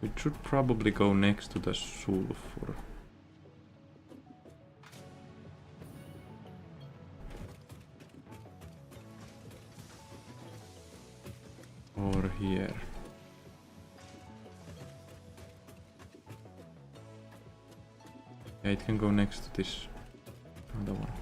It should probably go next to the sulfur. Or here. Yeah, it can go next to this other one.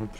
Oops.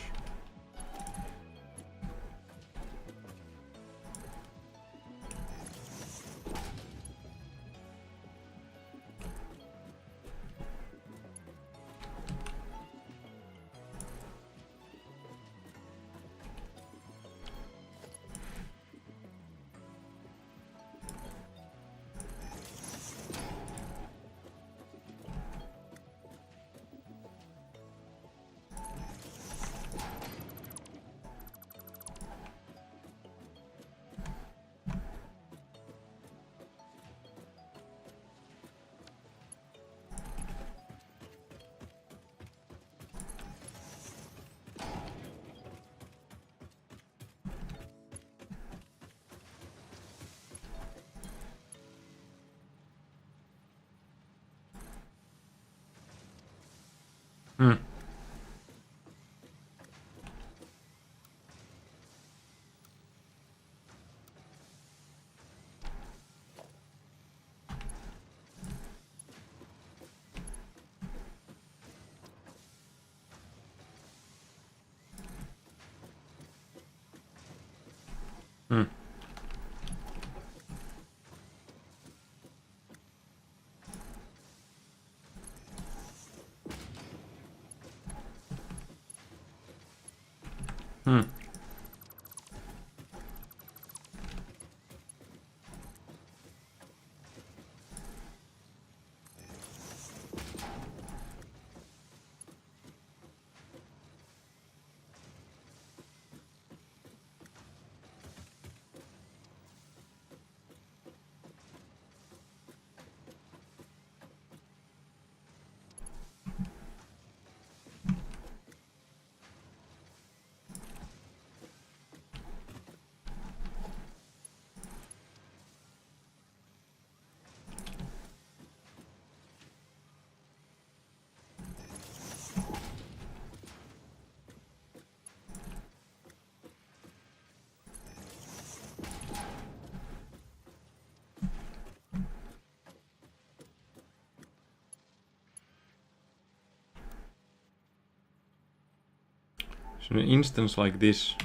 So an instance like this,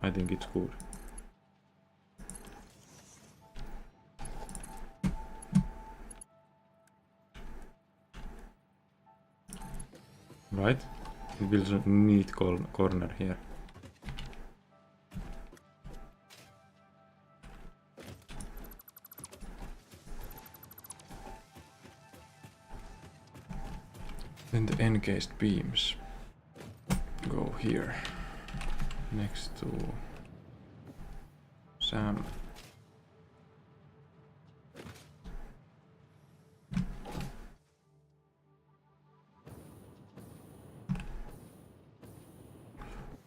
I think it's good. Right? It builds a neat corner here. Then the encased beams go here, next to Sam.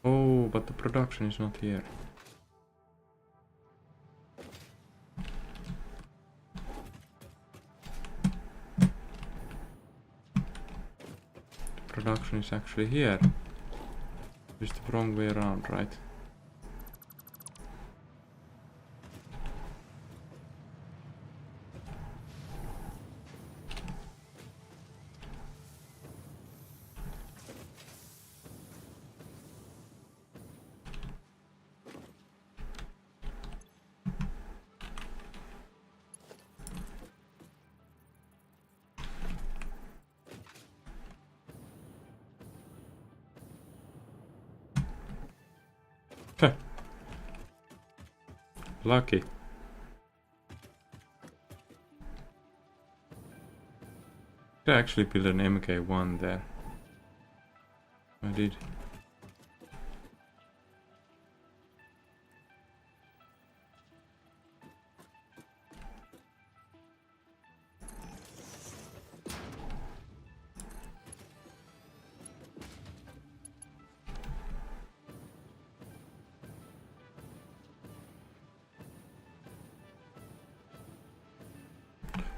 Oh, but the production is not here. The production is actually here. It's the wrong way around, right? Lucky. I actually built an MK1 there. I did.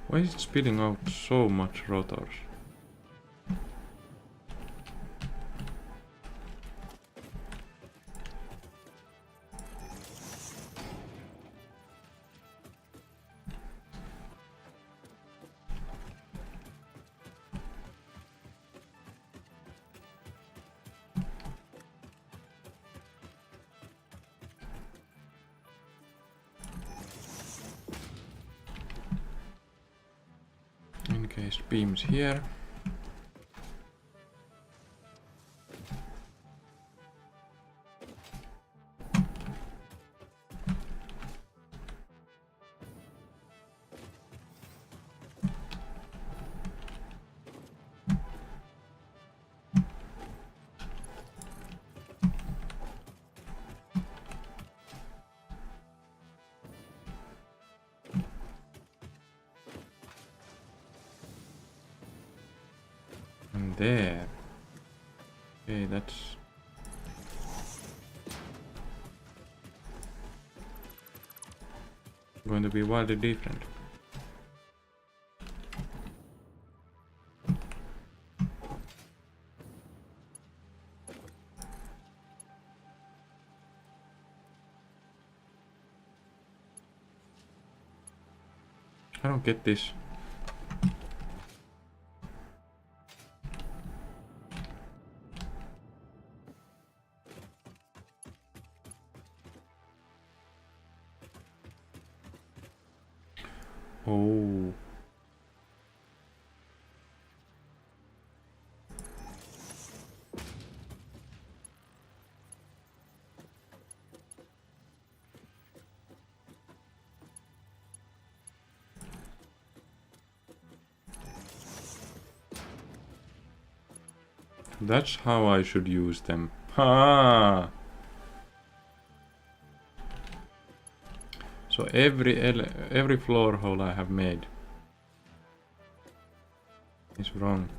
Why is it spitting out so much rotors? Encased beams here. And there. Okay, that's going to be wildly different. I don't get this. Oh. That's how I should use them. Ha! So every floor hole I have made is wrong.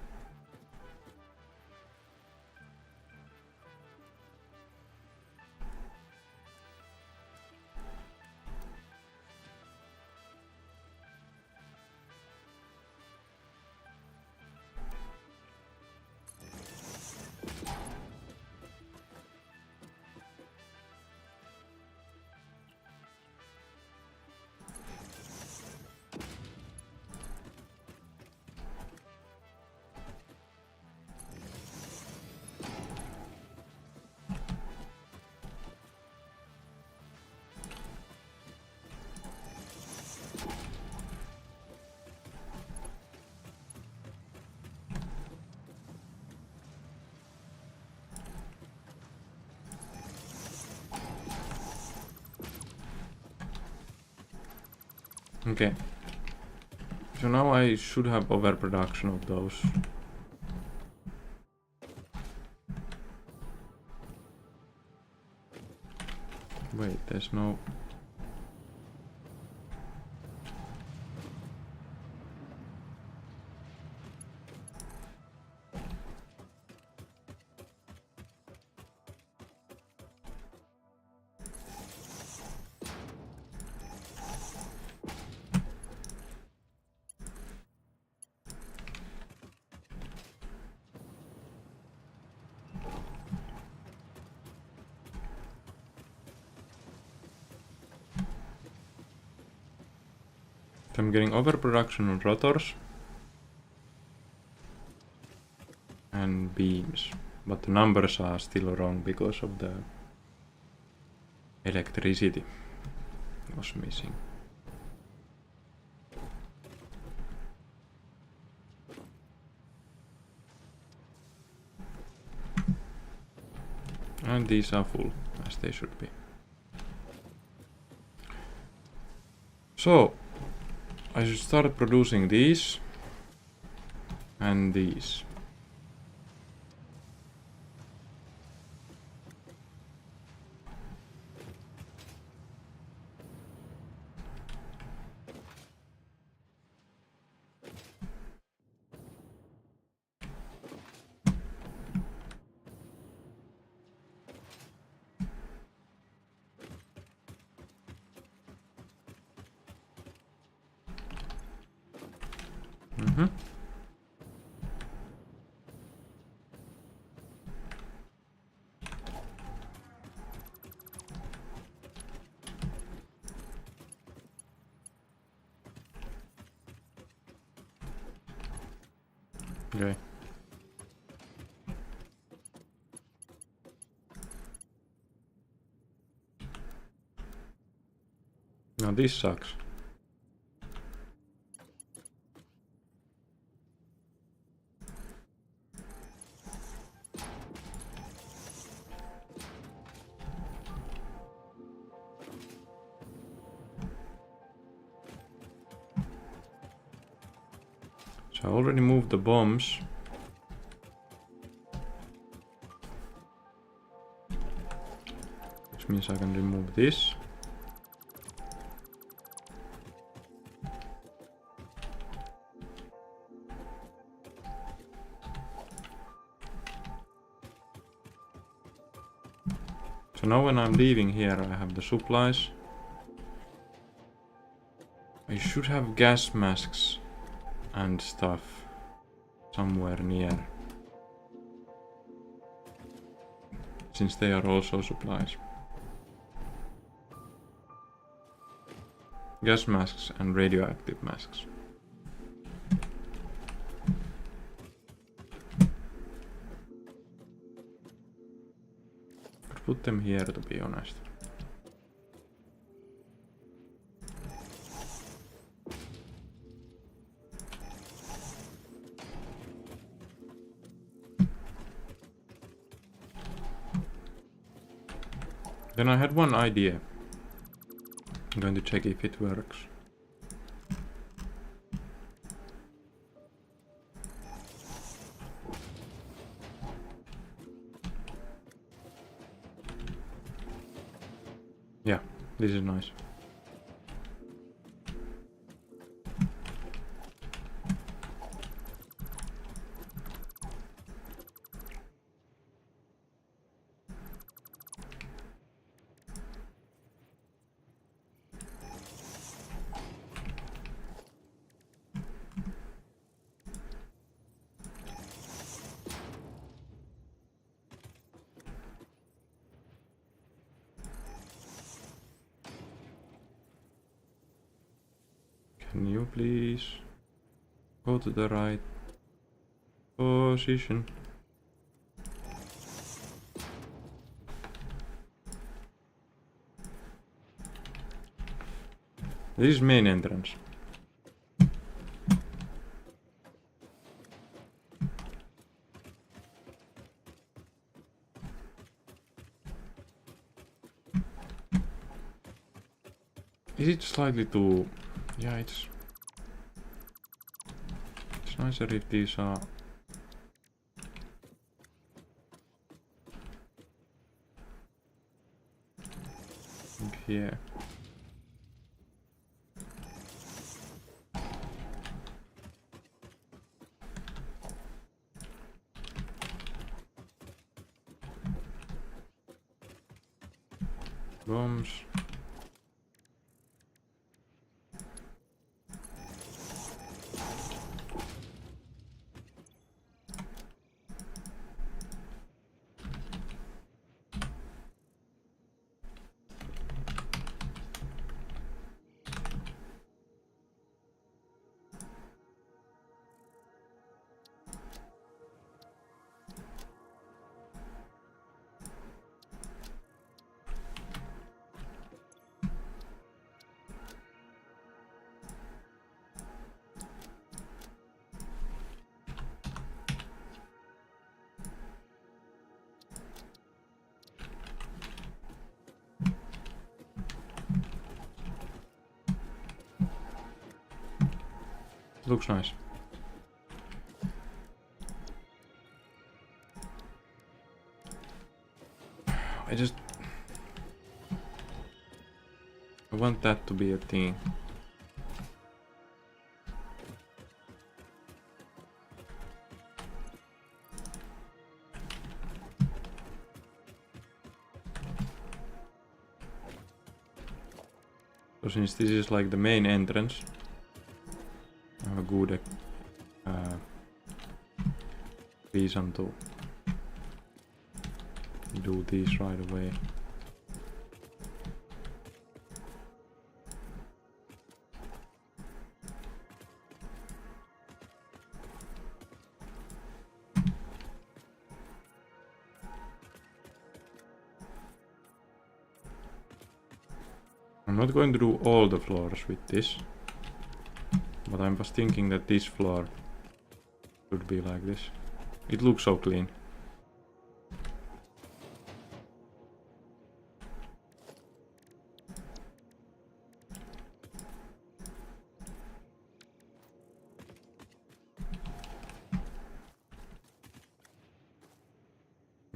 Okay. So now I should have overproduction of those. Wait, there's no... I'm getting overproduction on rotors and beams, but the numbers are still wrong because of the electricity was missing. And these are full, as they should be. So, I should start producing these and these. Okay. Now this sucks. So I already moved the bombs. Which means I can remove this. So now when I'm leaving here, I have the supplies. I should have gas masks and stuff somewhere near, since they are also supplies. Gas masks and radioactive masks. Could put them here, to be honest. Then I had one idea. I'm going to check if it works. Yeah, this is nice. Can you please go to the right position? This is main entrance. Is it slightly too Yeah, it's nicer if these are here. Bombs. Looks nice. I want that to be a thing. So since this is like the main entrance, I have a good reason to do these right away. I'm not going to do all the floors with this, but I was thinking that this floor should be like this. It looks so clean.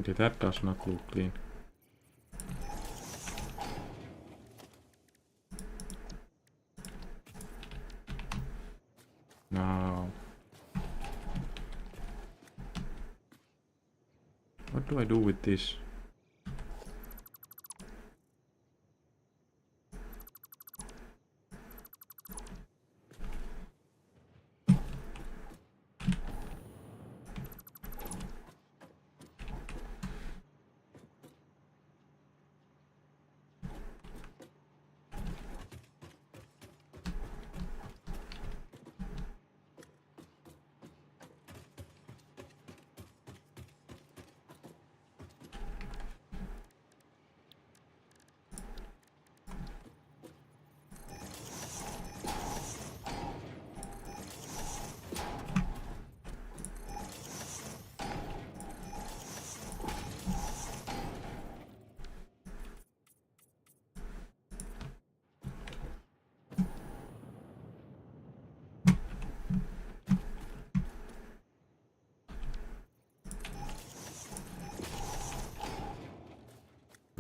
Okay, that does not look clean. Now, what do I do with this?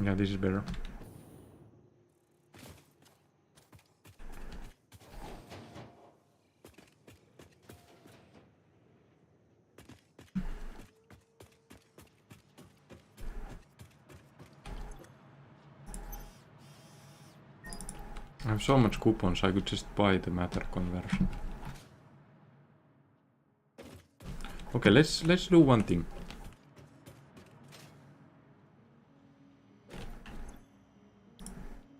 Yeah, this is better. I have so much coupons, I could just buy the matter conversion. Okay, let's do one thing.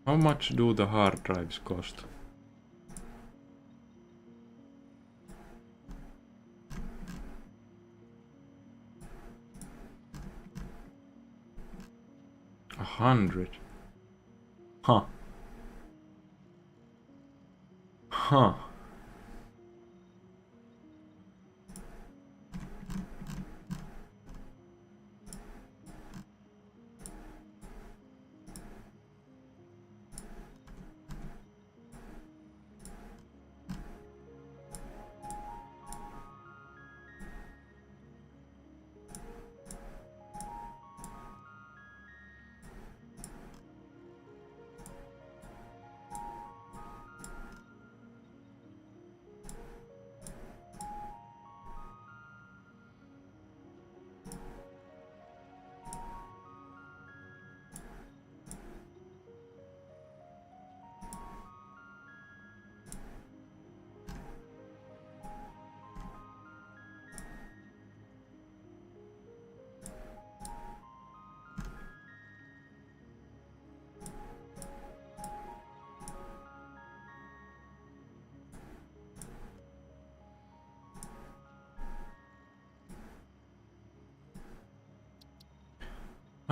How much do the hard drives cost? $100. Huh. Huh.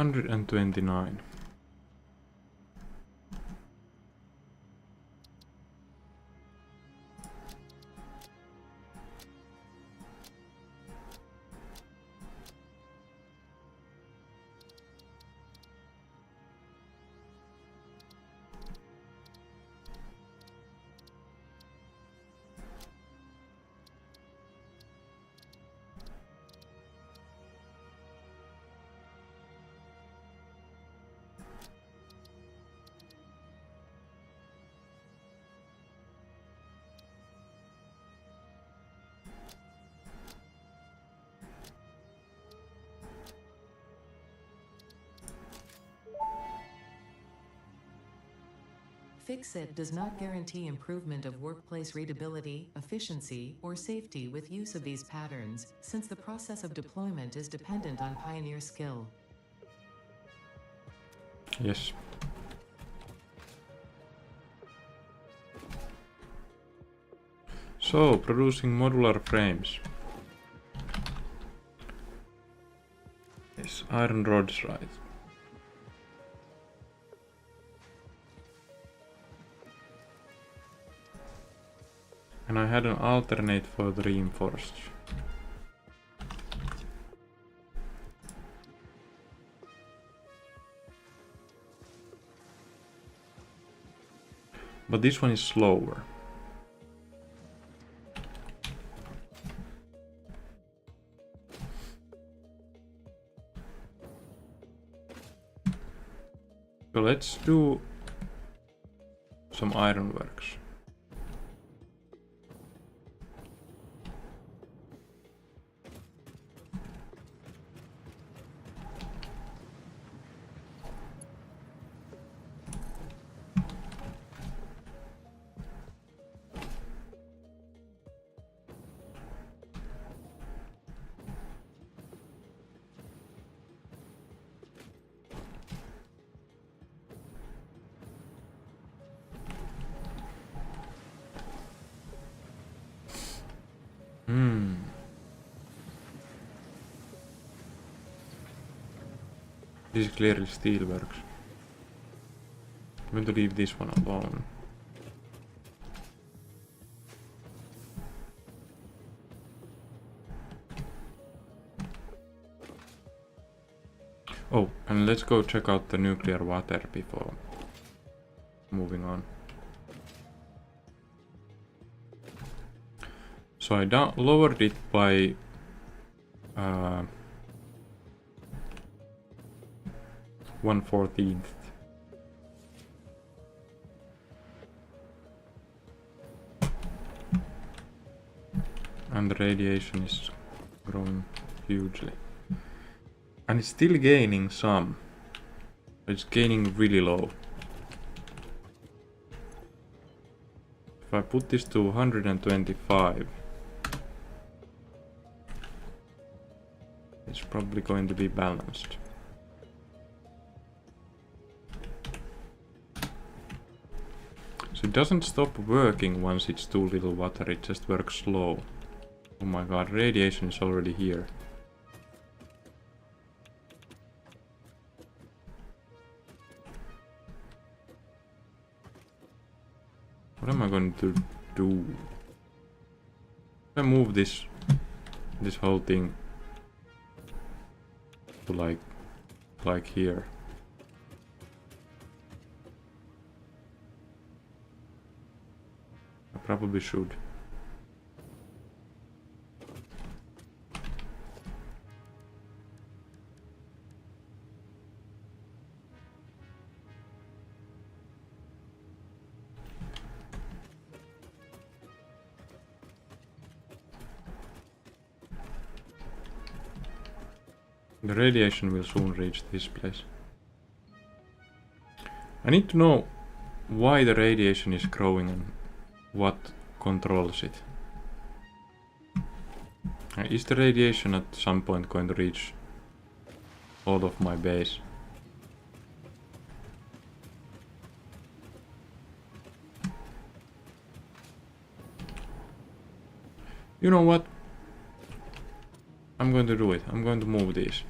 129. Fixit does not guarantee improvement of workplace readability, efficiency, or safety with use of these patterns, since the process of deployment is dependent on pioneer skill. Yes. So, producing modular frames. Yes, iron rods, right. And I had an alternate for the reinforced. But this one is slower. So let's do some ironworks. This is clearly steelworks. I'm going to leave this one alone. Oh, and let's go check out the nuclear water before moving on. So I lowered it by 1/14. And the radiation is growing hugely. And it's still gaining some. It's gaining really low. If I put this to 125, it's probably going to be balanced. So it doesn't stop working once it's too little water, it just works slow. Oh my god, radiation is already here. What am I going to do? If I move this whole thing to like here. I probably should. The radiation will soon reach this place. I need to know why the radiation is growing and what controls it. Is the radiation at some point going to reach all of my base? You know what? I'm going to do it. I'm going to move these.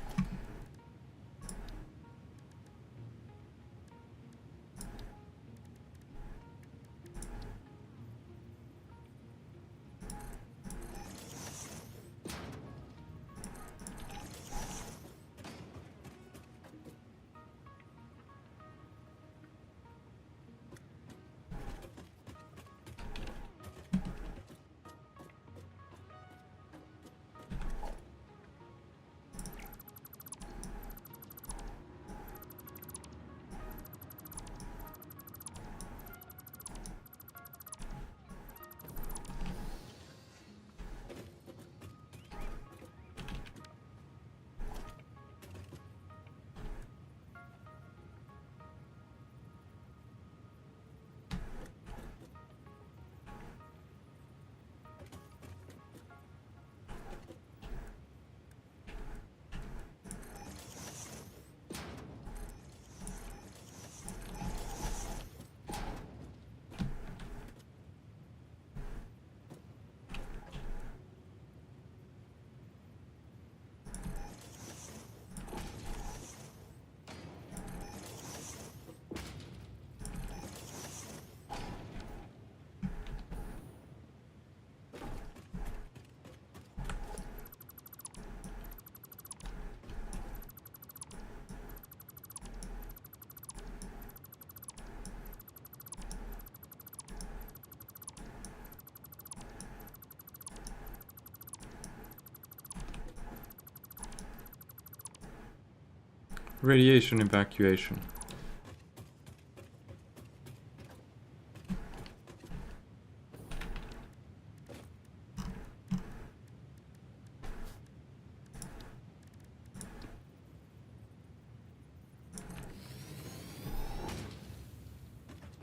Radiation evacuation.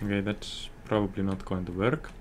Okay, that's probably not going to work.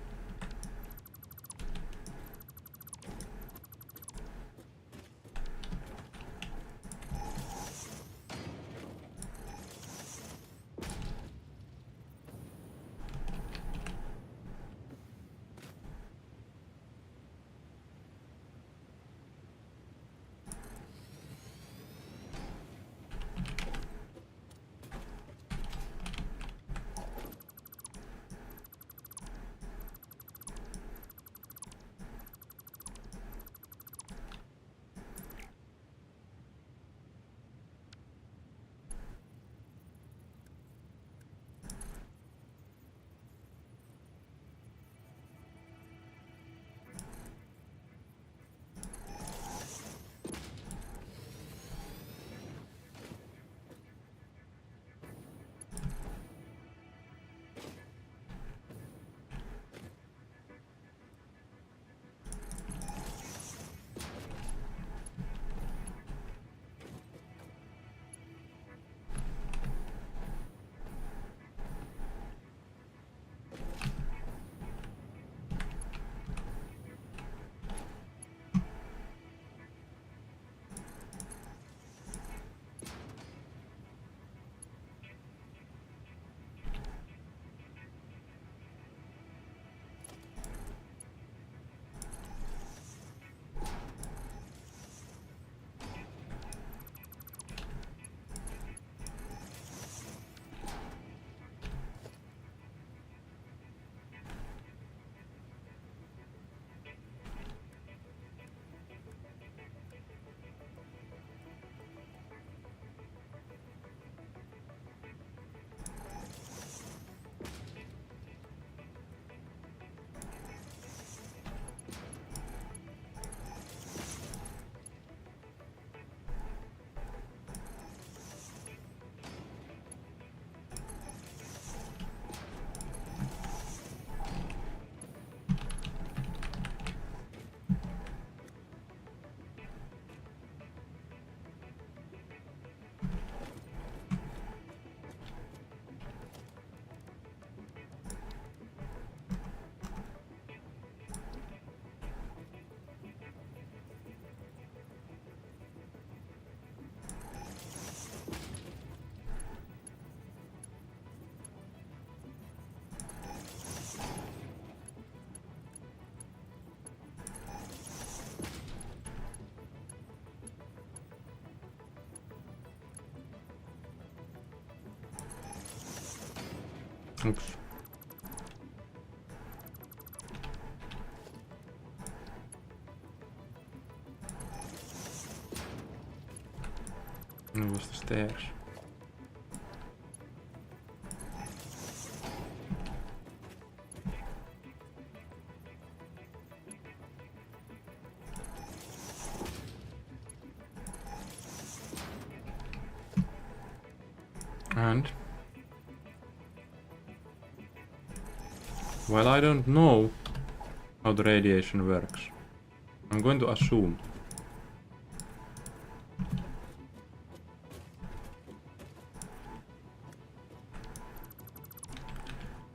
Oops. It was the stairs. And while I don't know how the radiation works, I'm going to assume.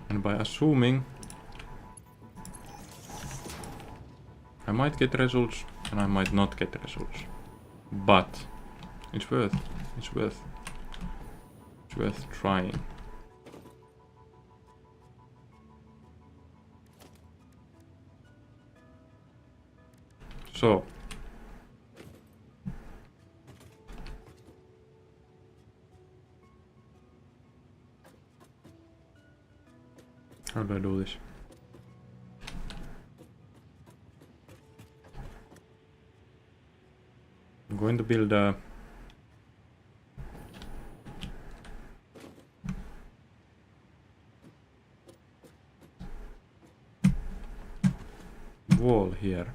And by assuming, I might get results and I might not get results. But it's worth trying. So how do I do this? I'm going to build a wall here.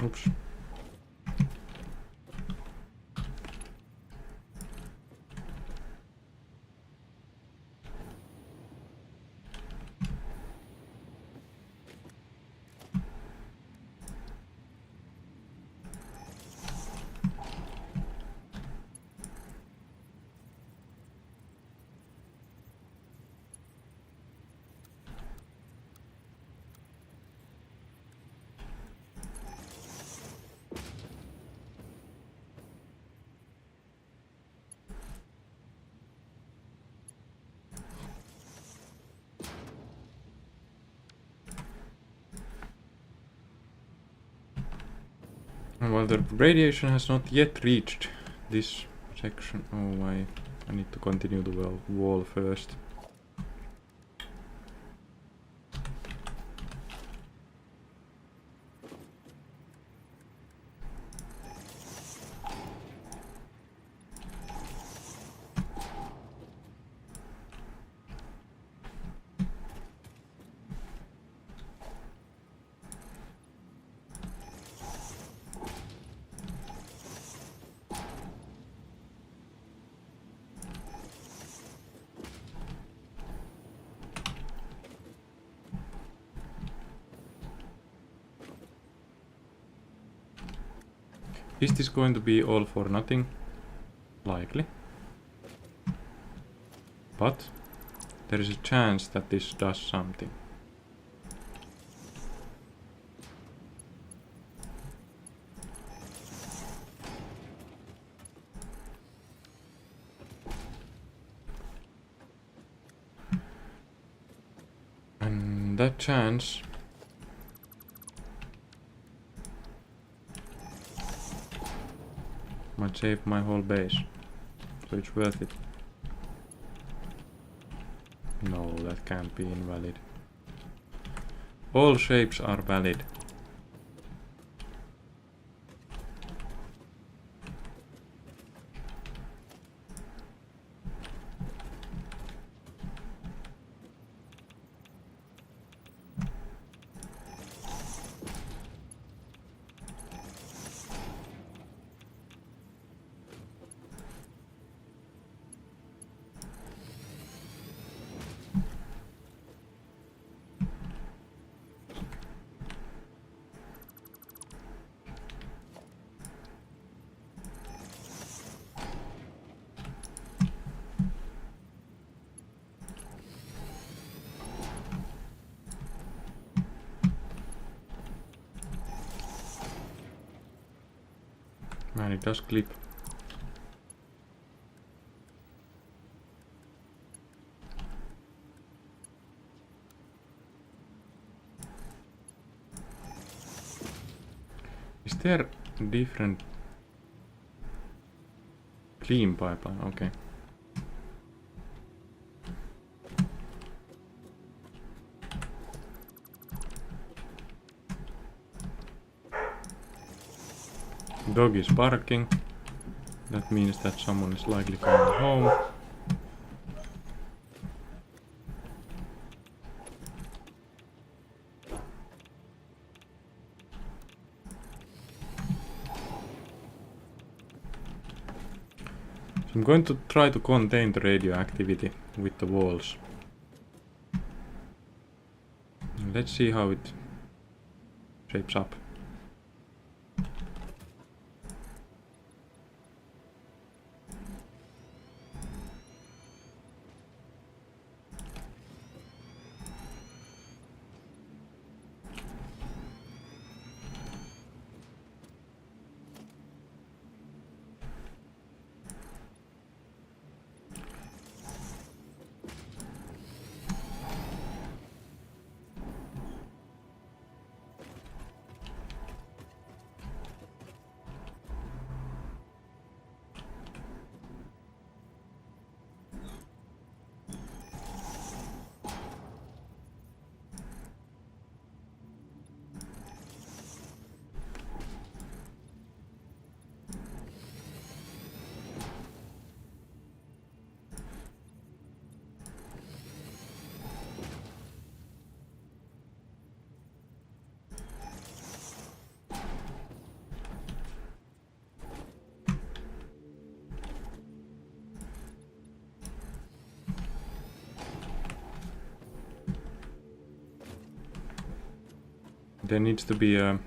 Oops. Well, the radiation has not yet reached this section. Oh, I need to continue the wall first. Is this going to be all for nothing? Likely. But there is a chance that this does something. And that chance might save my whole base, so it's worth it. No, that can't be invalid. All shapes are valid. Man, it does clip. Is there different clean pipeline? Okay. Dog is barking. That means that someone is likely coming home. So I'm going to try to contain the radioactivity with the walls. Let's see how it shapes up. There needs to be a...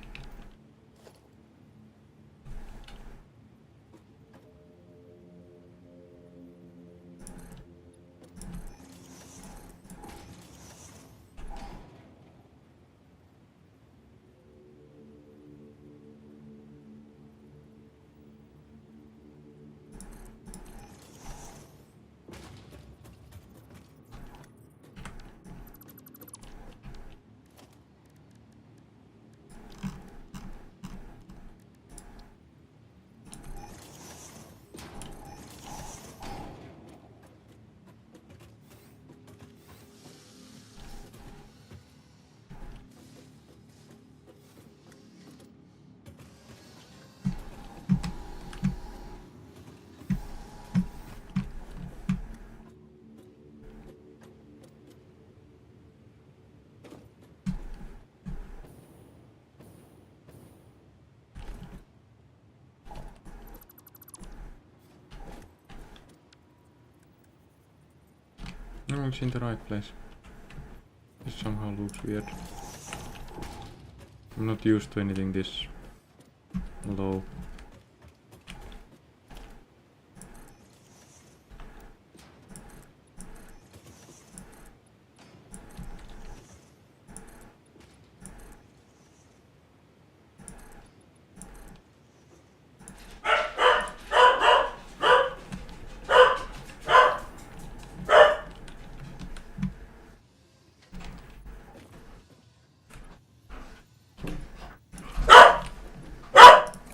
No, it's in the right place. This somehow looks weird. I'm not used to anything this low.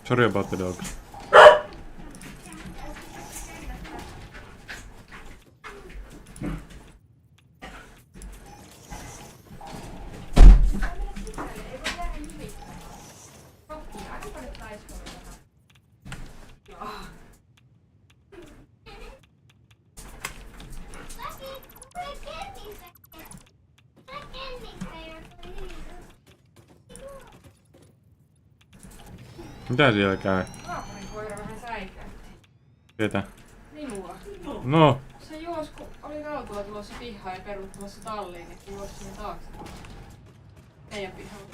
Sorry about the dogs. Mitä siellä käy? Naapurin koira vähän säikäytti. Ketä? Minua. No! Se juosi, kun oli autolla tulossa pihaan ja peruuttamassa talliin, että juosi sinne taakse. Meidän pihalla.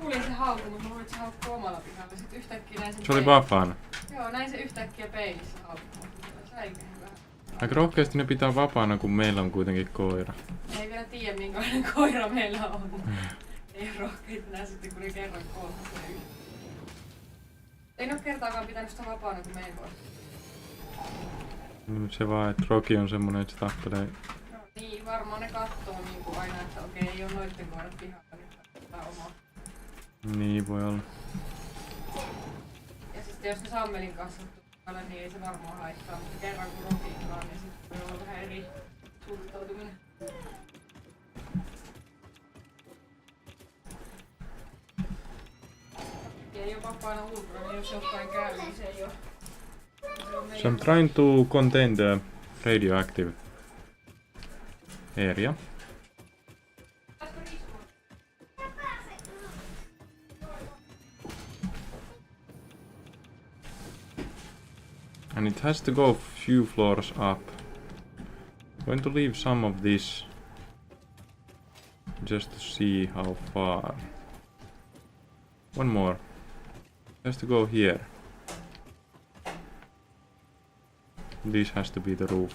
Kuulin se haukku, mutta mä luulin, että se haukkuu omalla pihalla. Sitten yhtäkkiä näin sen Se oli peilissä. vapaana. Joo, näin se yhtäkkiä peilissä haukkuu. Säikähin vähän. Aika rohkeasti ne pitää vapaana, kun meillä on kuitenkin koira. Ei vielä tiedä, minkälainen koira meillä on. Ei ole rohkeita nää sitten, kun ne kerran kohdassa ne yhtä. Ei ne oo kertaakaan pitänyt sitä vapaana, kun meillä on. Nyt se vaan, että Rocky on semmonen, että se tappelee. No niin, varmaan ne kattoo niinku aina, että okei, ei oo noitten koirat pihalla, nyt ottaa omaa. Niin voi olla. Ja sitten jos ne sammelin kanssa tuolla, niin ei se varmaan haittaa, mutta kerran kun rokiinkaan, niin sitten voi olla vähän eri suhtautuminen. Ei oo vapaana ulkona, niin jos jotain käy, niin se ei oo. Se on So I'm trying to contain the radioactive area. And it has to go few floors up. I'm going to leave some of this just to see how far. One more. It has to go here. This has to be the roof.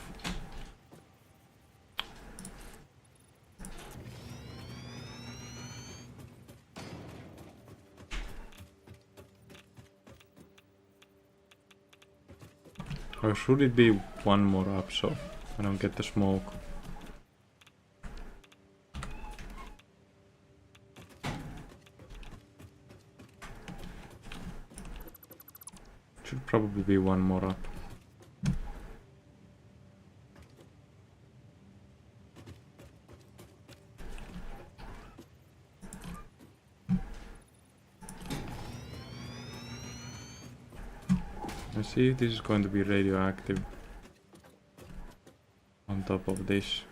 Or should it be one more up so I don't get the smoke? Should probably be one more up. Let's see if this is going to be radioactive on top of this.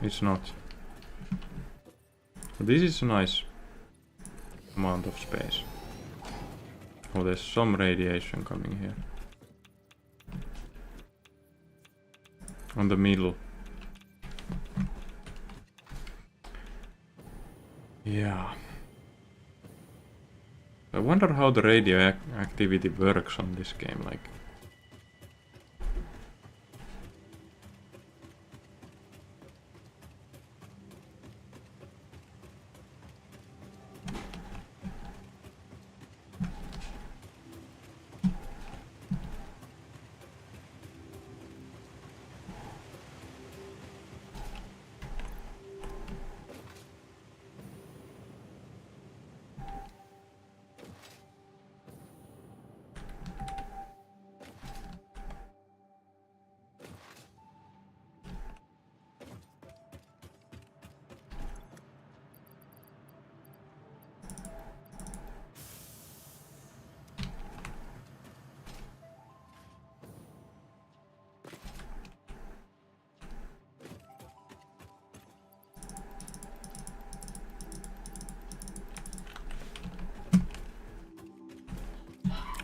It's not. But this is a nice amount of space. Oh, there's some radiation coming here. On the middle. Yeah. I wonder how the radioactivity works on this game, like...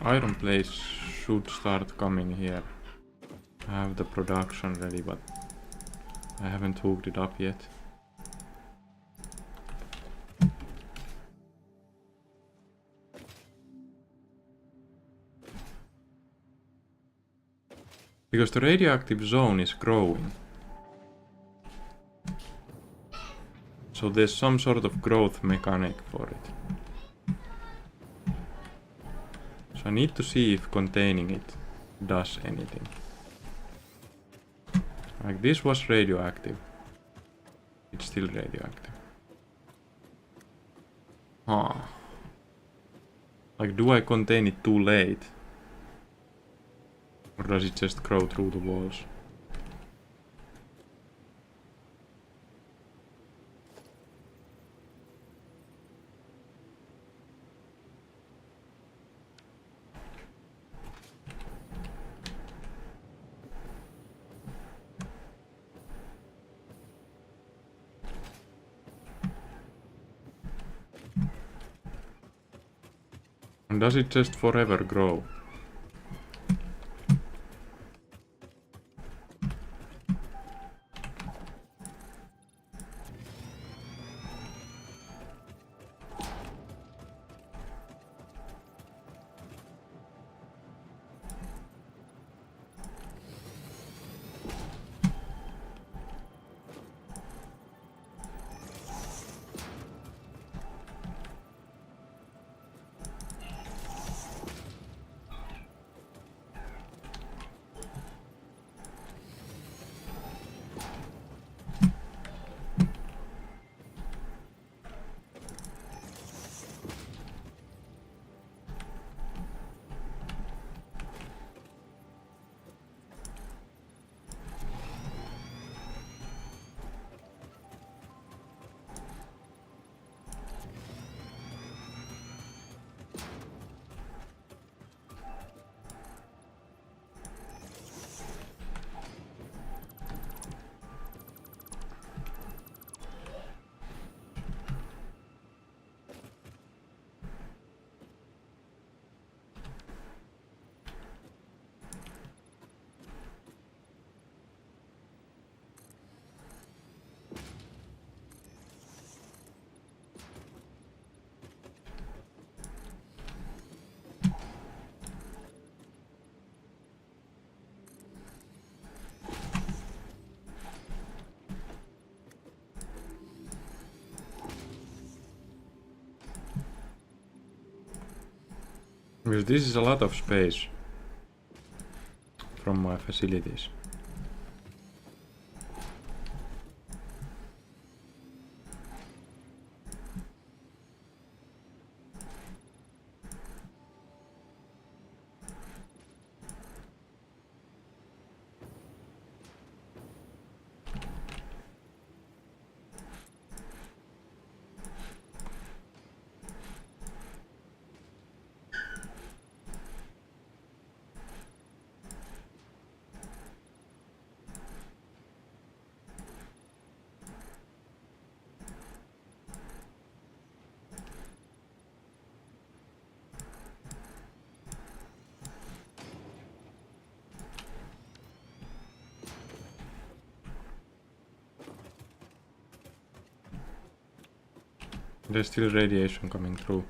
Iron plates should start coming here. I have the production ready, but I haven't hooked it up yet. Because the radioactive zone is growing. So there's some sort of growth mechanic for it. So I need to see if containing it does anything. Like this was radioactive. It's still radioactive. Ah. Like, do I contain it too late? Or does it just grow through the walls? And does it just forever grow? Because this is a lot of space from my facilities. There's still radiation coming through.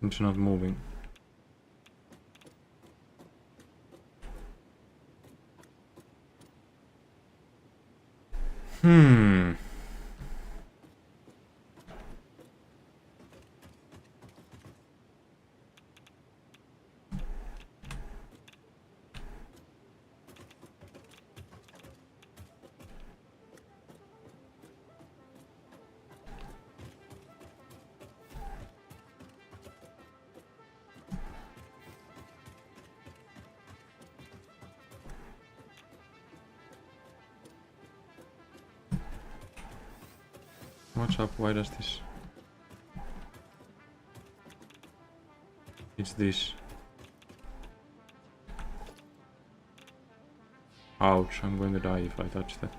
It's not moving. Hmm. What's up? Why does this? It's this. Ouch, I'm going to die if I touch that.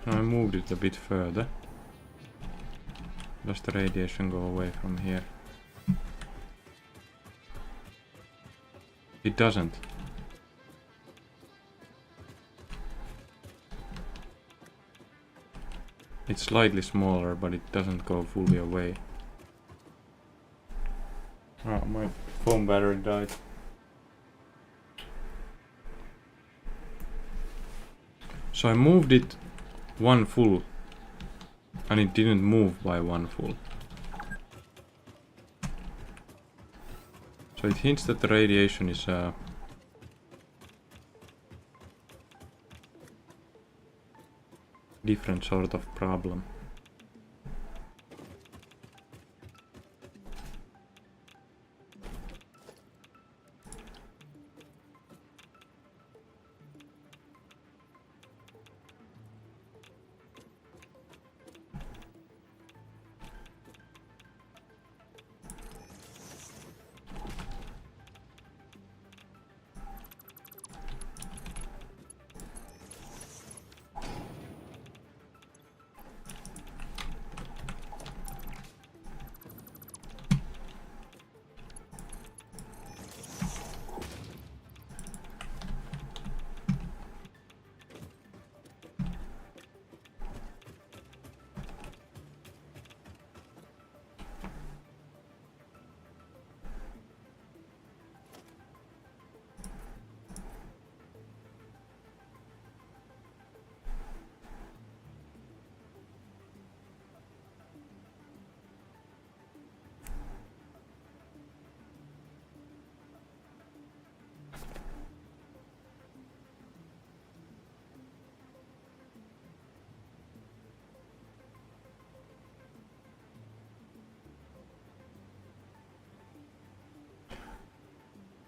I moved it a bit further. Does the radiation go away from here? It doesn't. It's slightly smaller, but it doesn't go fully away. Oh, my phone battery died. So I moved it one full, and it didn't move by one full. So it hints that the radiation is different sort of problem.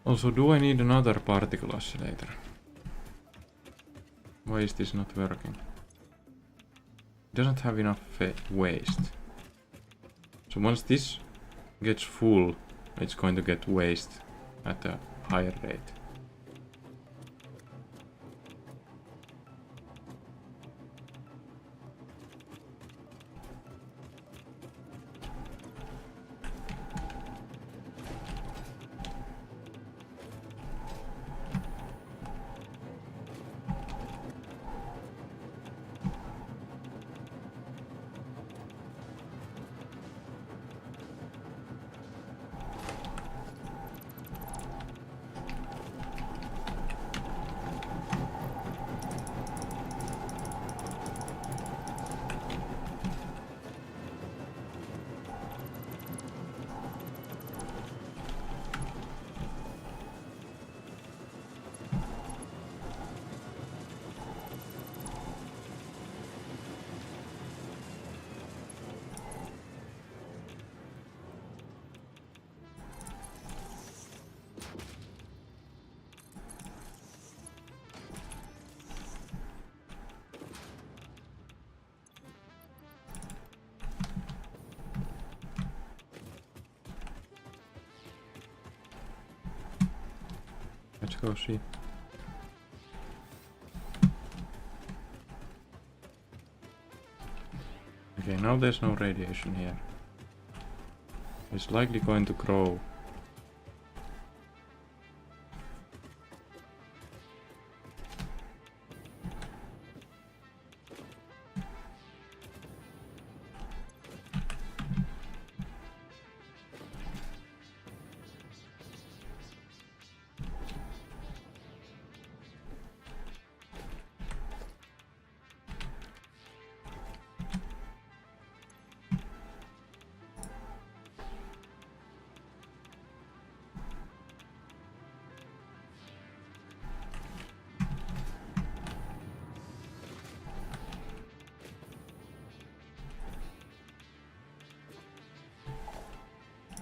Also, do I need another particle oscillator? Why is this not working? It doesn't have enough waste. So once this gets full, it's going to get waste at a higher rate. go see. Okay, now there's no radiation here. It's likely going to grow.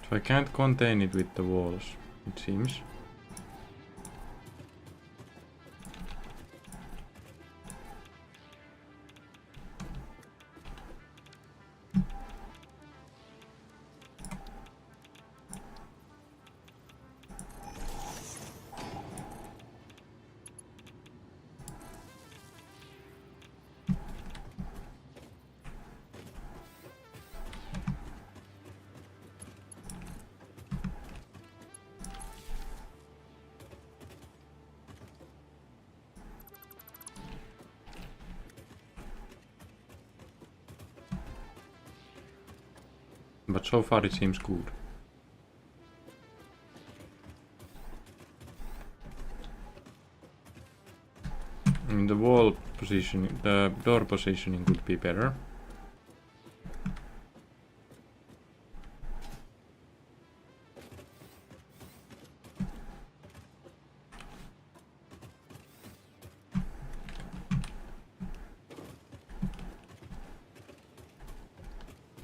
So I can't contain it with the walls, it seems. But so far it seems good. I mean, the wall positioning, the door positioning could be better.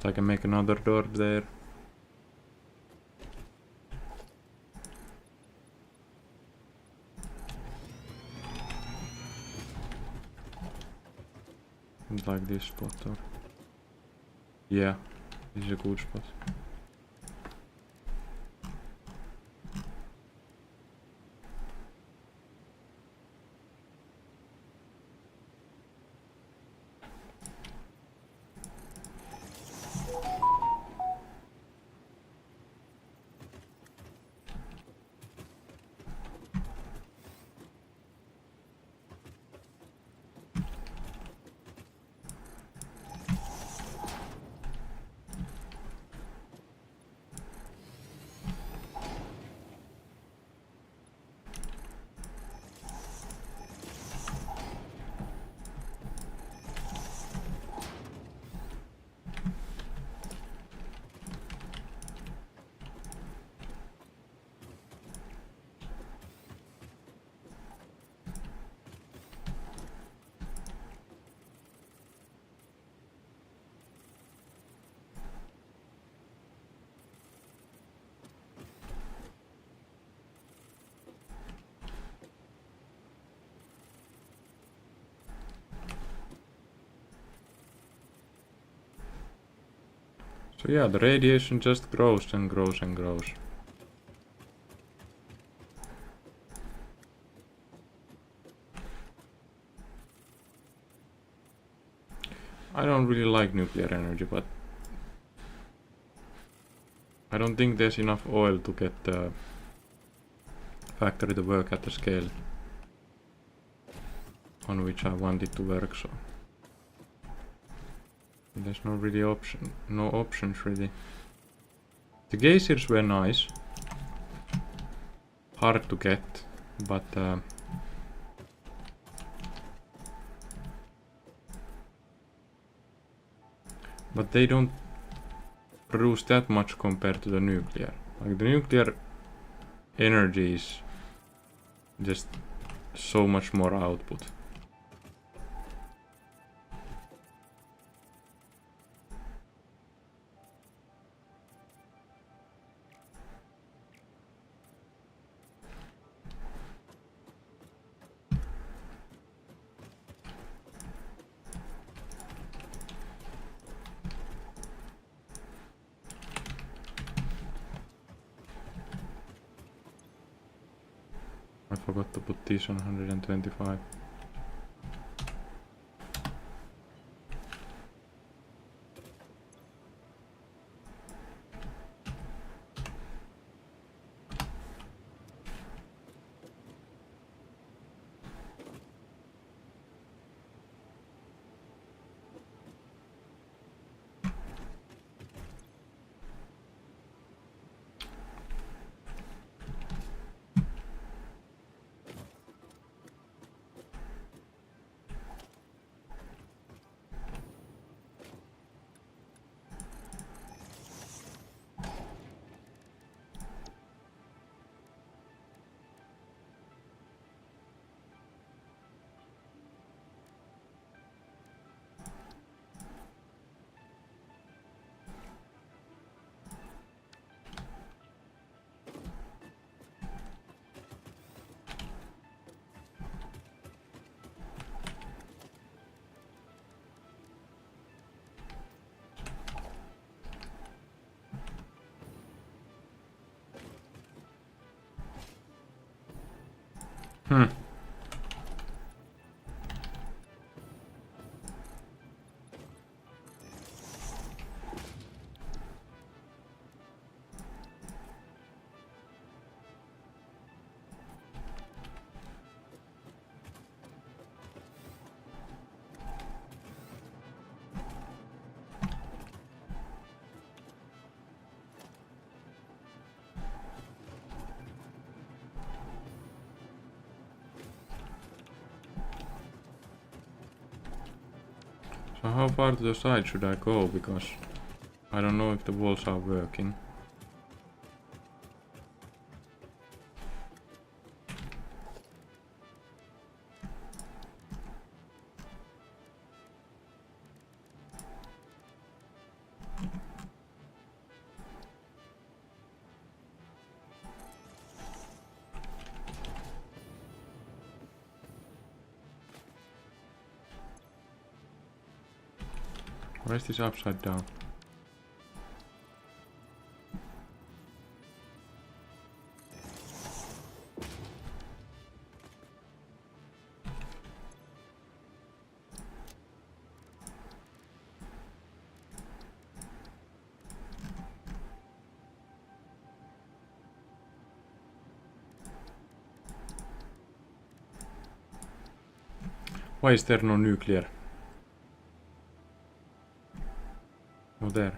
I can make another door there. Like this spot, or yeah, this is a good spot. So yeah, the radiation just grows and grows and grows. I don't really like nuclear energy, but I don't think there's enough oil to get the factory to work at the scale on which I want it to work, so there's no really no options really. The geysers were nice, hard to get, but they don't produce that much compared to the nuclear. Like the nuclear energy is just so much more output. I forgot to put this on 125. Hmm. So how far to the side should I go? Because I don't know if the walls are working. Why is this upside down? Why is there no nuclear? Oh, there.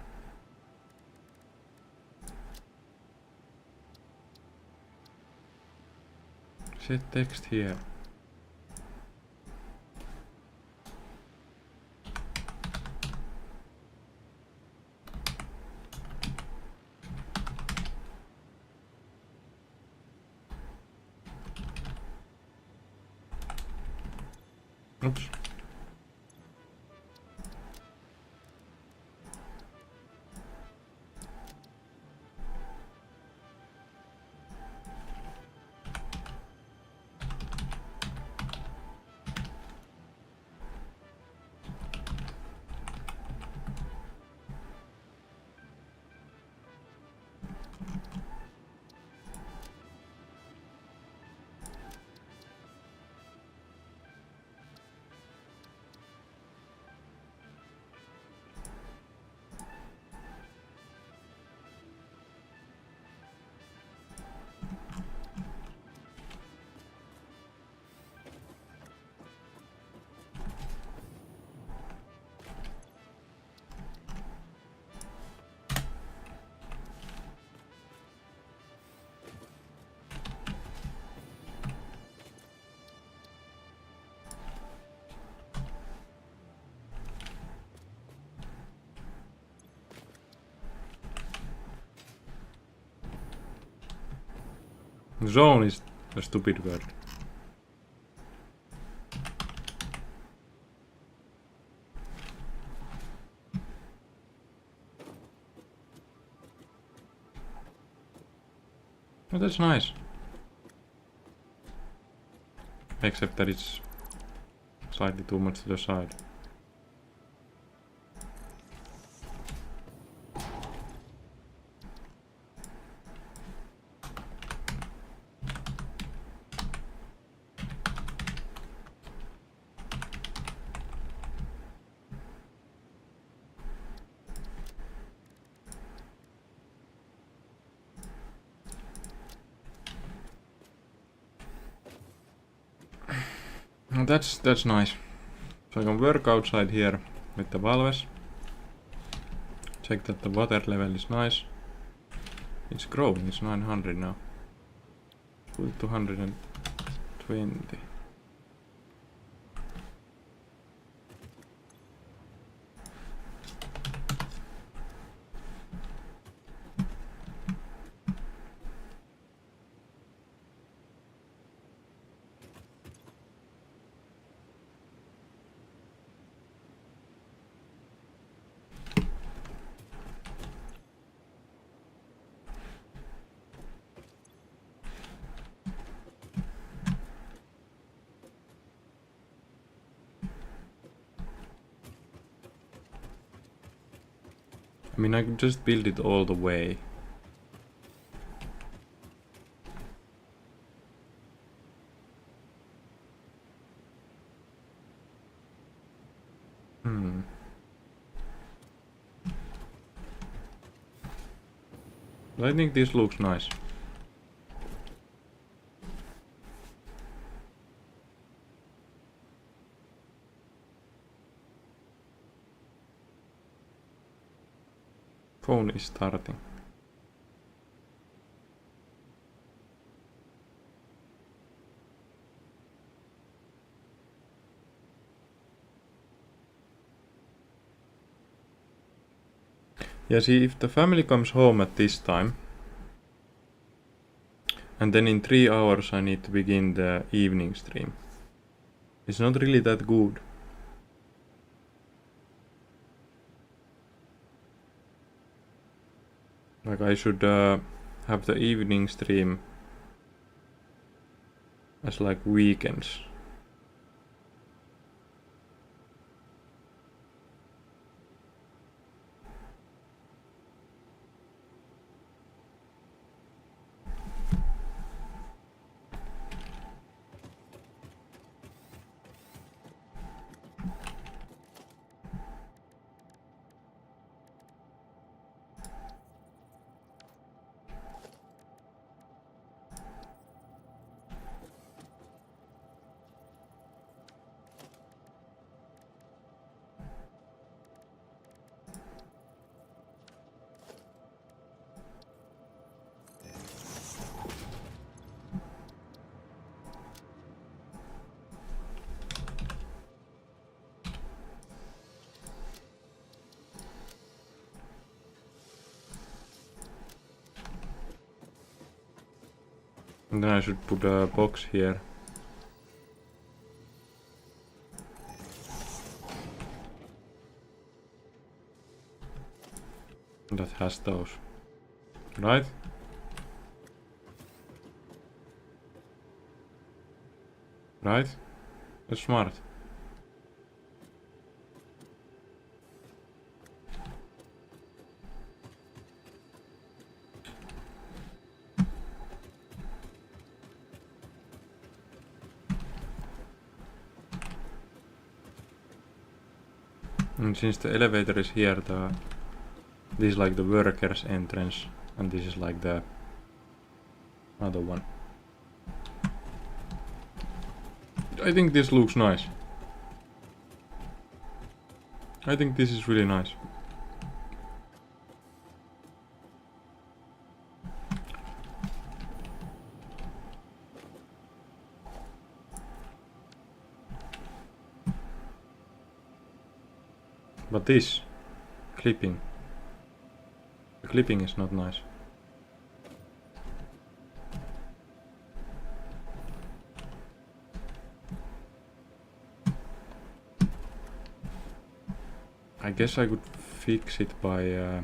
Set text here. Oops. Zone is a stupid word. Oh, that's nice. Except that it's slightly too much to the side. That's nice. So I can work outside here with the valves. Check that the water level is nice. It's growing, it's 900 now. Put it to 120. I mean, I could just build it all the way. But I think this looks nice. Phone is starting. Yeah, see, if the family comes home at this time, and then in 3 hours I need to begin the evening stream, it's not really that good. Like, I should have the evening stream as like weekends. And then I should put a box here. That has those. Right? Right? That's smart. And since the elevator is here, this is like the workers' entrance, and this is like the other one. I think this looks nice. I think this is really nice. But this clipping, the clipping is not nice. I guess I could fix it by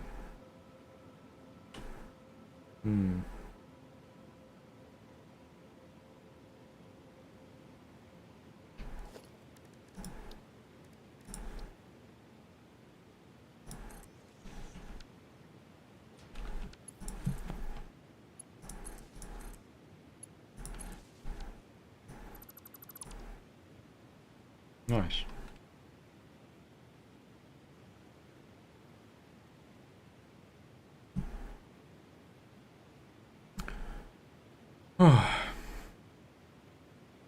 nice.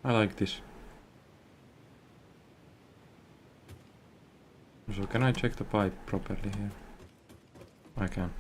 I like this. So can I check the pipe properly here? I can.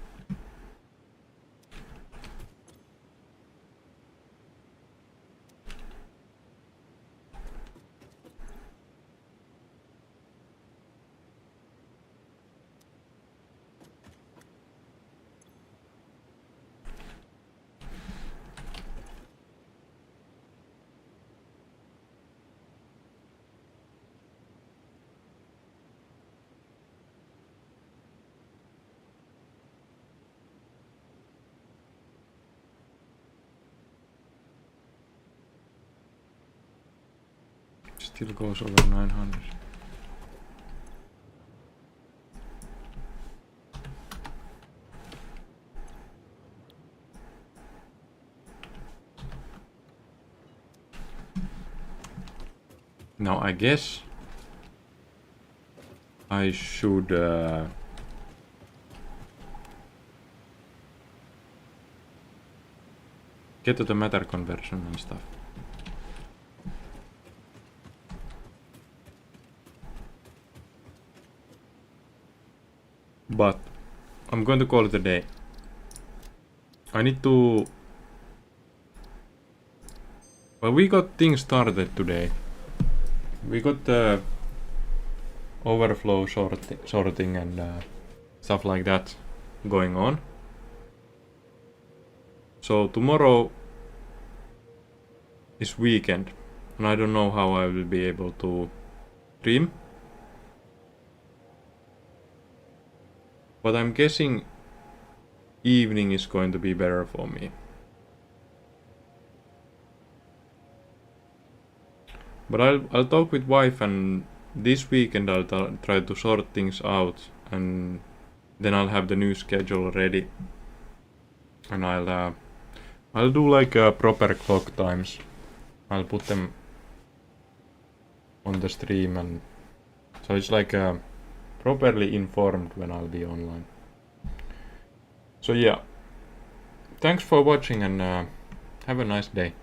Still goes over 900. Now I guess I should get to the matter conversion and stuff. But I'm going to call it a day. I need to... Well, we got things started today. We got the overflow sorting and stuff like that going on. So tomorrow is weekend and I don't know how I will be able to stream. But I'm guessing evening is going to be better for me. But I'll talk with wife, and this weekend I'll try to sort things out, and then I'll have the new schedule ready. And I'll do like proper clock times. I'll put them on the stream, and so it's like properly informed when I'll be online. So yeah, thanks for watching and have a nice day.